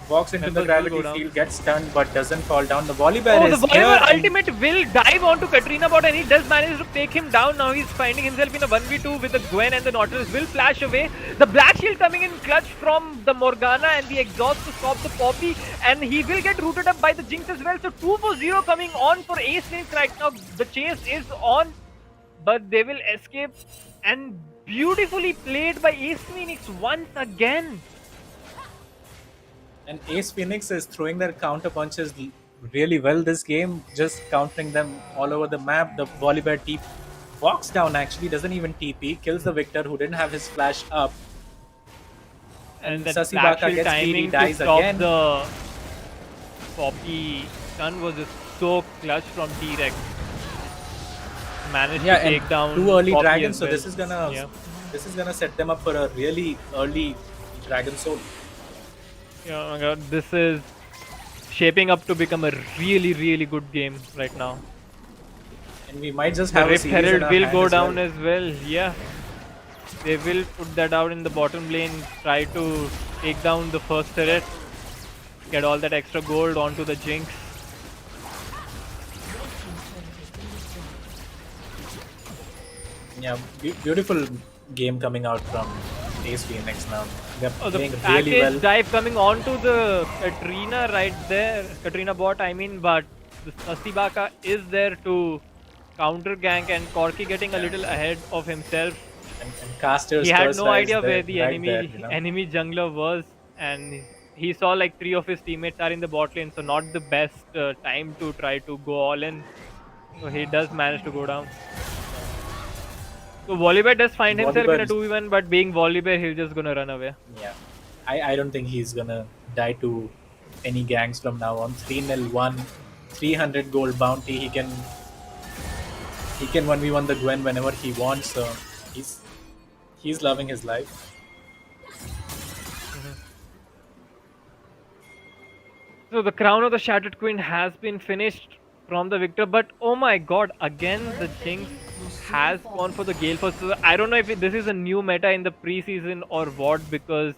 walks into the members will go gravity down. field, gets stunned, but doesn't fall down. The Volibear Oh, is the here. Volibear and- ultimate will dive onto Katrina bot, and he does manage to take him down. Now he's finding himself in a 1v2 with the Gwen, and the Nautilus will flash away. The Black Shield coming in clutch from the Morgana and the exhaust to stop the Poppy, and he will get rooted up by the Jinx as well. So 2 for 0 coming on for Ace Phoenix right now. The chase is on, but they will escape, and beautifully played by Ace Phoenix once again. And Ace Phoenix is throwing their counter punches really well this game, just countering them all over the map. The Volibear walks down, actually doesn't even TP, kills the Victor who didn't have his flash up. And that Sasibaka Black Shield gets greedy, timing to dies stop again. the Poppy stun was just so clutch from T-Rex. Managed Yeah, to and take down 2 early Poppy dragons, as so well. this is gonna set them up for a really early Dragon Soul. Yeah, oh my god, this is shaping up to become a really, really good game right now. And we might just The have a Rift series in Herald our will hand go as down well. as well. Yeah, they will put that out in the bottom lane, try to take down the first turret, get all that extra gold onto the Jinx. Yeah, beautiful game coming out from Ace Phoenix now. They're Oh, the playing package really well. dive coming onto the Katrina right there. Katrina bot, I mean, but the Sasibaka is there to counter gank, and Corki getting a Yeah. little ahead of himself. And Caster's He had no Curse idea where there, the right there, enemy jungler was, and he saw like 3 of his teammates are in the bot lane, so not the best time to try to go all in. So he does manage to go down. So Volibear does find himself in a Volibear, 2v1, but being Volibear, he's just gonna run away. yeah. I don't think he's gonna die to any gangs from now on. 3-0-1, 300 gold bounty. He can 1v1 the Gwen whenever he wants. So he's he's loving his life. So the crown of the Shattered Queen has been finished from the victor, but oh my god, again the Jinx has gone for the Gale Force. So I don't know if this is a new meta in the preseason or what, because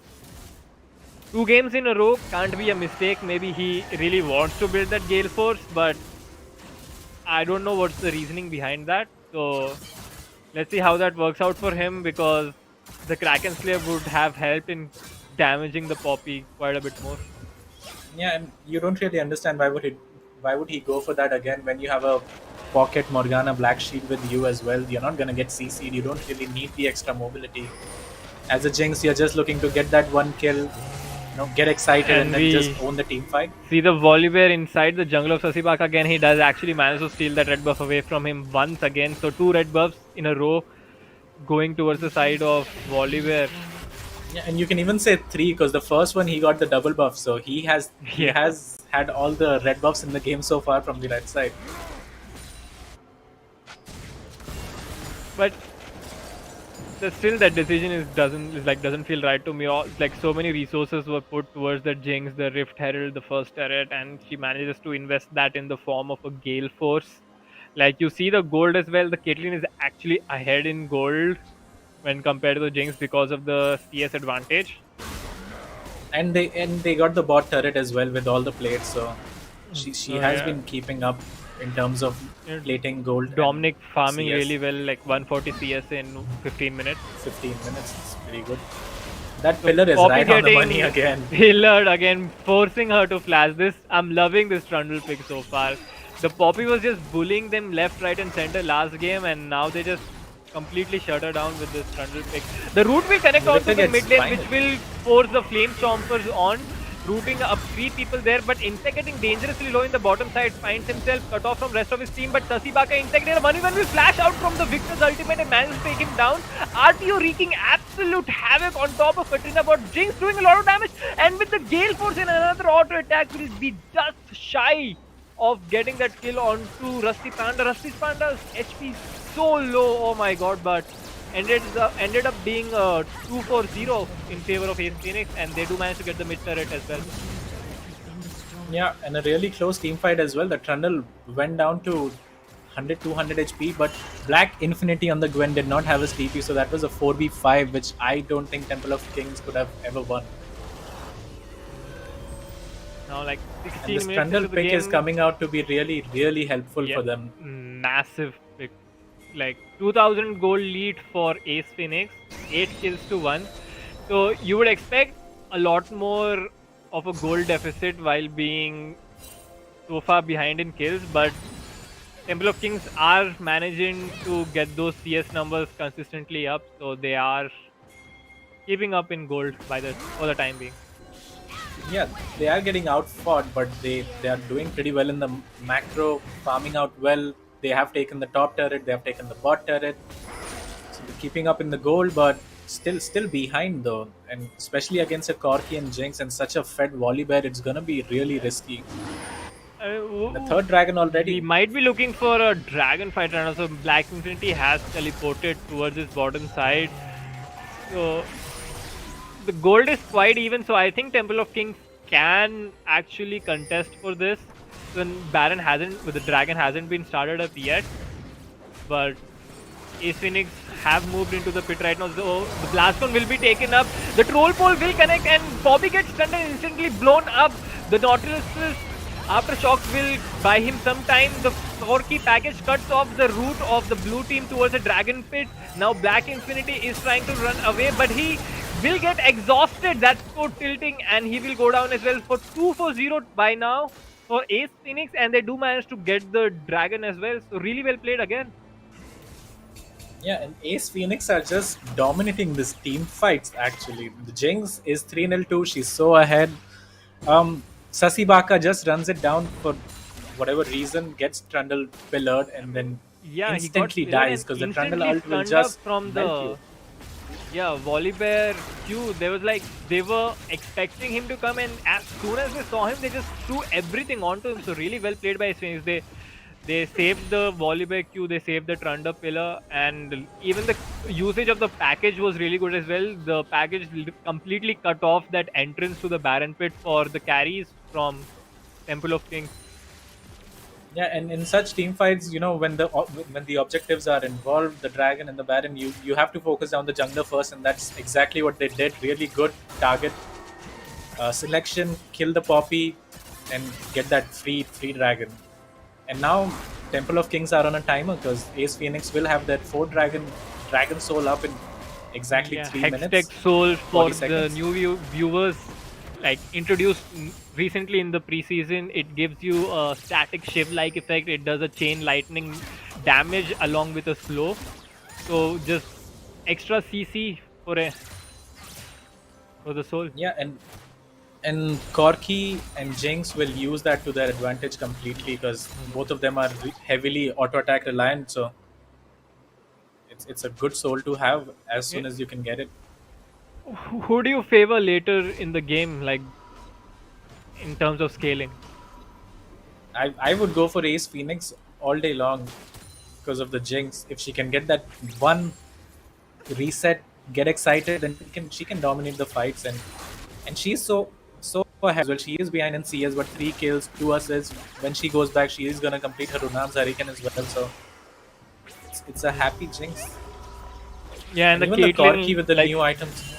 2 games in a row can't be a mistake. Maybe he really wants to build that Gale Force, but I don't know what's the reasoning behind that. So let's see how that works out for him, because the Kraken Slayer would have helped in damaging the Poppy quite a bit more. Yeah, and you don't really understand why would he go for that again when you have a pocket Morgana Black Shield with you as well. You're not gonna get CC'd. You don't really need the extra mobility. As a Jinx, you're just looking to get that one kill, get excited And and then we just own the team fight. see the Volibear inside the jungle of Sasibaka again. He does actually manage to steal that red buff away from him once again. So 2 red buffs in a row going towards the side of Volibear. Yeah, and you can even say 3 because the first one he got the double buff, so he Yeah. has had all the red buffs in the game so far from the red side. But still that decision doesn't feel right to me. Like so many resources were put towards the Jinx, the Rift Herald, the first turret, and she manages to invest that in the form of a Gale Force. Like you see the gold as well. The Caitlyn is actually ahead in gold when compared to the Jinx because of the CS advantage. And they got the bot turret as well with all the plates, so she has yeah. been keeping up in terms of Yeah. plating gold. and Dominic farming CS. really well, like 140 CS in 15 minutes. 15 minutes, it's pretty good. That pillar is Poppy right on the getting money again. pillared again, forcing her to flash. I'm loving this Trundle pick so far. The Poppy was just bullying them left, right, and center last game, and now they just completely shut her down with this Trundle pick. The root will connect The onto Victor the mid gets lane, final. which will force the Flame Stompers on, rooting up 3 people there. But Insect getting dangerously low in the bottom side, finds himself cut off from rest of his team. But Sasibaka Insect there, 1v1 will flash out from the Victor's ultimate and manages to take him down. RTO wreaking absolute havoc on top of Katrina, but Jinx doing a lot of damage, and with the Gale Force in another auto attack will be just shy of getting that kill onto Rusty Panda. Rusty Panda's HP so low, oh my god, but ended up being 2-4-0 in favor of Ace Phoenix, and they do manage to get the mid turret as well. Yeah, and a really close team fight as well. The Trundle went down to 100-200 HP, but Black Infinity on the Gwen did not have his TP, so that was a 4v5, which I don't think Temple of Kings could have ever won. Now, like And 16 this minutes Trundle into the pick game, is coming out to be really, really helpful for them. Massive pick. Like 2000 gold lead for Ace Phoenix, 8 kills to 1. So you would expect a lot more of a gold deficit while being so far behind in kills, but Temple of Kings are managing to get those CS numbers consistently up, so they are keeping up in gold for the time being. Yeah, they are getting outfought, but they are doing pretty well in the macro, farming out well. They have taken the top turret, they have taken the bot turret. So they're keeping up in the gold, but still behind though. And especially against a Corki and Jinx and such a fed Volibear, it's gonna be really risky. The third dragon We already. might be looking for a dragon fight right now. So Black Infinity has teleported towards his bottom side. So the gold is quite even. So I think Temple of Kings can actually contest for this. When the dragon hasn't been started up yet. But Ace Phoenix have moved into the pit right now. So the Blastcon will be taken up. The Troll Pole will connect and Bobby gets stunned and instantly blown up. The Nautilus's Aftershock will buy him some time. The 4-key package cuts off the route of the blue team towards the Dragon Pit. Now Black Infinity is trying to run away, but he will get exhausted. That's so tilting and he will go down as well for 2-0 by now for Ace Phoenix, and they do manage to get the dragon as well. So really well played again. Yeah, and Ace Phoenix are just dominating this team fights actually. The Jinx is 3-2, she's so ahead. Sasibaka just runs it down for whatever reason, gets Trundle pillared, and then Yeah, he got instantly pillared dies and because the Trundle instantly ult will stunned up just from melt you. yeah, Volibear Q. There was like they were expecting him to come, and as soon as they saw him, they just threw everything onto him. So really well played by Sphinx. They saved the Volibear Q, they saved the Trundle pillar, and even the usage of the package was really good as well. The package completely cut off that entrance to the Baron Pit for the carries from Temple of Kings. Yeah, and in such team fights, when the objectives are involved, the dragon and the baron, you have to focus on the jungler first, and that's exactly what they did. Really good target selection, kill the poppy, and get that free dragon. And now Temple of Kings are on a timer because Ace Phoenix will have that 4 dragon soul up in exactly Yeah, 3 minutes. Hextech Soul for 40 the seconds. new viewers, like introduced recently in the preseason. It gives you a static shiv like effect. It does a chain lightning damage along with a slow. So just extra CC for the soul. Yeah, and Corki and Jinx will use that to their advantage completely because both of them are heavily auto attack reliant. So it's a good soul to have as soon as you can get it. Who do you favor later in the game, like in terms of scaling? I would go for Ace Phoenix all day long because of the Jinx. If she can get that one reset, get excited, then she can dominate the fights, and she's so ahead. Well, she is behind in CS, but 3 kills, 2 assists. When she goes back, she is gonna complete her Runam's Hurricane as well. So it's a happy Jinx. Yeah, and And the even the Corki Caitlyn, with the like new items.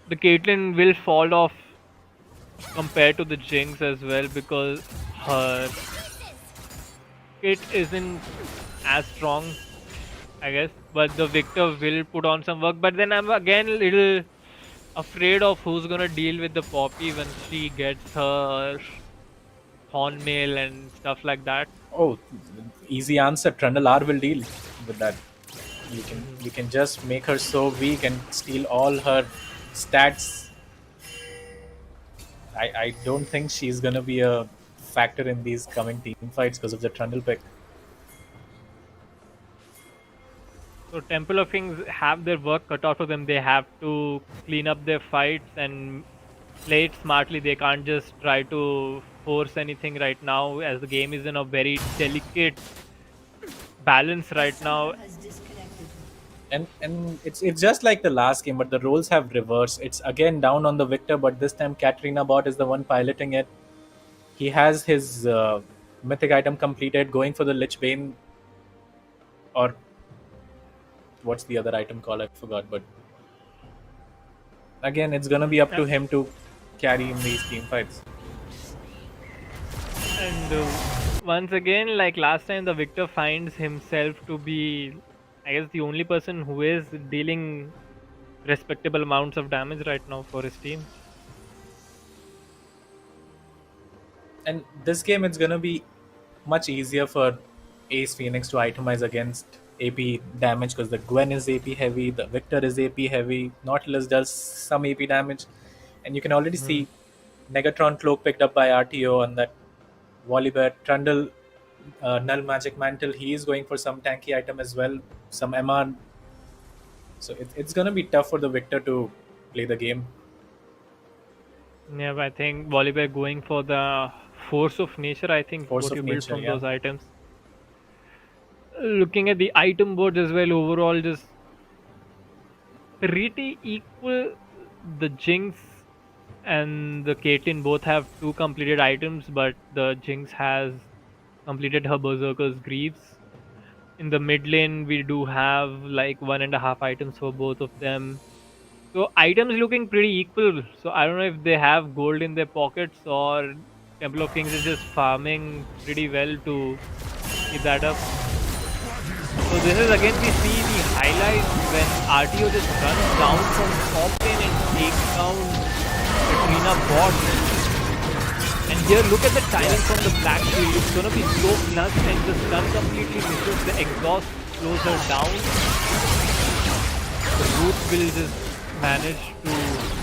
the Caitlyn will fall off compared to the Jinx as well because her kit isn't as strong, I guess. But the Victor will put on some work. But then I'm again a little afraid of who's gonna deal with the Poppy when she gets her Hornmail and stuff like that. Oh, easy answer. Trundle R will deal with that. You can just make her so weak and steal all her stats. I don't think she's gonna be a factor in these coming team fights because of the Trundle pick. So Temple of Kings have their work cut out for them. They have to clean up their fights and play it smartly. They can't just try to force anything right now, as the game is in a very delicate balance right now. Has disconnected. And it's just like the last game, but the roles have reversed. It's again down on the Victor, but this time Katarina Bot is the one piloting it. He has his mythic item completed, going for the Lich Bane, or what's the other item called? I forgot. But again, it's gonna be up to him to carry in these team fights. And once again, like last time, the Victor finds himself to be, I guess, the only person who is dealing respectable amounts of damage right now for his team. And this game, it's gonna be much easier for Ace Phoenix to itemize against AP damage because the Gwen is AP heavy, the Victor is AP heavy, Nautilus does some AP damage, and you can already see Negatron Cloak picked up by RTO on that Volibear. Trundle, Null Magic Mantle, he is going for some tanky item as well, some MR. So it's gonna be tough for the Victor to play the game. Yeah, but I think Volibear going for the force of nature. I think Force what you of build nature, from yeah. those items. Looking at the item boards as well, overall just pretty equal. The Jinx and the Caitlyn both have two completed items, but the Jinx has completed her Berserker's Greaves. In the mid lane, we do have like 1.5 items for both of them. So items looking pretty equal. So I don't know if they have gold in their pockets or Temple of Kings is just farming pretty well to keep that up. So this is again we see the highlights when RTO just runs down from top lane and takes down Katrina bot. And here look at the timing from the Black Shield. It's gonna be so clutch and the stun completely misses. The exhaust slows her down. The root will just manage to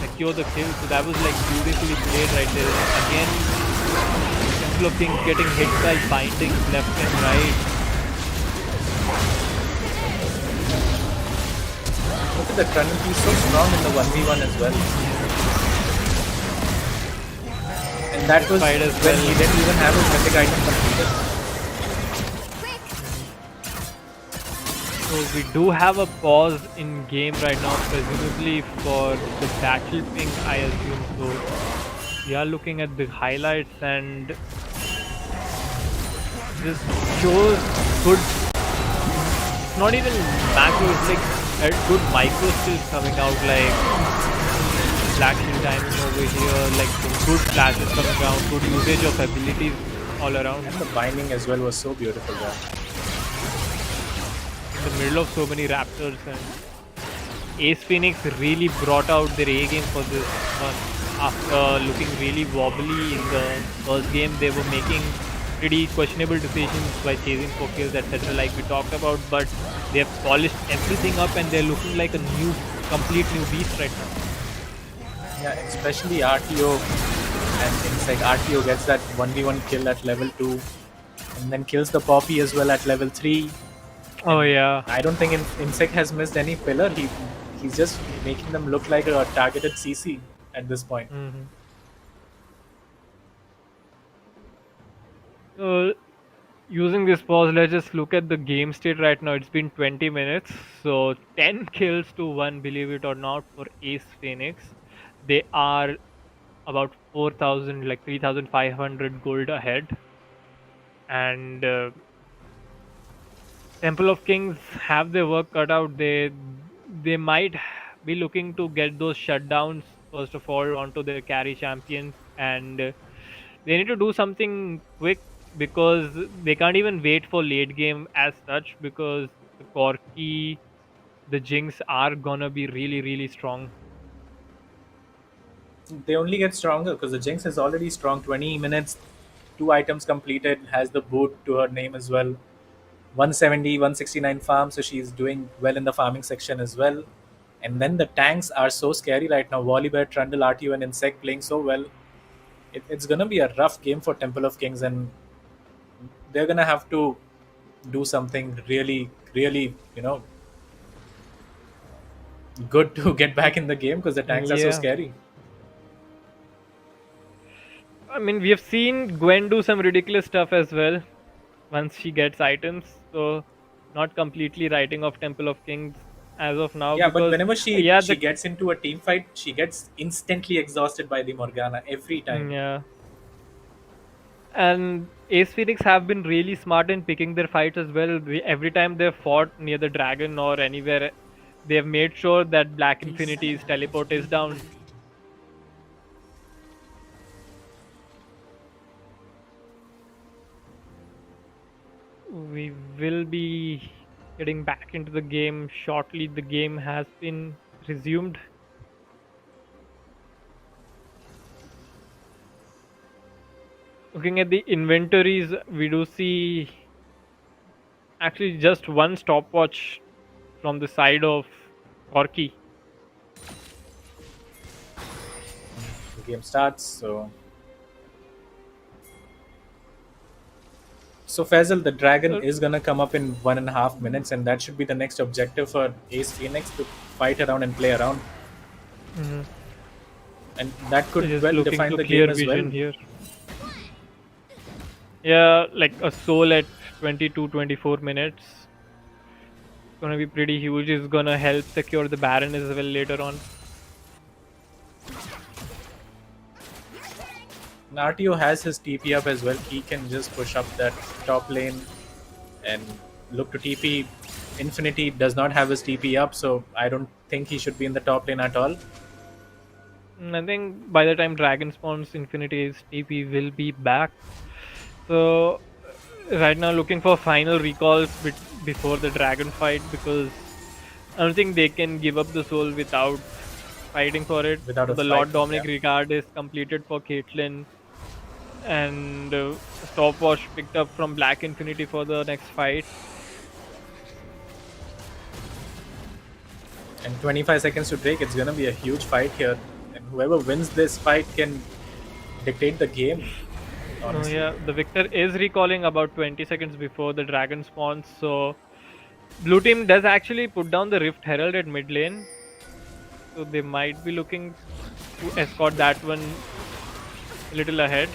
secure the kill. So that was like beautifully played right there. Again, Temple of Kings getting hit by bindings left and right. Look at the Trinity, he's so strong in the 1v1 as well. And that was Fight as when well. he didn't even have his mythic item completed. So we do have a pause in game right now, presumably for the battle ping, I assume. So we are looking at the highlights and this shows good. It's not even macro, it's like a good micro skills coming out, like Black Shield timing over here, like some good flashes coming out, good usage of abilities all around. And the binding as well was so beautiful there. In the middle of so many Raptors, and Ace Phoenix really brought out their A game for this one. After looking really wobbly in the first game, they were making pretty questionable decisions by chasing for kills, etc. like we talked about, but they have polished everything up and they're looking like a complete new beast right now. Yeah, especially RTO and things like RTO gets that 1v1 kill at level 2 and then kills the Poppy as well at level 3. Oh yeah. I don't think Insect has missed any pillar. He's just making them look like a targeted CC at this point. So using this pause, let's just look at the game state right now. It's been 20 minutes, so 10 kills to 1, believe it or not, for Ace Phoenix. They are about 4,000, like 3,500 gold ahead. And Temple of Kings have their work cut out. They might be looking to get those shutdowns first of all onto their carry champions, and they need to do something quick because they can't even wait for late game as such because the Corki, the Jinx are gonna be really strong. They only get stronger because the Jinx is already strong. 20 minutes, 2 items completed, has the boot to her name as well. 170, 169 farm, so she's doing well in the farming section as well. And then the tanks are so scary right now. Volibear, Trundle, RTU, and Insect playing so well. It's gonna be a rough game for Temple of Kings, and they're gonna have to do something really, good to get back in the game because the tanks are so Yeah. scary. I mean, we have seen Gwen do some ridiculous stuff as well once she gets items. So, not completely writing off Temple of Kings as of now Yeah, but because whenever she yeah, she gets into a team fight, she gets instantly exhausted by the Morgana every time. yeah. And Ace Phoenix have been really smart in picking their fights as well. Every time they've fought near the dragon or anywhere, they have made sure that Black Infinity's teleport is down. We will be getting back into the game shortly. The game has been resumed. Looking at the inventories, we do see actually just one stopwatch from the side of Corki. The game starts, so Faisal, the dragon is gonna come up in 1.5 minutes, and that should be the next objective for Ace Phoenix to fight around and play around. and that could Just well looking define to the clear game as vision well. here. Yeah, like a soul at 22-24 minutes. Gonna be pretty huge. Is gonna help secure the Baron as well later on. Natio has his TP up as well. He can just push up that top lane and look to TP. Infinity does not have his TP up, so I don't think he should be in the top lane at all. I think by the time Dragon spawns, Infinity's TP will be back. So right now looking for final recalls before the Dragon fight, because I don't think they can give up the soul without fighting for it. Without a The fight, Lord Dominic yeah. regard is completed for Caitlyn, and stopwatch picked up from Black Infinity for the next fight. And 25 seconds to break. It's gonna be a huge fight here, and whoever wins this fight can dictate the game. Oh Honestly. yeah, the victor is recalling about 20 seconds before the Dragon spawns. So blue team does actually put down the Rift Herald at mid lane, so they might be looking to escort that one a little ahead.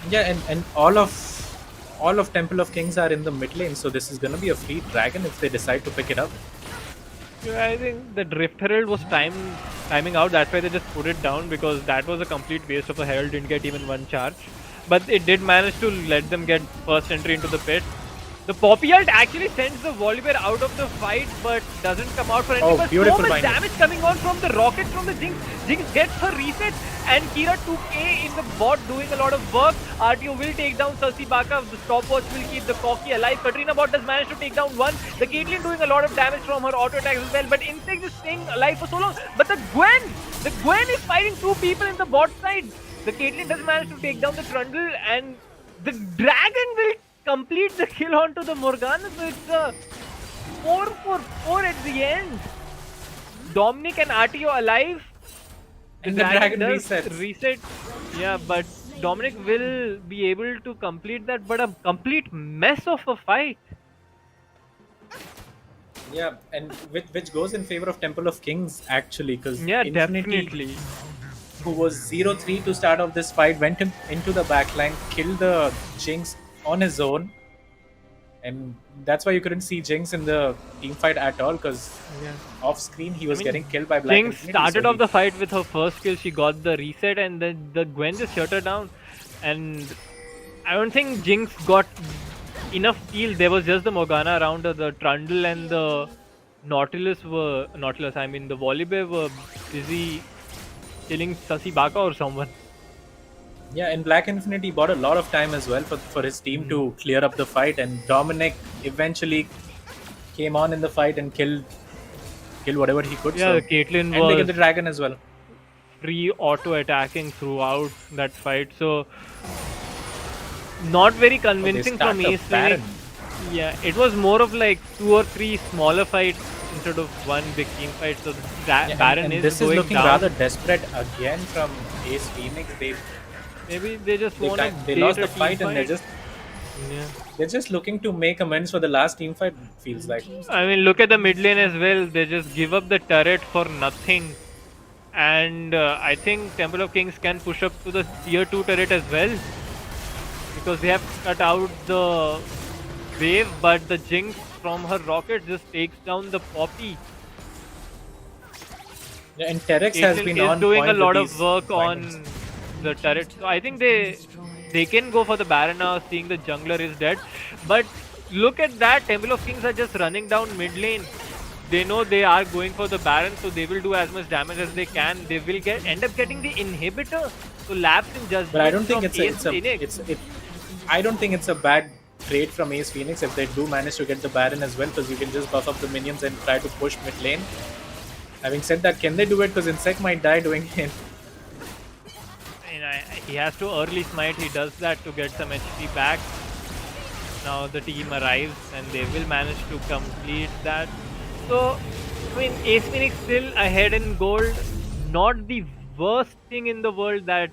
Yeah, and all of Temple of Kings are in the mid lane, so this is gonna be a free dragon if they decide to pick it up. Yeah, I think the Rift Herald was timing out. That's why they just put it down, because that was a complete waste of a Herald. Didn't get even one charge, but it did manage to let them get first entry into the pit. The Poppy ult actually sends the Volibear out of the fight, but doesn't come out for anything. Oh, But so beautiful much binding. damage coming on from the rockets from the Jinx. Jinx gets her reset, and Kira 2K in the bot doing a lot of work. RTO will take down Sasi Baka. The stopwatch will keep the Corki alive. Katrina bot does manage to take down one. The Caitlyn doing a lot of damage from her auto attacks as well. But Instinct is staying alive for so long. But the Gwen is fighting two people in the bot side. The Caitlyn does manage to take down the Trundle, and the Dragon will complete the kill onto the Morgana. So it's a 4-4-4 at the end. Dominic and RTO alive. And the dragon does resets. reset. Yeah, but Dominic will be able to complete that, but a complete mess of a fight. Yeah, and which goes in favor of Temple of Kings actually, because Yeah, Infinity, definitely. who was 0-3 to start off this fight, went into the backline, killed the Jinx on his own, and that's why you couldn't see Jinx in the team fight at all, because off screen he was getting killed by Black Jinx Infinity, started so off the fight with her first kill. She got the reset, and then the Gwen just shut her down. And I don't think Jinx got enough heal. There was just the Morgana around her. The Trundle and the Nautilus, I mean the Volibear were busy killing Sasi Baka or someone. Yeah, and Black Infinity bought a lot of time as well for his team to clear up the fight, and Dominic eventually came on in the fight and killed whatever he could. Yeah, So, the Caitlyn and they get was the dragon as well. free auto attacking throughout that fight. So not very convincing start from the Ace Baron. Phoenix. Yeah, it was more of like 2 or 3 smaller fights instead of one big team fight. So the Yeah, Baron and is this is going looking down. rather desperate again from Ace Phoenix. Maybe they just They, want ki- to they lost the fight and Yeah. they're just looking to make amends for the last team fight. Feels like. I mean, look at the mid lane as well. They just give up the turret for nothing. And I think Temple of Kings can push up to the tier 2 turret as well, because they have cut out the wave, but the Jinx from her rocket just takes down the Poppy. Yeah, and Terex has Caitlyn been is on doing point a lot with of these work bindings. on the turret. So I think they can go for the Baron now, seeing the jungler is dead. But look at that, Temple of Kings are just running down mid lane. They know they are going for the Baron, so they will do as much damage as they can. They will end up getting the inhibitor. So Labs in Judgment. But I don't think from Ace Phoenix. I don't think it's a bad trade from Ace Phoenix if they do manage to get the Baron as well, because you can just buff up the minions and try to push mid lane. Having said that, can they do it? Because Insect might die doing it. He has to early smite. He does that to get some HP back. Now the team arrives and they will manage to complete that. So, I mean, Ace Phoenix still ahead in gold. Not the worst thing in the world that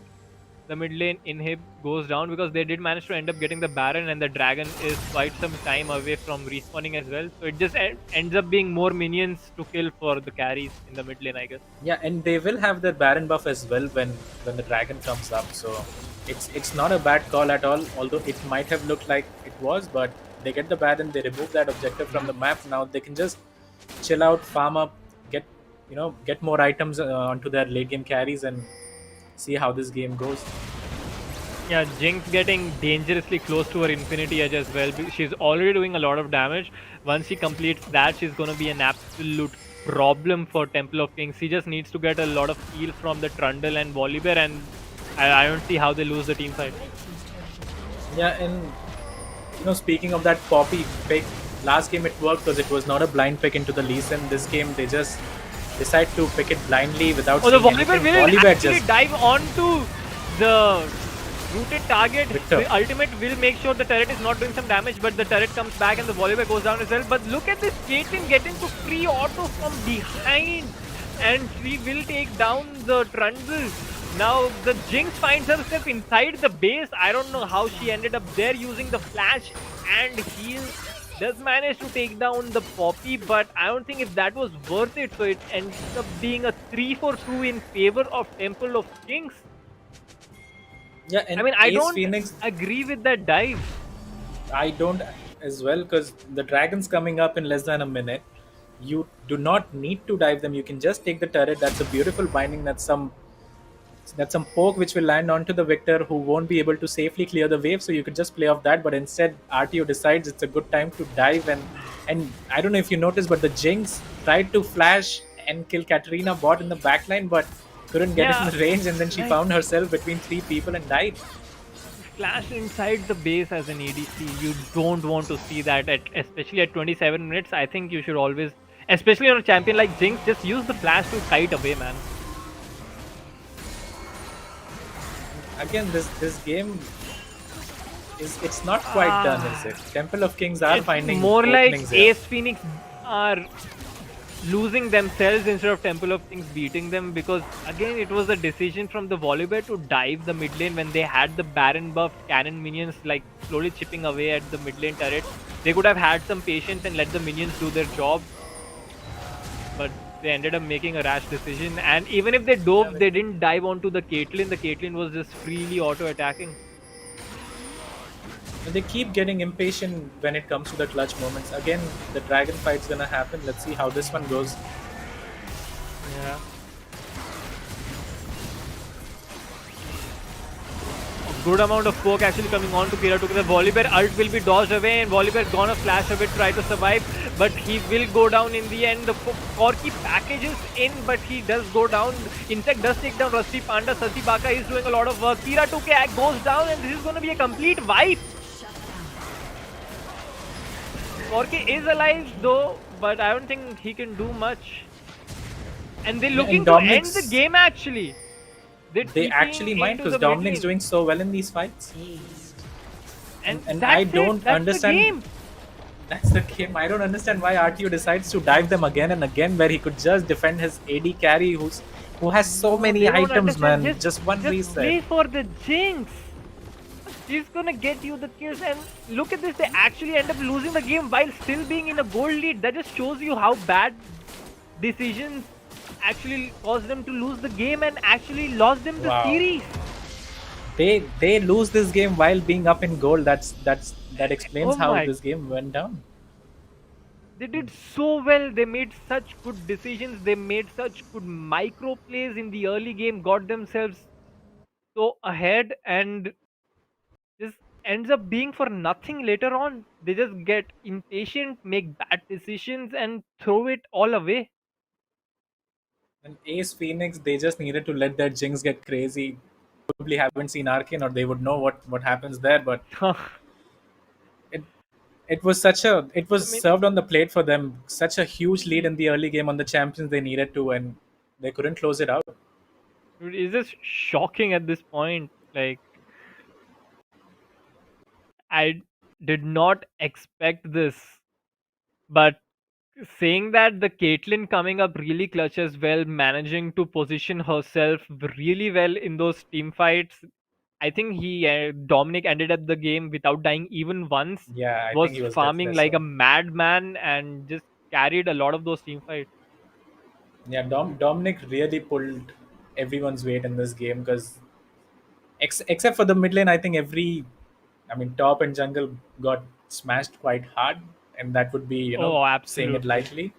the mid lane inhib goes down, because they did manage to end up getting the Baron, and the Dragon is quite some time away from respawning as well. So it just ends up being more minions to kill for the carries in the mid lane, I guess. Yeah, and they will have their Baron buff as well when the dragon comes up. So it's not a bad call at all. Although it might have looked like it was, but they get the Baron, they remove that objective from the map. Now they can just chill out, farm up, get get more items onto their late game carries, and see how this game goes. Yeah, Jinx getting dangerously close to her infinity edge as well. She's already doing a lot of damage. Once she completes that, she's going to be an absolute problem for Temple of Kings. She just needs to get a lot of heal from the Trundle and Volibear, and I don't see how they lose the team fight. Yeah, and speaking of that Poppy pick, last game it worked because it was not a blind pick into the Lee Sin. This game they just decide to pick it blindly without Oh, the seeing Volibear anything. will Volibear actually just dive onto the rooted target. Victor. The ultimate will make sure the turret is not doing some damage, but the turret comes back and the Volibear goes down as well. But look at this Caitlyn getting to free auto from behind, and she will take down the Trundle. Now the Jinx finds herself inside the base. I don't know how she ended up there using the flash and heal. Does manage to take down the Poppy, but I don't think if that was worth it. So it ends up being a 3-for-2 in favor of Temple of Kings. yeah. And I mean, I Ace don't Phoenix, agree with that dive. I don't as well, because the dragon's coming up in less than a minute. You do not need to dive them. You can just take the turret. That's a beautiful binding. That's some poke which will land onto the Victor, who won't be able to safely clear the wave. So you could just play off that. But instead, RTO decides it's a good time to dive, and I don't know if you noticed, but the Jinx tried to flash and kill Katarina bot in the backline, but couldn't get Yeah, in the range, and then she like- found herself between three people and died. Flash inside the base as an ADC. You don't want to see that, especially at 27 minutes. I think you should always, especially on a champion like Jinx, just use the flash to kite away, man. Again, this game it's not quite done, is it? Temple of Kings are It's finding more like openings here. Ace Phoenix are losing themselves instead of Temple of Kings beating them, because again it was a decision from the Volibear to dive the mid lane when they had the Baron buff cannon minions like slowly chipping away at the mid lane turret. They could have had some patience and let the minions do their job, but they ended up making a rash decision. And even if they dove, they didn't dive onto the Caitlyn. The Caitlyn was just freely auto attacking. And they keep getting impatient when it comes to the clutch moments. Again, the dragon fight's gonna happen. Let's see how this one goes. Yeah. Good amount of poke actually coming on to Kira together. Volibear ult will be dodged away, and Volibear gonna flash away, try to survive, but he will go down in the end. The Corki packages in, but he does go down. Insect does take down Rusty Panda. Sasi Baka is doing a lot of work. Kira 2K goes down, and this is gonna be a complete wipe. Corki is alive though, but I don't think he can do much. And they're looking to end the game actually. They actually might, because Dominic's doing so well in these fights. And And that's I it, don't that's understand. The game. That's the game. I don't understand why RTO decides to dive them again and again, where he could just defend his AD carry, who has so many They don't items, man. understand. Just one Just reset. play for the Jinx. She's gonna get you the kills, and look at this. They actually end up losing the game while still being in a gold lead. That just shows you how bad decisions actually caused them to lose the game and actually lost them the Wow. series. They lose this game while being up in gold. That explains Oh how my- this game went down. They did so well. They made such good decisions. They made such good micro plays in the early game, got themselves so ahead, and just ends up being for nothing later on. They just get impatient, make bad decisions, and throw it all away. And Ace Phoenix, they just needed to let their Jinx get crazy. Probably haven't seen Arcane, or they would know what happens there. But it it was I mean, served on the plate for them. Such a huge lead in the early game on the champions they needed to, and they couldn't close it out. dude, it's just shocking at this point. Like, I did not expect this, but saying that the Caitlyn coming up really clutch as well, managing to position herself really well in those team fights, I think he Dominic ended up the game without dying even once. Yeah, I think Was he was farming deathless. like a So madman and just carried a lot of those team fights. yeah, Dominic really pulled everyone's weight in this game because except for the mid lane, I think I mean, top and jungle got smashed quite hard, and that would be Oh, saying it absolutely. lightly.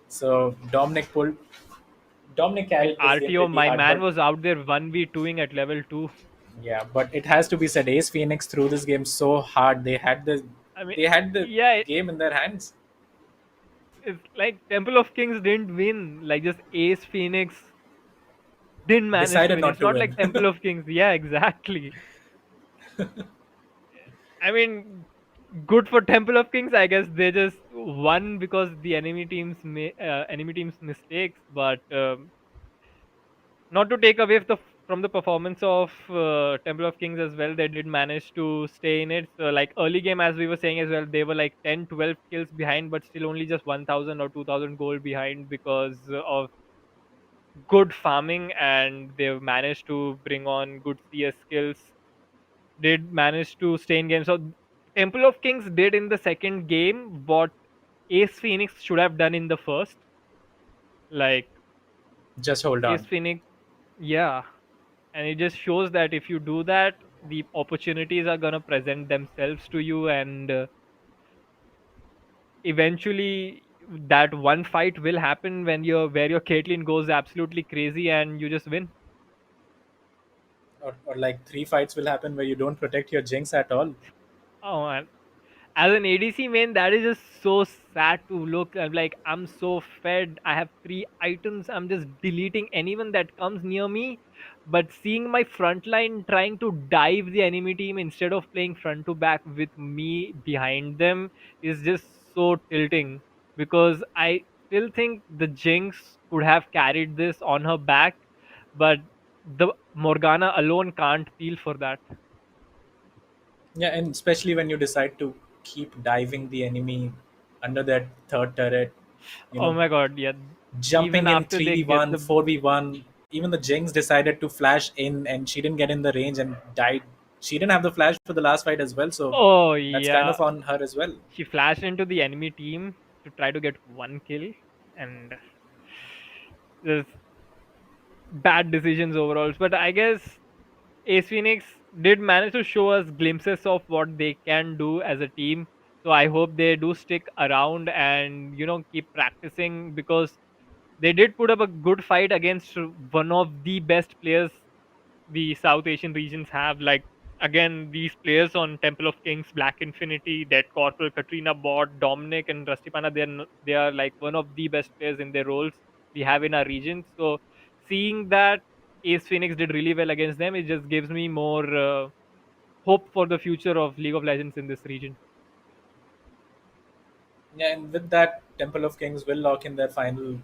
So Dominic I mean, carried this game RTO, pretty my hard, man but was out there 1v2ing at level 2. yeah, but it has to be said, Ace Phoenix threw this game so hard. I mean, They had the yeah, game in their hands. it's like Temple of Kings didn't win. Like, just Ace Phoenix didn't manage to Decided win. not It's to not like win. Temple of Kings. Yeah, exactly. I mean, good for Temple of Kings. I guess they just won because the enemy team's mistakes. But not to take away from the performance of Temple of Kings as well, they did manage to stay in it. So, like early game, as we were saying as well, they were like 10, 12 kills behind, but still only just 1,000 or 2,000 gold behind because of good farming, and they've managed to bring on good CS skills. Did manage to stay in game. So Temple of Kings did in the second game what Ace Phoenix should have done in the first. Like Just hold Ace on. Phoenix, yeah. And it just shows that if you do that, the opportunities are gonna present themselves to you, and eventually that one fight will happen when your Caitlyn goes absolutely crazy and you just win. Or like three fights will happen where you don't protect your Jinx at all. Oh, man. As an ADC main, that is just so sad to look. I'm like, I'm so fed. I have 3 items. I'm just deleting anyone that comes near me. But seeing my front line trying to dive the enemy team instead of playing front to back with me behind them is just so tilting. Because I still think the Jinx could have carried this on her back, but the Morgana alone can't peel for that. Yeah, and especially when you decide to keep diving the enemy under that third turret, you Oh know, my god, yeah. Even jumping in after they get 3v1, the 4v1. Even the Jinx decided to flash in and she didn't get in the range and died. She didn't have the flash for the last fight as well, so Oh that's kind yeah, of on her as well. she flashed into the enemy team to try to get one kill, and there's bad decisions overall. But I guess Ace Phoenix did manage to show us glimpses of what they can do as a team. So I hope they do stick around and keep practicing, because they did put up a good fight against one of the best players the South Asian regions have. Like, again, these players on Temple of Kings, Black Infinity, Dead Corporal, Katrina Bot, Dominic, and Rusty Panda, they are like one of the best players in their roles we have in our region. So seeing that Ace Phoenix did really well against them, it just gives me more hope for the future of League of Legends in this region. Yeah, and with that, Temple of Kings will lock in their final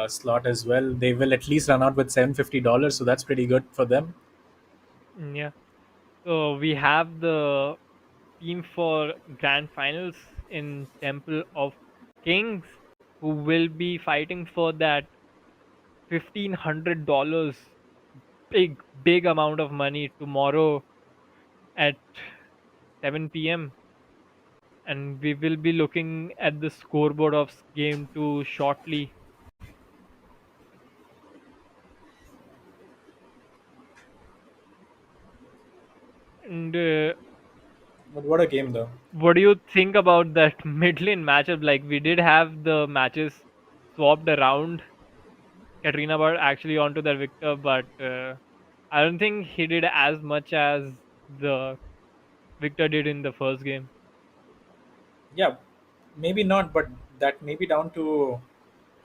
slot as well. They will at least run out with $750, so that's pretty good for them. Yeah. So we have the team for grand finals in Temple of Kings, who will be fighting for that $1,500, big amount of money, tomorrow at 7 p.m. And we will be looking at the scoreboard of game 2 shortly. And But what a game, though. what do you think about that mid lane matchup? Like, we did have the matches swapped around. Katrina Bird actually onto the Victor, but I don't think he did as much as the Victor did in the first game. Yeah, maybe not, but that may be down to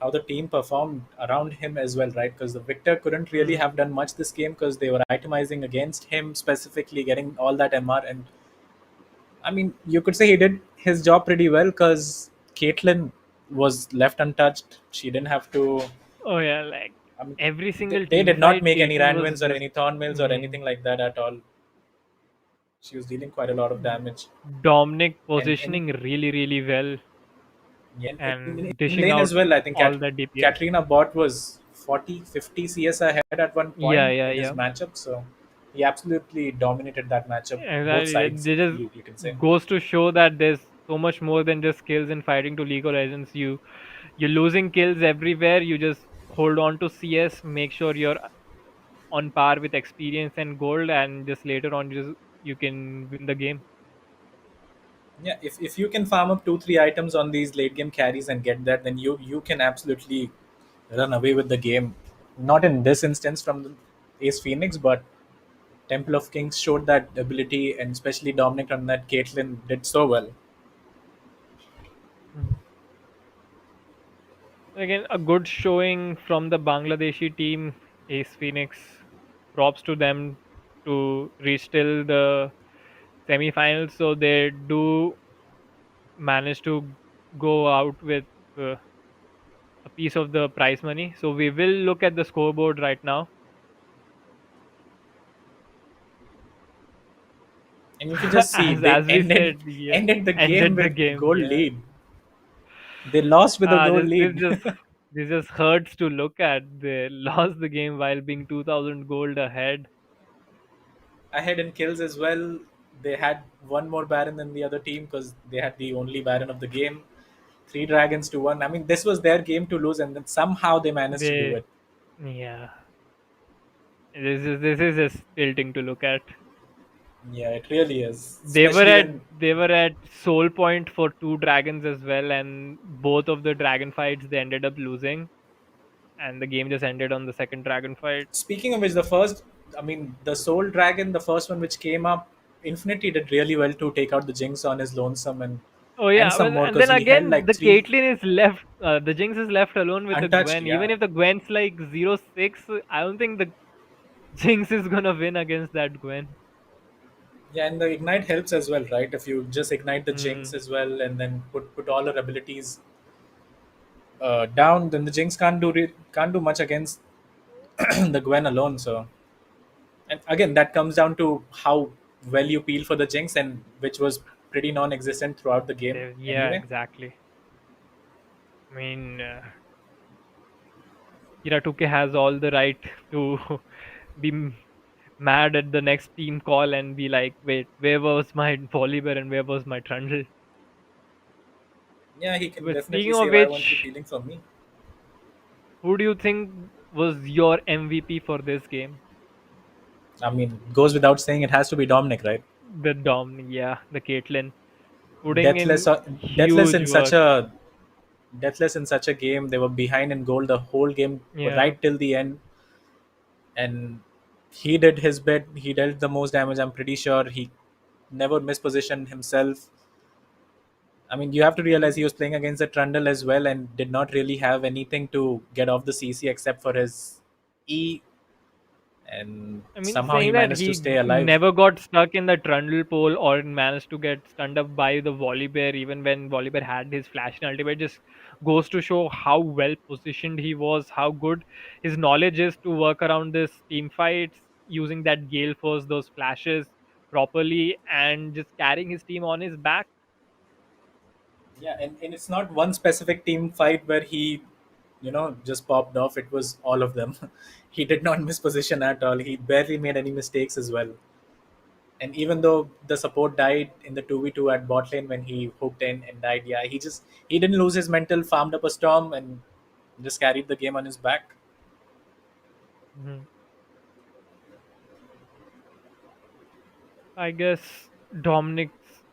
how the team performed around him as well, right? Because the Victor couldn't really Hmm. have done much this game because they were itemizing against him specifically, getting all that MR. And I mean, you could say he did his job pretty well because Caitlyn was left untouched. She didn't have to. Oh yeah, like I mean, every they, single they team did not fight, make any Caitlyn was Randwins or just. any Thornmills or Hmm. anything like that at all. She was dealing quite a lot of damage. Dominic And positioning really, really well yeah, and in dishing lane out as well, I think all the DPS. Katrina Bot was 40, 50 CS ahead at one Yeah, point yeah, in his yeah. matchup. So He absolutely dominated that matchup, both Exactly. sides. They just You can say. goes to show that there's so much more than just skills in fighting to League of Legends. You're losing kills everywhere. You just hold on to CS, make sure you're on par with experience and gold, and just later on you can win the game. Yeah, if you can farm up 2 3 items on these late game carries and get that, then you can absolutely run away with the game. Not in this instance from the Ace Phoenix, but Temple of Kings showed that ability, and especially Dominic on that Caitlyn did so well. Mhm. Again, a good showing from the Bangladeshi team, Ace Phoenix. Props to them to reach till the semi-finals. So they do manage to go out with a piece of the prize money. So we will look at the scoreboard right now. And you can just see they As we ended said, yeah, ended the game ended the with game. goal Yeah, lead. They lost with a goal just lead. this just hurts to look at. They lost the game while being 2,000 gold ahead. Ahead in kills as well. They had one more Baron than the other team because they had the only Baron of the game. 3 dragons to 1. I mean, this was their game to lose, and then somehow they managed to do They it. Yeah, this is just tilting to look at. Yeah, it really is. They were Especially at when, they were at soul point for two dragons as well, and both of the dragon fights they ended up losing, and the game just ended on the second dragon fight. speaking of which, the first, I mean, the Soul Dragon, the first one which came up, Infinity did really well to take out the Jinx on his lonesome Oh and yeah, some well, more and because then he held again like the three Caitlyn is left. The Jinx is left alone with the untouched. Gwen. Even Yeah, if the Gwen's like 0-6, I don't think the Jinx is gonna win against that Gwen. yeah, and the ignite helps as well, right? If you just ignite the Jinx Hmm. as well and then put all her abilities down, then the Jinx can't do much against the Gwen alone. So, and again, that comes down to how well you peel for the Jinx, and which was pretty non-existent throughout the game Yeah, anyway. exactly. I mean, Kiratuke has all the right to be mad at the next team call and be like, wait, where was my Volibear and where was my Trundle? Yeah, he can But definitely speaking say, of "Why weren't you which, peeling for me?" who do you think was your MVP for this game? I mean, goes without saying, it has to be Dominic, right? The Dom, yeah, the Caitlyn. Putting Deathless, in deathless huge in such work. a deathless in such a game. They were behind in goal the whole game, Yeah. right till the end, and he did his bit. He dealt the most damage. I'm pretty sure he never mispositioned himself. I mean, you have to realize he was playing against the Trundle as well and did not really have anything to get off the CC except for his E, and I mean, somehow he saying that managed to he stay alive. never got stuck in the trundle pole or managed to get stunned up by the Volibear, even when Volibear had his flash and ultimate, just goes to show how well positioned he was, how good his knowledge is to work around this team fights, using that Gale Force, those flashes properly, and just carrying his team on his back. Yeah, and it's not one specific team fight where he, just popped off. It was all of them. He did not miss position at all. He barely made any mistakes as well. And even though the support died in the 2v2 at bot lane when he hooked in and died, yeah, he didn't lose his mental, farmed up a storm, and just carried the game on his back. Mhm. I guess Dominic's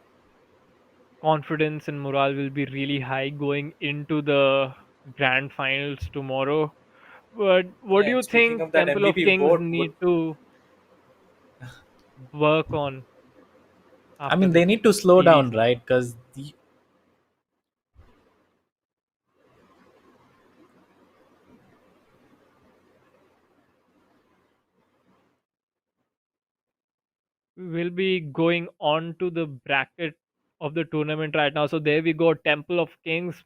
confidence and morale will be really high going into the grand finals tomorrow. But what Yeah, do and you speaking think of that Temple of MVP Kings vote, need to work on I after mean, this they need to slow series? down, right? Because We'll be going on to the bracket of the tournament right now. So there we go. Temple of Kings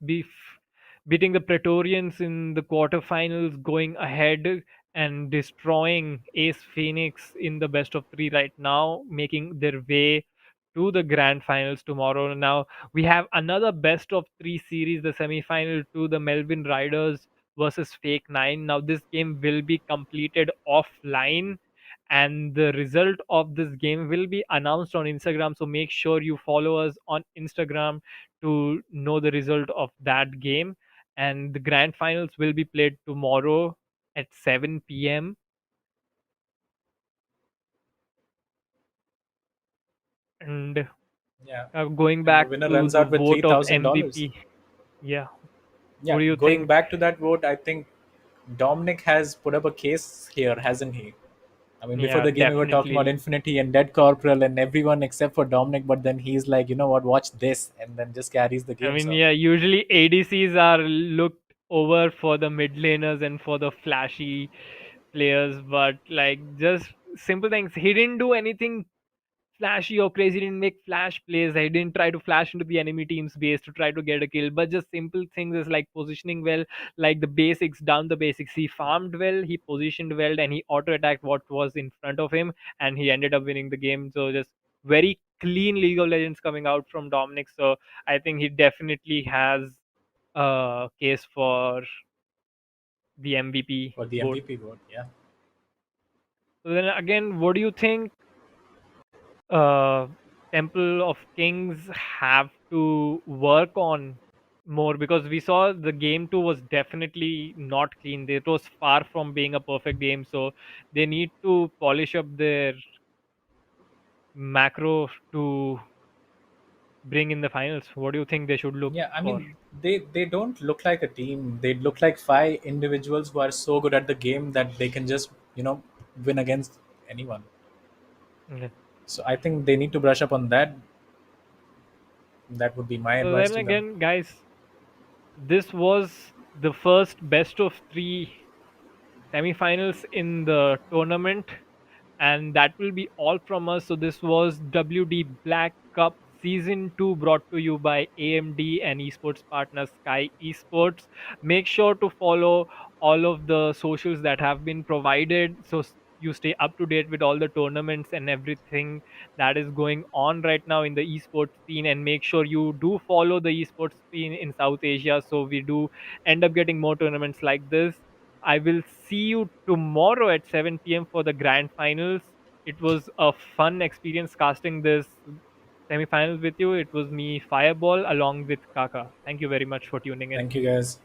beating the Praetorians in the quarterfinals, going ahead and destroying Ace Phoenix in the best of three right now, making their way to the grand finals tomorrow. Now we have another best of three series, the semi-final to the Melbourne Riders versus Fake Nine. Now this game will be completed offline, and the result of this game will be announced on Instagram. So make sure you follow us on Instagram to know the result of that game. And the grand finals will be played tomorrow at 7 p.m. And Yeah. going And the back winner to runs the out with vote of $3,000. MVP, yeah, what Yeah, do you going think? back to that vote, I think Dominic has put up a case here, hasn't he? I mean, before Yeah, the game, we were talking about definitely. Infinity and Dead Corporal and everyone except for Dominic, but then he's like, you know what, watch this, and then just carries the I game. mean, So, yeah, usually ADCs are looked over for the mid laners and for the flashy players, but like just simple things. He didn't do anything flashy or crazy, didn't make flash plays. He didn't try to flash into the enemy team's base to try to get a kill, but just simple things is like positioning well, like the basics, down the basics. He farmed well, he positioned well, and he auto attacked what was in front of him, and he ended up winning the game. So just very clean League of Legends coming out from Dominic. So I think he definitely has a case for the MVP for the vote. MVP vote, yeah. So then again, what do you think uh, Temple of Kings have to work on more? Because we saw the game 2 was definitely not clean. It was far from being a perfect game. So they need to polish up their macro to bring in the finals. What do you think they should look Yeah, I for? mean, they don't look like a team. They look like five individuals who are so good at the game that they can just, win against anyone. Okay. So I think they need to brush up on that. That would be my So advice then to them. again, guys, this was the first best of three semifinals in the tournament, and that will be all from us. So this was WD Black Cup Season 2, brought to you by AMD and esports partner Sky Esports. Make sure to follow all of the socials that have been provided, so you stay up to date with all the tournaments and everything that is going on right now in the esports scene. And make sure you do follow the esports scene in South Asia, so we do end up getting more tournaments like this. I will see you tomorrow at 7 p.m. for the grand finals. It was a fun experience casting this semifinals with you. It was me, Fireball, along with Kaka. Thank you very much for tuning in. Thank you, guys.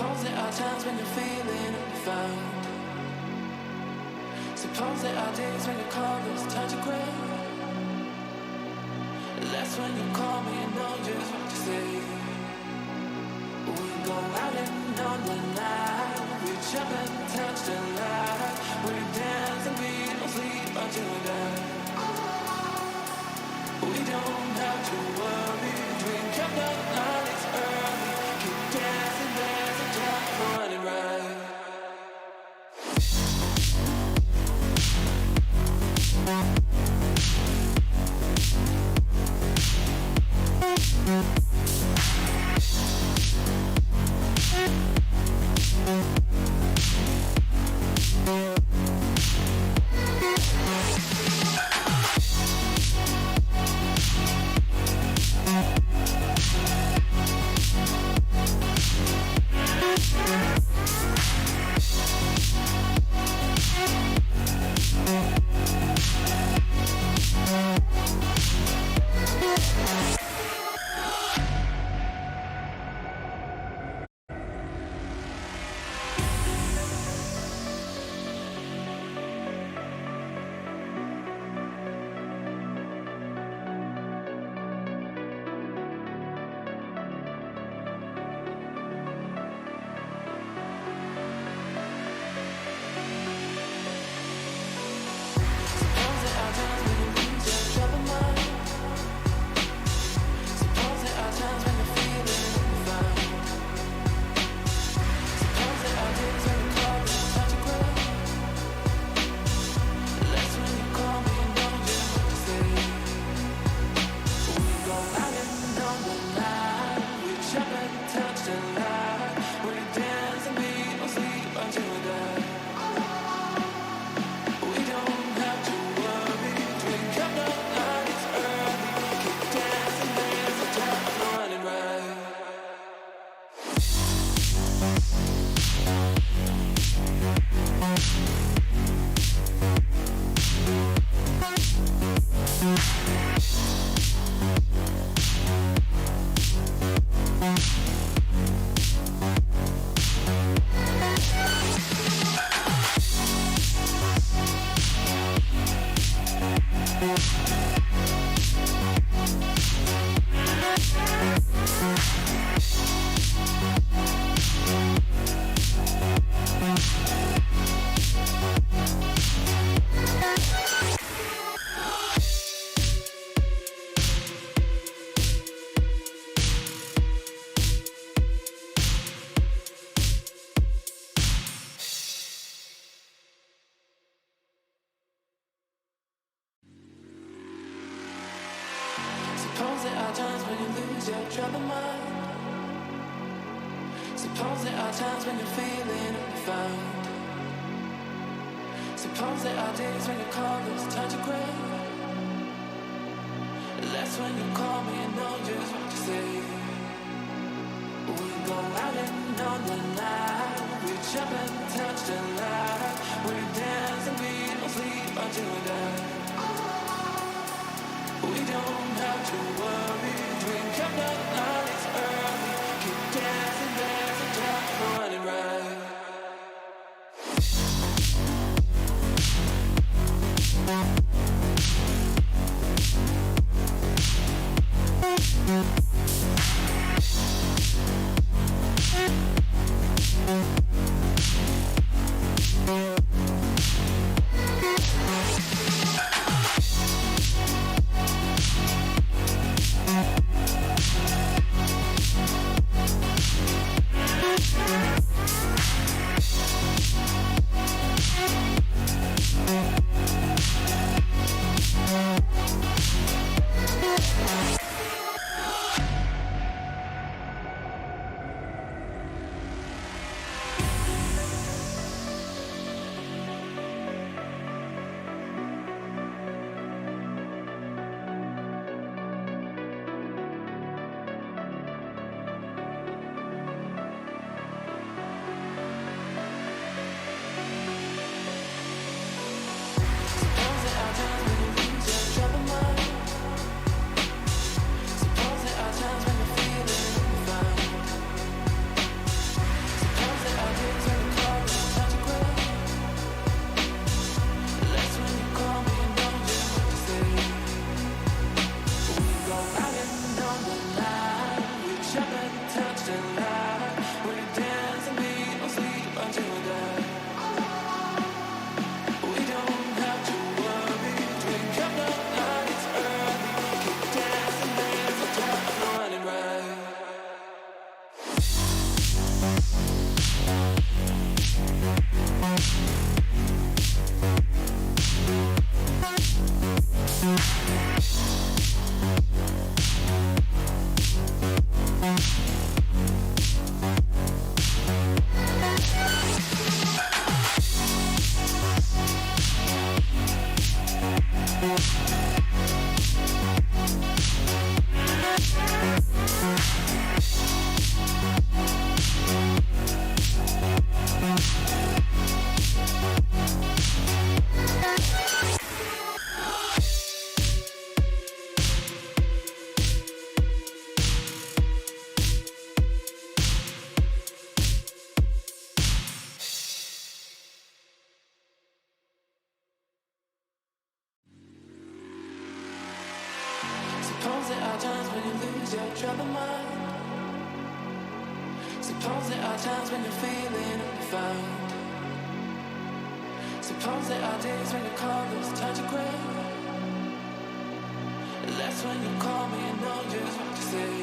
Suppose there are times when you're feeling unfound. Suppose there are days when your colors touch the ground. That's when you call me and know just what to say. We go out and on the night. We jump and touch the light. We dance and we don't sleep until we die. We don't have to worry. Drink up the night, it's early. Keep dancing, there's a time for running right. Suppose there are times when you lose your troubled mind. Suppose there are times when you're feeling unfound. Suppose there are days when your colors touch the ground. That's when you call me and know just what to say. We go out and on the night. We jump and touch the light. We dance and we don't sleep until we die. We don't have to worry. Drink up the night, it's early. Keep dancing, there's a time for running right. Yeah. mind. Suppose there are times when you're feeling undefined. Suppose there are days when your colors touch the ground. That's when you call me and know just what to say.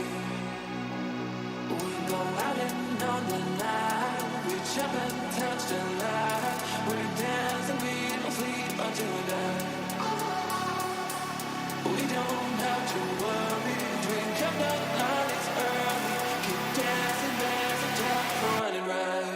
We go out and on the night. We jump and touch the light. We dance and we don't sleep until we die. We don't have to worry. Drink up the night, it's early. Keep dancing, dancing, just running right.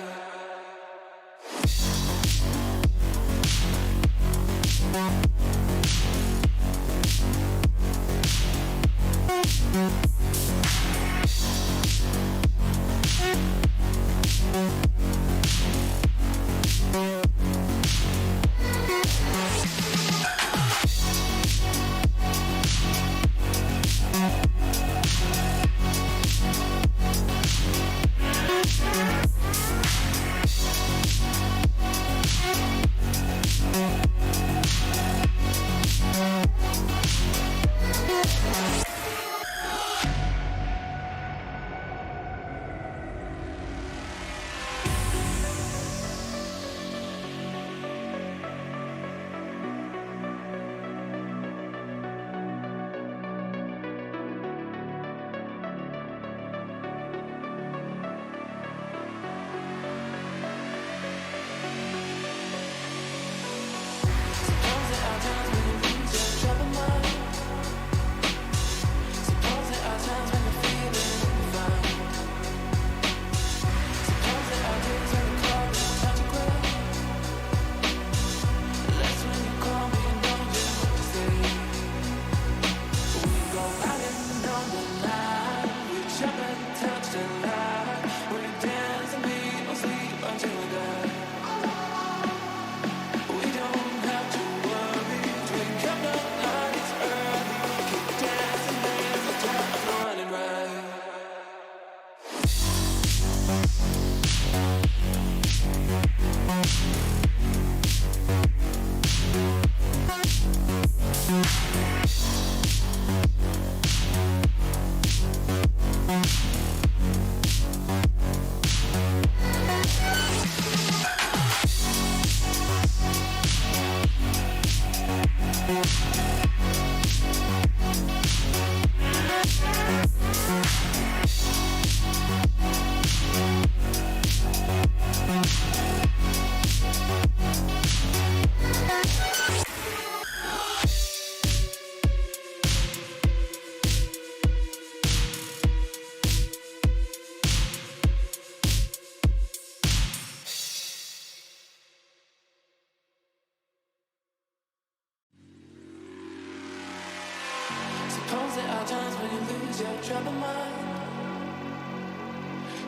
Suppose there are times when you lose your troubled mind.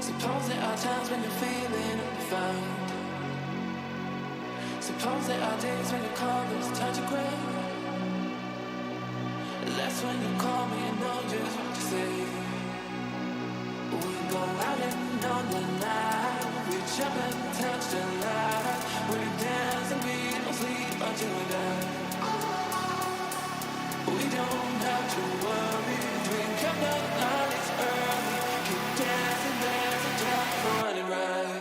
Suppose there are times when you're feeling undefined. Suppose there are days when your colors touch the ground. That's when you call me and know just what to say. We go out and on the night. We jump and touch the light. We dance and we don't sleep until we die. We don't have to worry. Drink up the night, it's early. Keep dancing, dancing, just running right.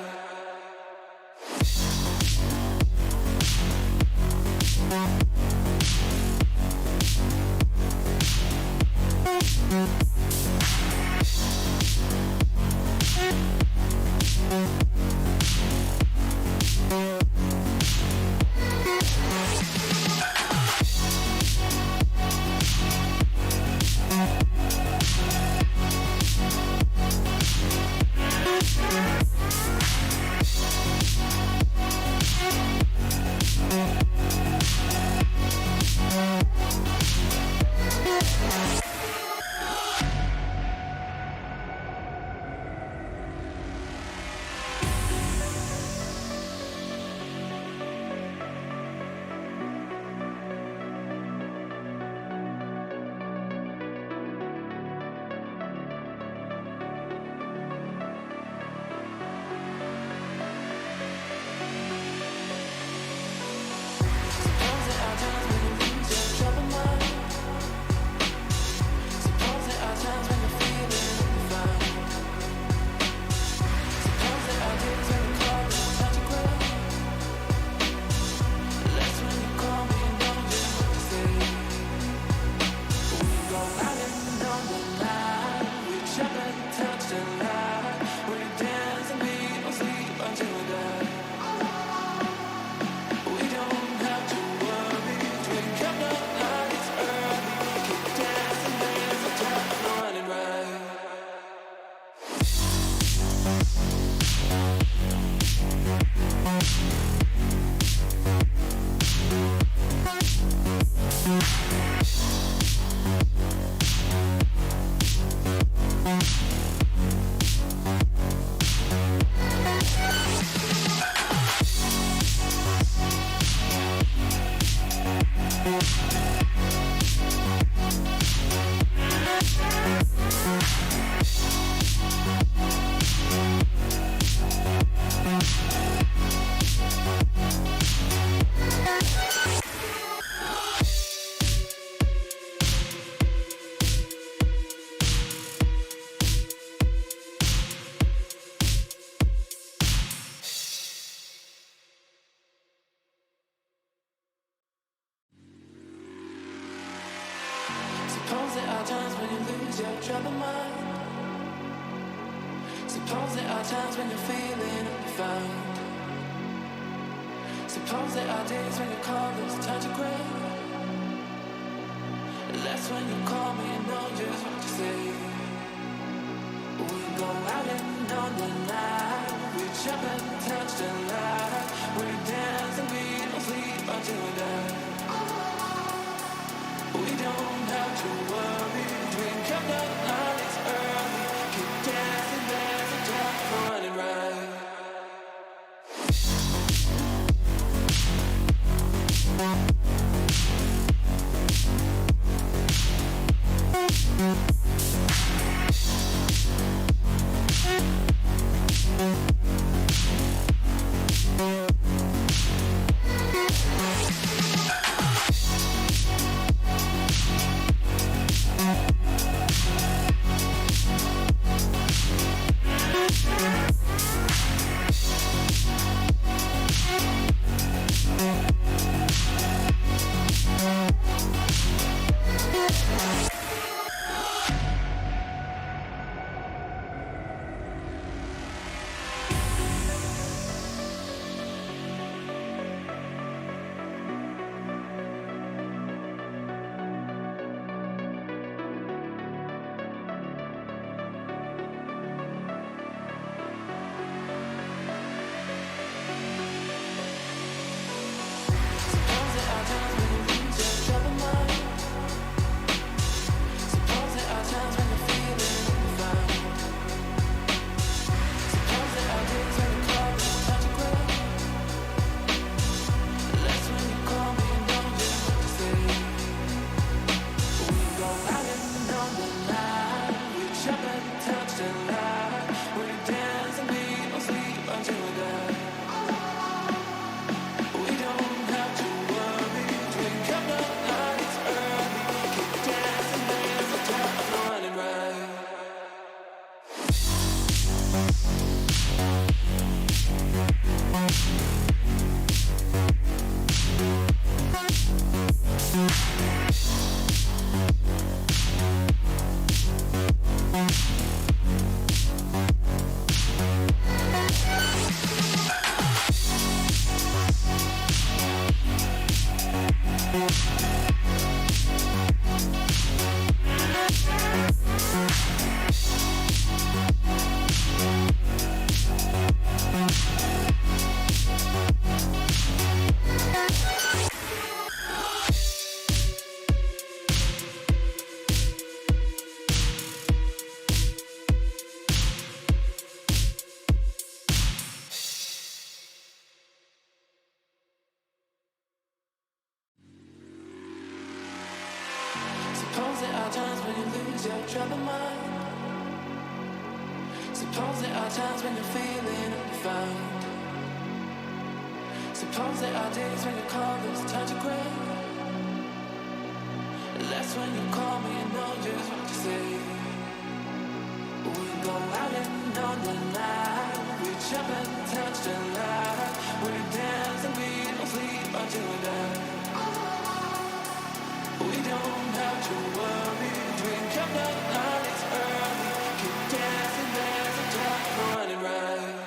lose your troubled mind. Suppose there are times when you're feeling undefined. Suppose there are days when your colors turn to gray. That's when you call me and know just what to say. We go out and on the night. We jump and touch the light. We dance and we don't sleep until we die. We don't have to worry. Drink up the nights early. Keep dancing, there's a time for running right. Suppose there are times when you lose your troubled mind. Suppose there are times when you're feeling undefined. Suppose there are days when your colors turn to gray. That's when you call me and know just what to say. We go out and on the night. We jump and touch the light. We dance and we don't sleep until we die. We don't have to worry. Drink up the nights early. Keep dancing, there's a time for running right.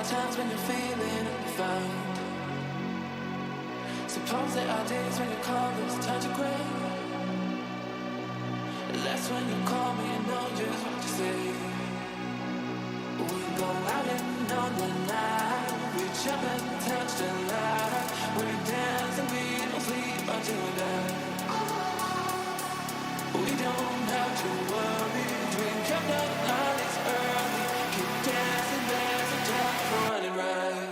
times when you're feeling unfound. Suppose there are days when your colors touch a gray. That's when you call me and know just what to say. We go out and on the night, reach up and touch the light. We dance and we don't sleep until we die. We don't have to worry, drink up the night, it's early. Keep dancing, there's a time for running right.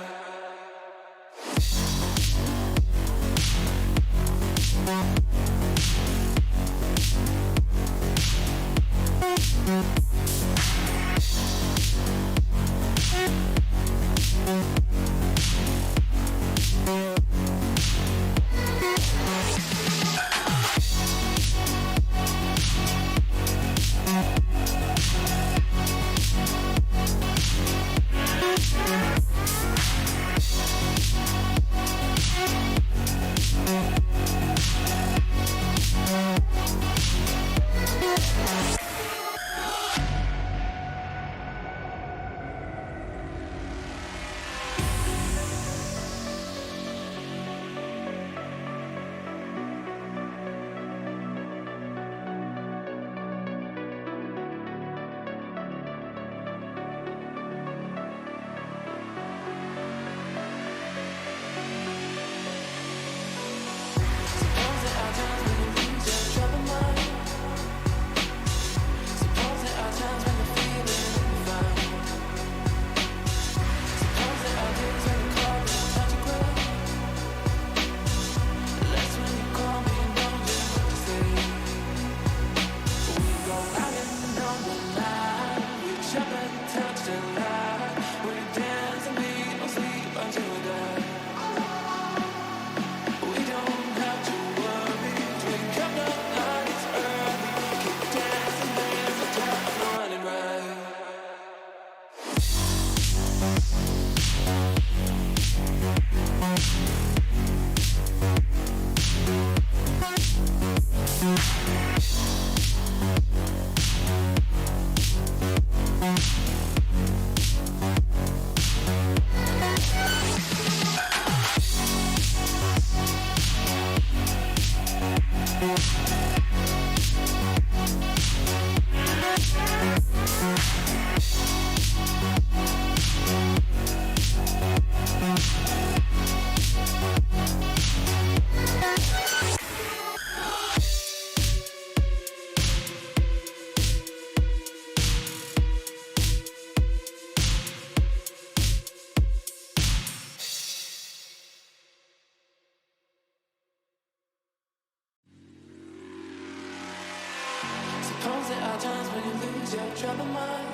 Suppose there are times when you lose your troubled mind.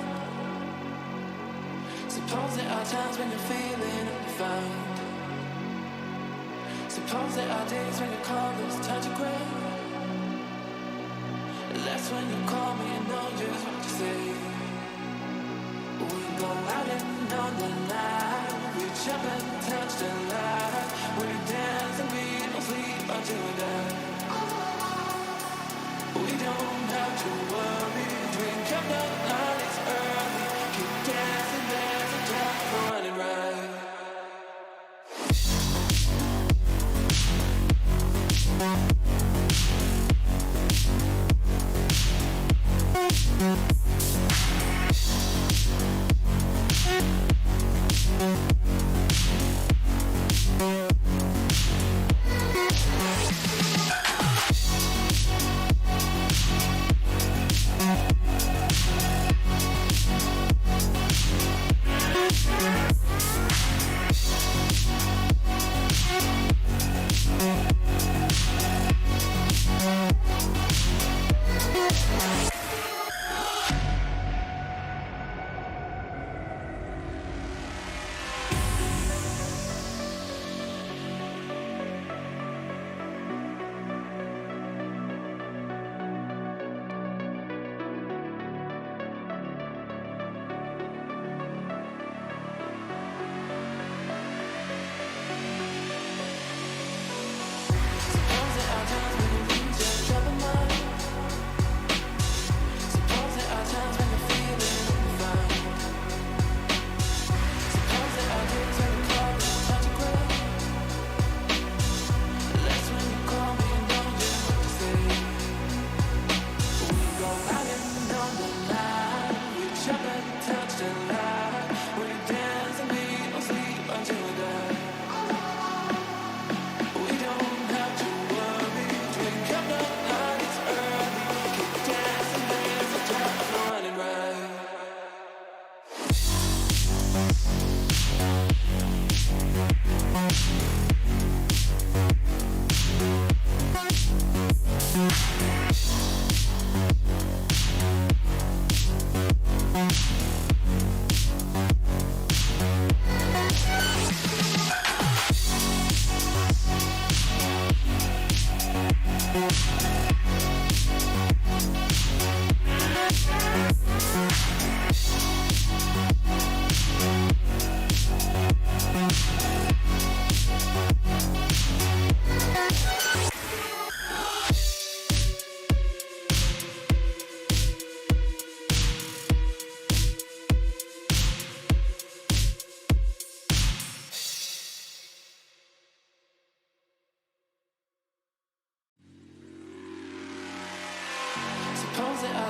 Suppose there are times when you're feeling unfound. Suppose there are days when your colors touch a gray. That's when you call me and know just what to say. We go out and on the night, reach up and touch the light. We dance and we don't sleep until we die. We don't have to worry, drink up the night, it's early. Keep dancing, there's a time for running right.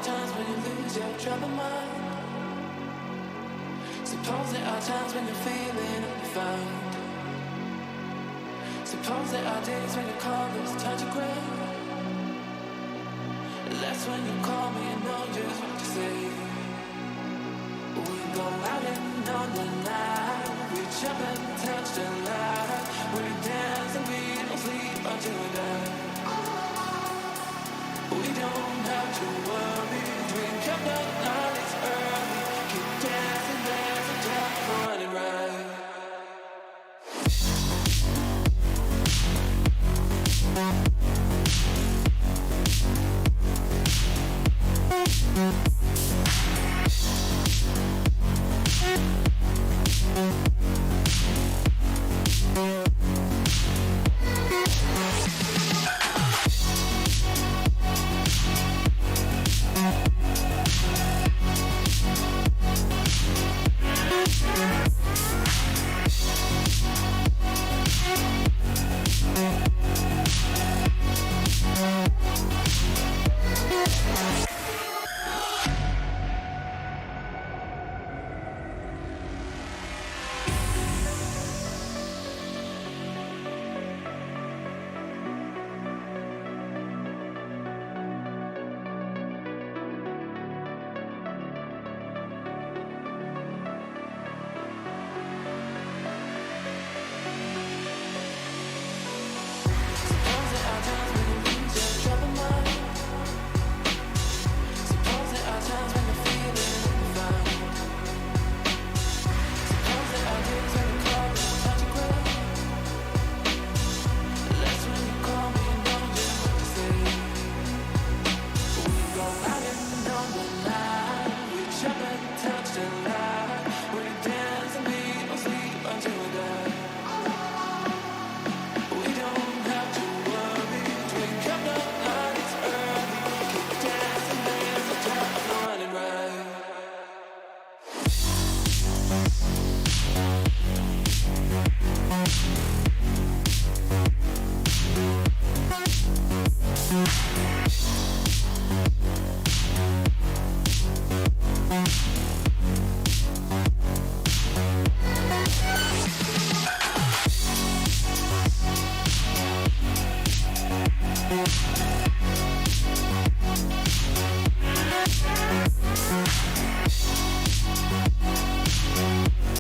times when you lose your troubled mind. Suppose there are times when you're feeling undefined. Suppose there are days when your colors touch the ground. That's when you call me and know just what to say. We go out and on the night. We jump and touch the light. We dance and we